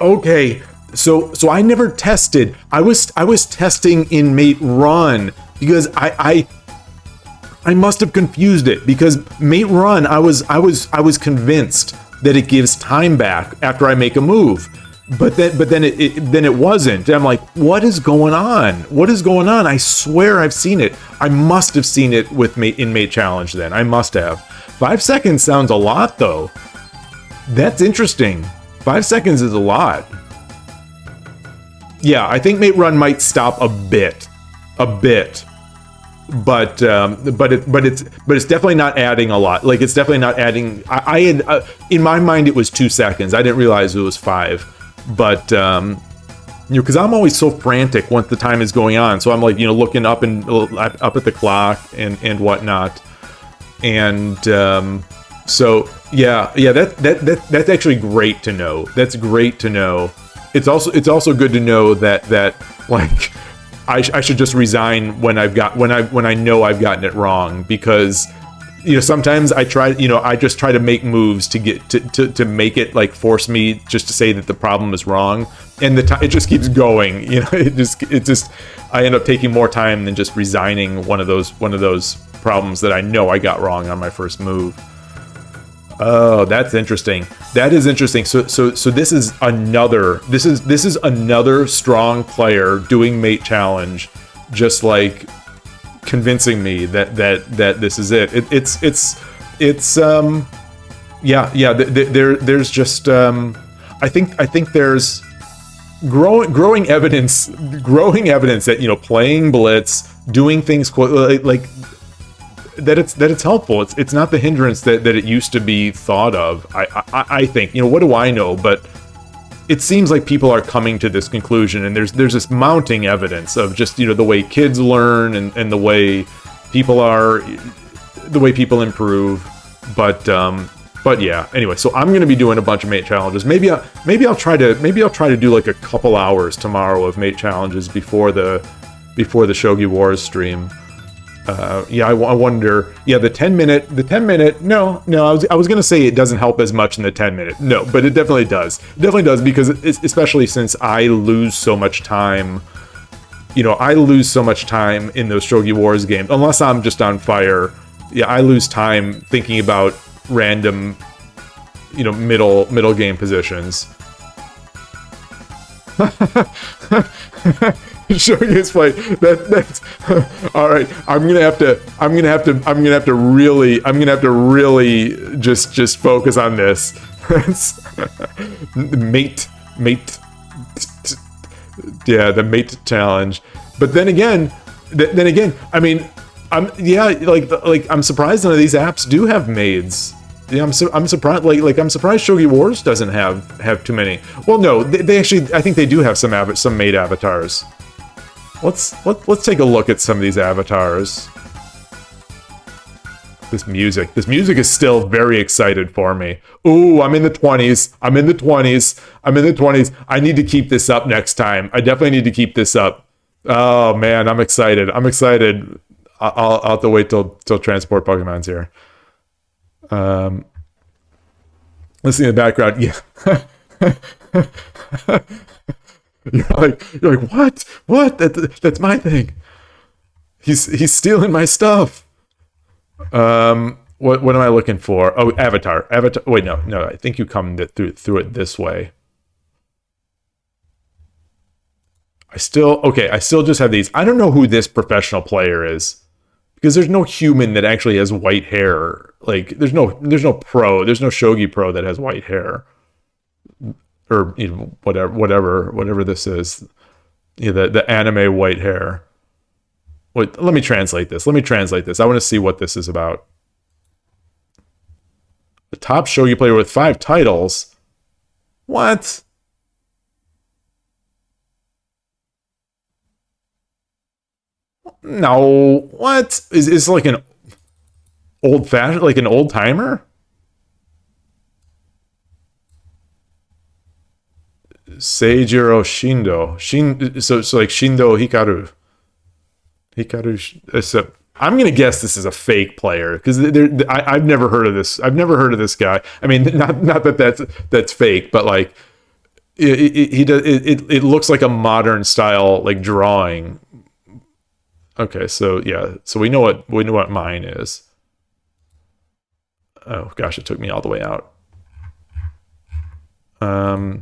okay. So I never tested. I was testing in Mate Run, because I must have confused it, because Mate Run, I was convinced that it gives time back after I make a move, but then it wasn't. And I'm like, what is going on? I swear I've seen it. I must have seen it with Mate Challenge. Then I must have. 5 seconds sounds a lot, though. That's interesting. 5 seconds is a lot. Yeah, I think Mate Run might stop a bit, but it's definitely not adding a lot. Like, it's definitely not adding. I had in my mind it was 2 seconds. I didn't realize it was 5, but you know, because I'm always so frantic once the time is going on. So I'm like, you know, looking up at the clock and whatnot. And so yeah, that's actually great to know. That's great to know. It's also good to know that like I should just resign when I know I've gotten it wrong, because you know, sometimes I just try to make moves to get to make it, like, force me just to say that the problem is wrong, and it just keeps going, you know. It just I end up taking more time than just resigning one of those problems that I know I got wrong on my first move. Oh, that's interesting. That is interesting. So this is another strong player doing mate challenge, just like convincing me that this is it. There's just I think there's growing evidence that playing Blitz, doing things like that it's helpful. It's not the hindrance that it used to be thought of. I think, what do I know, but it seems like people are coming to this conclusion, and there's this mounting evidence of just the way kids learn and the way people improve. But yeah, anyway, so I'm gonna be doing a bunch of mate challenges. Maybe I'll try to do like a couple hours tomorrow of mate challenges before the Shogi Wars stream. I wonder. Yeah, the 10 minute. No. I was gonna say it doesn't help as much in the 10-minute. No, but it definitely does. It definitely does, because especially since I lose so much time. I lose so much time in those Shogi Wars games, unless I'm just on fire. Yeah, I lose time thinking about random, middle game positions. Showing his play. That's all right. I'm gonna have to really just focus on this. mate. Yeah, the mate challenge. But then again, I mean, I'm surprised none of these apps do have maids. Yeah, I'm surprised. I'm surprised Shogi Wars doesn't have too many. Well, no, they actually, I think they do have some maid avatars. Let's take a look at some of these avatars. This music is still very excited for me. Ooh, I'm in the 20s. I need to keep this up next time. I definitely need to keep this up. Oh man, I'm excited. I'll have to wait till Transport Pokemon's here. Listening in the background, yeah. You're like, what? That's my thing. He's stealing my stuff. What am I looking for? Oh, Avatar. Wait, no. I think you come through it this way. I still just have these. I don't know who this professional player is, because there's no human that actually has white hair. Like there's no pro. There's no Shogi pro that has white hair, or whatever this is. The anime white hair. Wait, let me translate this. I want to see what this is about. The top Shogi player with 5 titles. What? No. What? Is like an old fashioned, like an old timer? Seijiro Shindo. So like Shindo Hikaru. So I'm gonna guess this is a fake player, because I've never heard of this. I've never heard of this guy. I mean, not that's fake, but like it looks like a modern style like drawing. Okay, so yeah, so we know what mine is. Oh gosh, it took me all the way out. I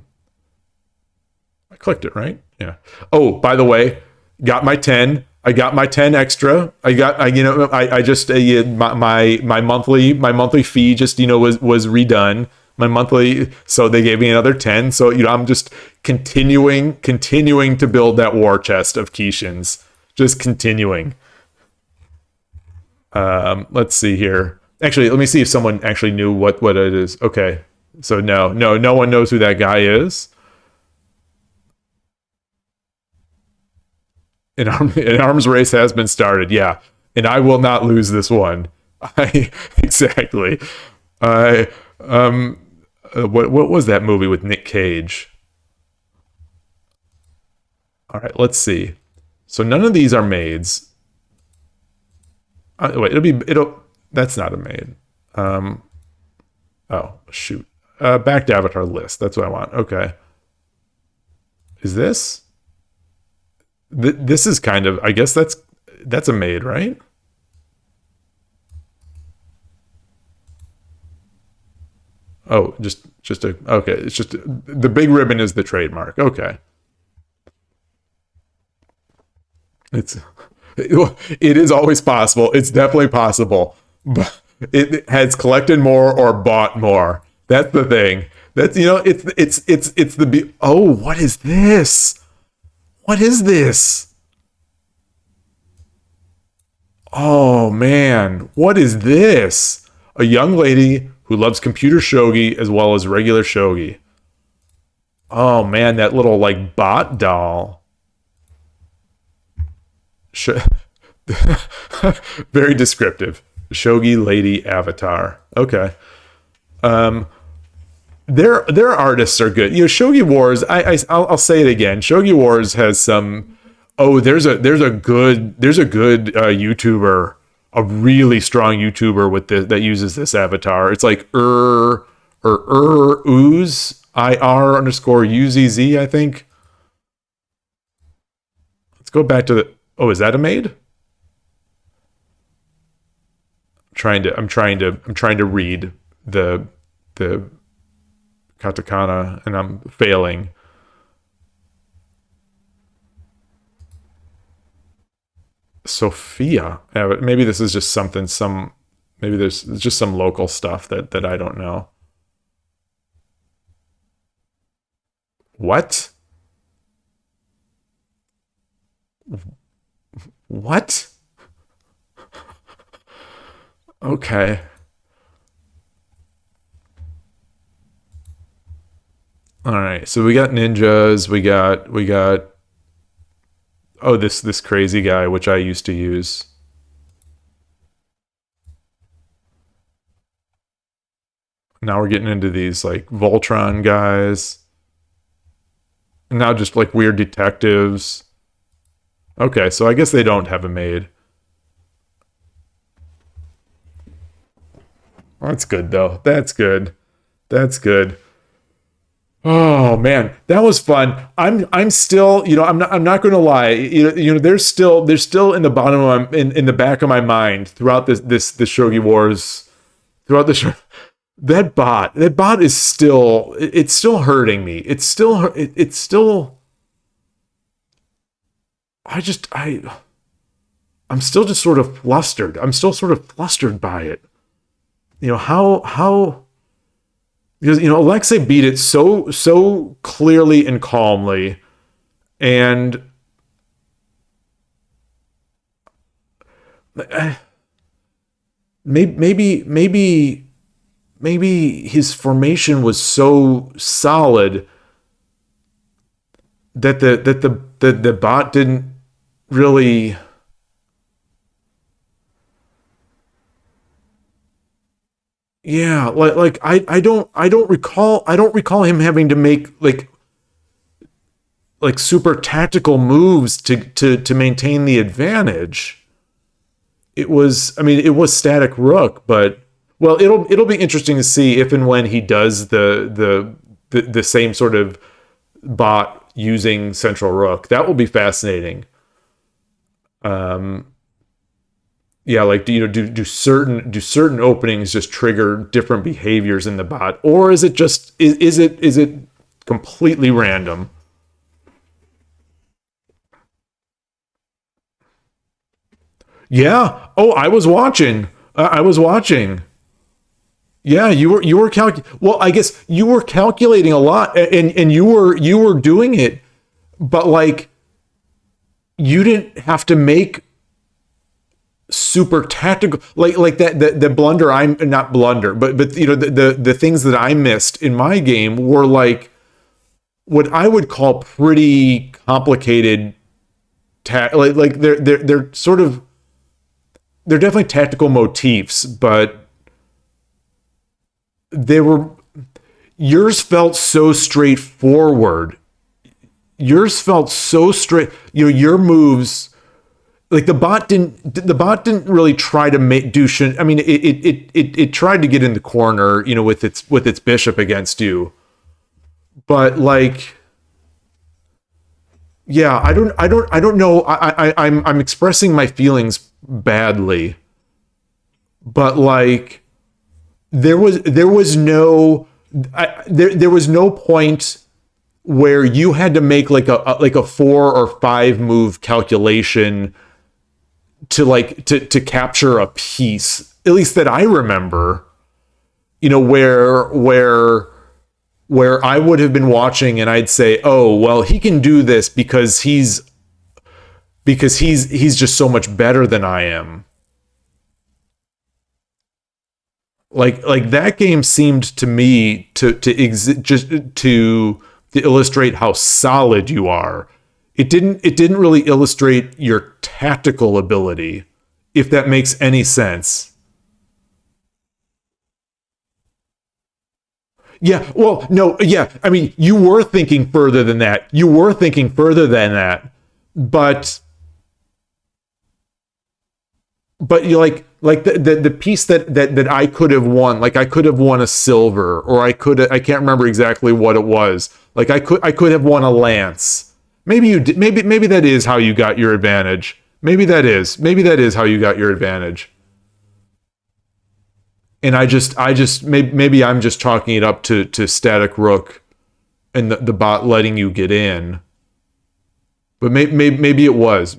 clicked it, right? Yeah. Oh, by the way, got my 10. I got my 10 extra. I just my monthly fee just was redone. My monthly, so they gave me another 10. So I'm just continuing to build that war chest of Kishins. Just continuing. Let's see here. Actually, let me see if someone actually knew what it is. Okay. So no one knows who that guy is. An arms race has been started, yeah, and I will not lose this one. Exactly. What was that movie with Nick Cage? All right, let's see. So none of these are maids. Wait, that's not a maid. Oh shoot. Back to avatar list. That's what I want. Okay. Is this? This is kind of, I guess that's a maid, right? Oh, just a okay. It's just the big ribbon is the trademark. Okay, it's it is always possible. It's definitely possible, but it has collected more or bought more. That's the thing. That's it's the oh, what is this? What is this? Oh man, what is this? A young lady who loves computer shogi as well as regular shogi. Oh man, that little like bot doll. Very descriptive. Shogi lady avatar. Okay. Their artists are good. Shogi Wars. I'll say it again. Shogi Wars has some. Oh, there's a good YouTuber, a really strong YouTuber with that uses this avatar. It's like ooze IR_UZZ, I think. Let's go back to the. Oh, is that a maid? I'm trying to read the katakana and I'm failing. Sophia. Maybe this is just maybe there's just some local stuff that I don't know. What? What? Okay. All right. So we got ninjas, we got oh, this crazy guy, which I used to use. Now we're getting into these like Voltron guys. And now just like weird detectives. Okay, so I guess they don't have a maid. That's good though. That's good. That's good. Oh man, that was fun. I'm still, I'm not going to lie. There's still in the bottom of in the back of my mind throughout this Shogi Wars, throughout the show, that bot is still, it's still hurting me. It's still I'm still just sort of flustered. I'm still sort of flustered by it. How because Alexei beat it so clearly and calmly, and maybe his formation was so solid that the bot didn't really. Yeah, like I don't recall him having to make like super tactical moves to maintain the advantage. It was static rook, but well, it'll be interesting to see if and when he does the same sort of bot using central rook. That will be fascinating. Yeah, like do certain openings just trigger different behaviors in the bot, or is it just is it completely random? Yeah. Oh, I was watching. I was watching. Yeah, you were well, I guess you were calculating a lot, and you were doing it, but like you didn't have to make super tactical like that the blunder I'm not blunder but the things that I missed in my game were like what I would call pretty complicated like they're sort of they're definitely tactical motifs, but yours felt so straightforward. Yours felt so straight. Your moves, like the bot didn't really try to do shit. I mean, it tried to get in the corner, with its bishop against you, but like, yeah, I don't know. I'm expressing my feelings badly, but like, there was no there was no point where you had to make like a 4 or 5 move calculation to capture a piece, at least that I remember, where I would have been watching and I'd say, oh, well, he can do this because he's just so much better than I am. Like that game seemed to me to illustrate how solid you are. It didn't really illustrate your tactical ability, if that makes any sense. Yeah, well, no, yeah. I mean, you were thinking further than that. But you like the piece that I could have won, like I could have won a silver, or I can't remember exactly what it was. Like I could have won a lance. Maybe you did. Maybe that is how you got your advantage. Maybe that is how you got your advantage. And maybe I'm just chalking it up to static rook and the bot letting you get in. But maybe it was.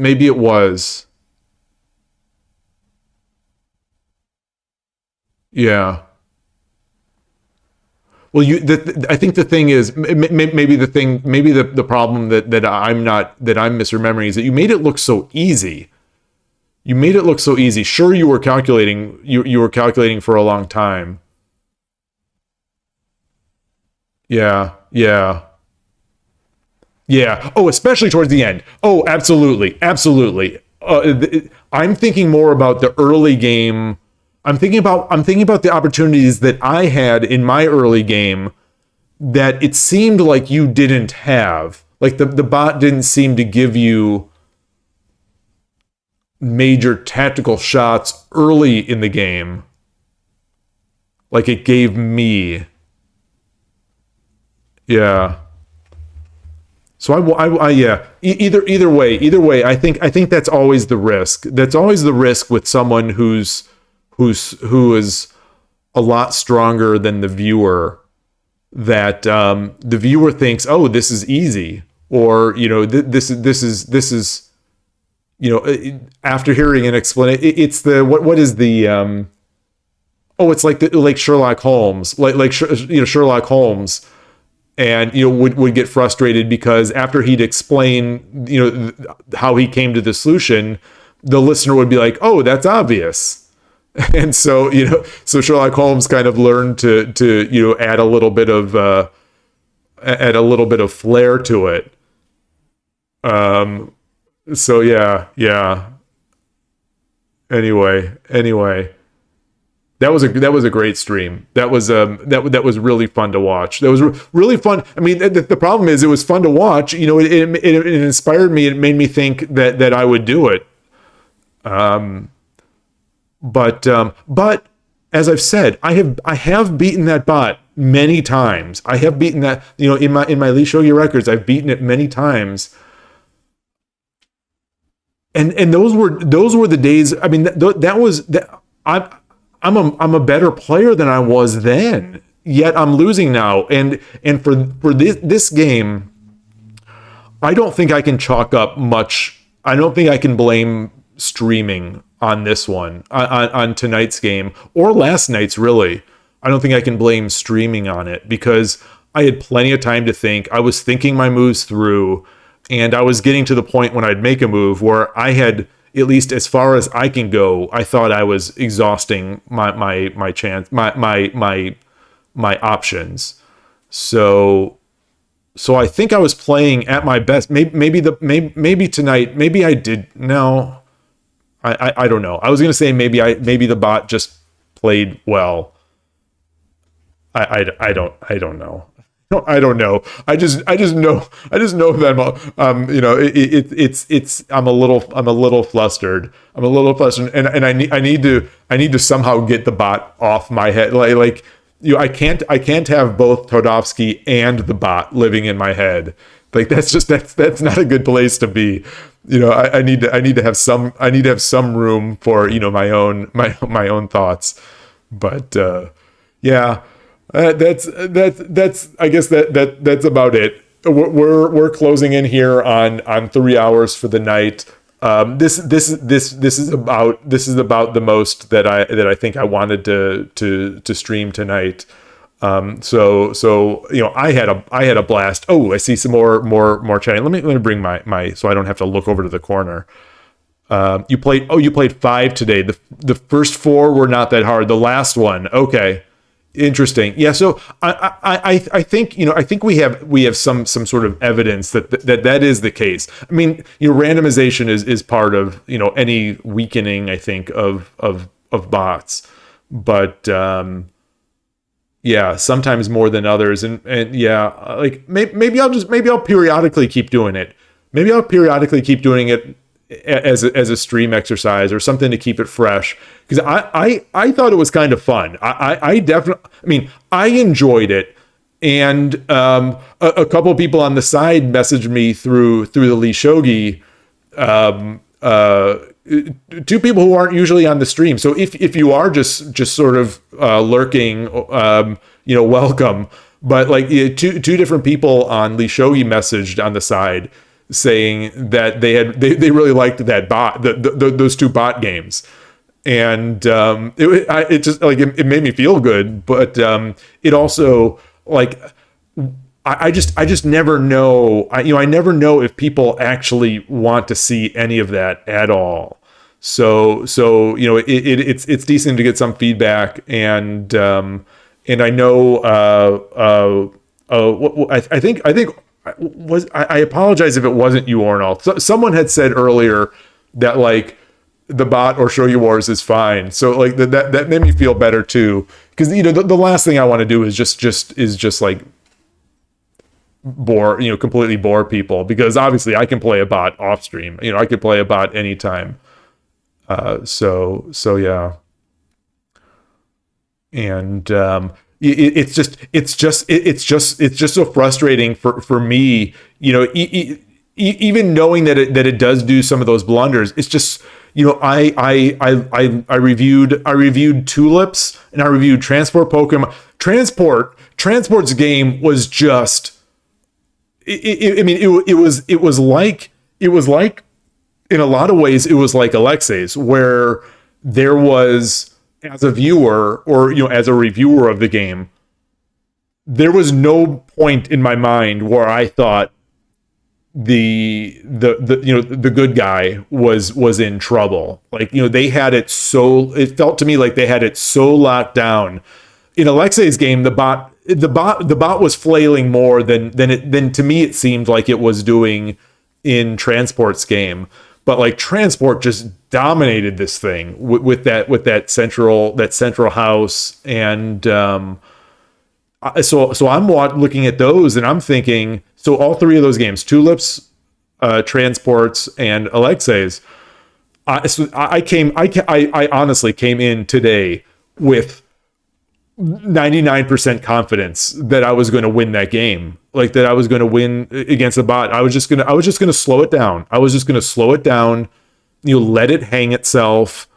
Yeah. Well, I think the thing is, maybe the problem that I'm misremembering is that you made it look so easy. Sure, you were calculating. You were calculating for a long time. Yeah. Oh, especially towards the end. Oh, absolutely. I'm thinking more about the early game. I'm thinking about the opportunities that I had in my early game that it seemed like you didn't have. Like the bot didn't seem to give you major tactical shots early in the game like it gave me. Yeah. So yeah. Either way, I think that's always the risk. That's always the risk with someone who is a lot stronger than the viewer. That the viewer thinks, oh, this is easy, or this is. After hearing an explanation, it's the what is the it's like Sherlock Holmes, like Sherlock Holmes, and would get frustrated because after he'd explain how he came to the solution, the listener would be like, oh, that's obvious. And so Sherlock Holmes kind of learned to add a little bit of flair to it. So yeah. Anyway, that was a great stream. That was really fun to watch. That was really fun. I mean, the problem is it was fun to watch. It inspired me. It made me think that I would do it. But as I've said, I have beaten that bot many times. I have beaten that. In my lishogi records, I've beaten it many times. And those were the days. I mean, I'm a better player than I was then. Yet I'm losing now. And for this game, I don't think I can chalk up much. I don't think I can blame streaming on this one, on tonight's game or last night's. Really, I don't think I can blame streaming on it because I had plenty of time to think. I was thinking my moves through. And I was getting to the point when I'd make a move where I had, at least as far as I can go, I thought I was exhausting my chance, my options. So I think I was playing at my best. Maybe tonight. Maybe I did. No, I don't know. I was gonna say maybe the bot just played well. I don't know. No, I don't know. I just know that I'm a little flustered. And I need to somehow get the bot off my head. Like I can't have both Todovsky and the bot living in my head. Like that's not a good place to be. I need to have some room for my own thoughts. But yeah. That's I guess that's about it. We're closing in here on 3 hours for the night. This is about the most that I think I wanted to stream tonight. So I had a blast. Oh, I see some more chatting. Let me bring my so I don't have to look over to the corner. You played 5 today. The first 4 were not that hard. The last one, okay. Interesting. Yeah. So I think I think we have some sort of evidence that is the case. I mean, randomization is part of any weakening, I think, of bots, but yeah, sometimes more than others, and yeah, like maybe I'll periodically keep doing it. Maybe I'll periodically keep doing it as a stream exercise or something to keep it fresh, because I thought it was kind of fun. I definitely, I mean, I enjoyed it, and a couple of people on the side messaged me through the lishogi, 2 people who aren't usually on the stream. So if you are just sort of lurking, welcome. But like two different people on lishogi messaged on the side saying that they really liked that bot, those 2 bot games, and it just like it made me feel good, but it also like I just never know. I never know if people actually want to see any of that at all. So it's decent to get some feedback, and I know I think I apologize if it wasn't you, Ornal. So, someone had said earlier that like the bot or Shogi Wars is fine. So like that made me feel better too, because the last thing I want to do is just like bore completely bore people, because obviously I can play a bot off stream. I could play a bot anytime. So yeah, and it's just so frustrating for me, even knowing that it does do some of those blunders. It's just, I reviewed Tulips, and I reviewed Transport Pokemon. Transport's game was just, it was like in a lot of ways it was like Alexei's, where there was, as a viewer or as a reviewer of the game, there was no point in my mind where I thought the good guy was in trouble. Like, they had it so, it felt to me like they had it so locked down. In Alexei's game, the bot was flailing more than to me it seemed like it was doing in Transport's game. But like Transport just dominated this thing with that central house, and so I'm looking at those and I'm thinking, so all 3 of those games, Tulips, Transports, and Alexei's, I honestly came in today with 99% confidence that I was going to win that game, like that I was going to win against the bot. I was just going to slow it down. I was just going to slow it down, let it hang itself.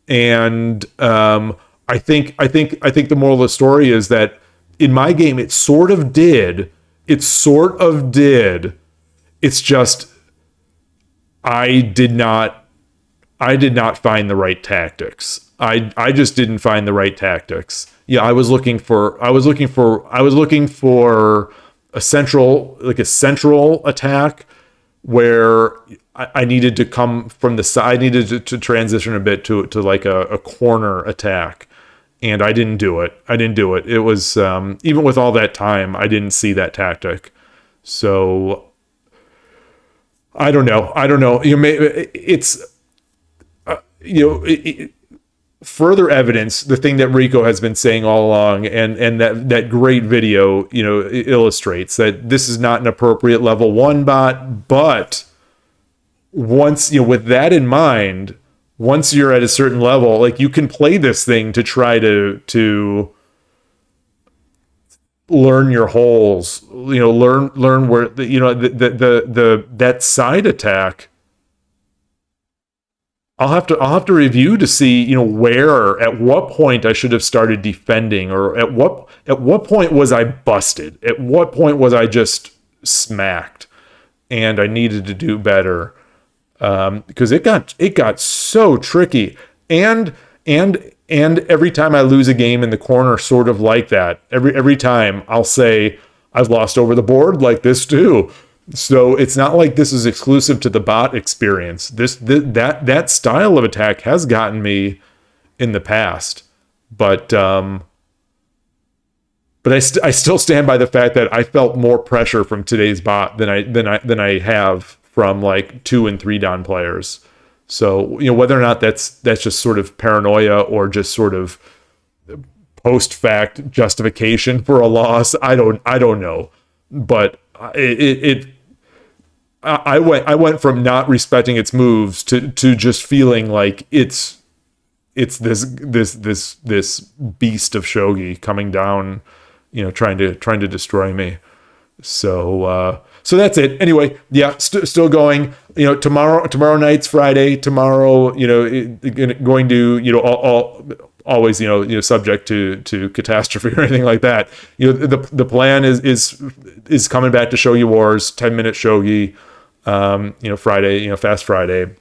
And I think the moral of the story is that in my game, it sort of did. It's just, I did not find the right tactics. I just didn't find the right tactics. Yeah, I was looking for a central attack where I needed to come from the side. I needed to transition a bit to like a corner attack, and I didn't do it. It was even with all that time, I didn't see that tactic. So I don't know. It's further evidence, the thing that Rico has been saying all along, and that great video, illustrates that this is not an appropriate level 1 bot. But once, with that in mind, once you're at a certain level, like, you can play this thing to try to learn your holes, learn where that side attack. I'll have to review to see, you know, where, at what point I should have started defending, or at what point was I busted? At what point was I just smacked and I needed to do better? Because it got so tricky, and every time I lose a game in the corner, sort of like that, every time I'll say I've lost over the board like this too. So it's not like this is exclusive to the bot experience. That style of attack has gotten me in the past, but I still stand by the fact that I felt more pressure from today's bot than I have from like 2 and 3 down players. So, you know, whether or not that's just sort of paranoia or just sort of post fact justification for a loss, I don't know. But I went from not respecting its moves to just feeling like it's this beast of shogi coming down, you know, trying to destroy me. So that's it. Anyway, yeah, still going. You know, tomorrow night's Friday. Tomorrow, you know, going to, you know, always, you know, subject to catastrophe or anything like that. You know, the plan is coming back to Shogi Wars, 10-minute shogi. You know, Friday, you know, Fast Friday.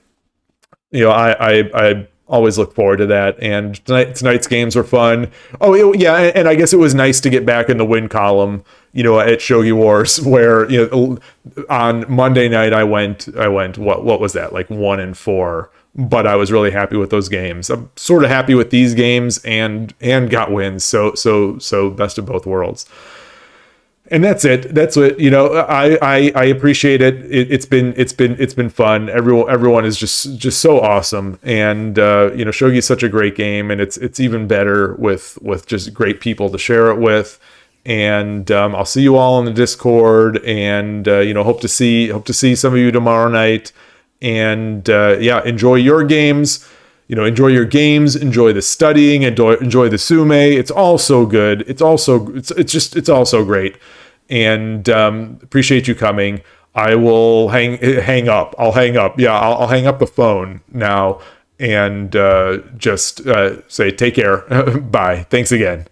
You know, I always look forward to that. And tonight's games were fun. Oh yeah, and I guess it was nice to get back in the win column, you know, at Shogi Wars, where, you know, on Monday night I went what was that, like 1-4, but I was really happy with those games. I'm sort of happy with these games and got wins. So best of both worlds. And that's it. That's what, you know, I appreciate it. It's been fun. Everyone is just so awesome. And you know, shogi is such a great game, and it's even better with just great people to share it with. And I'll see you all on the Discord, and you know, hope to see some of you tomorrow night. And yeah, enjoy your games. You know, enjoy your games, enjoy the studying, enjoy the sume. It's all so good. It's all so great. And appreciate you coming. I will hang up. I'll hang up. Yeah, I'll hang up the phone now and just say take care. Bye. Thanks again.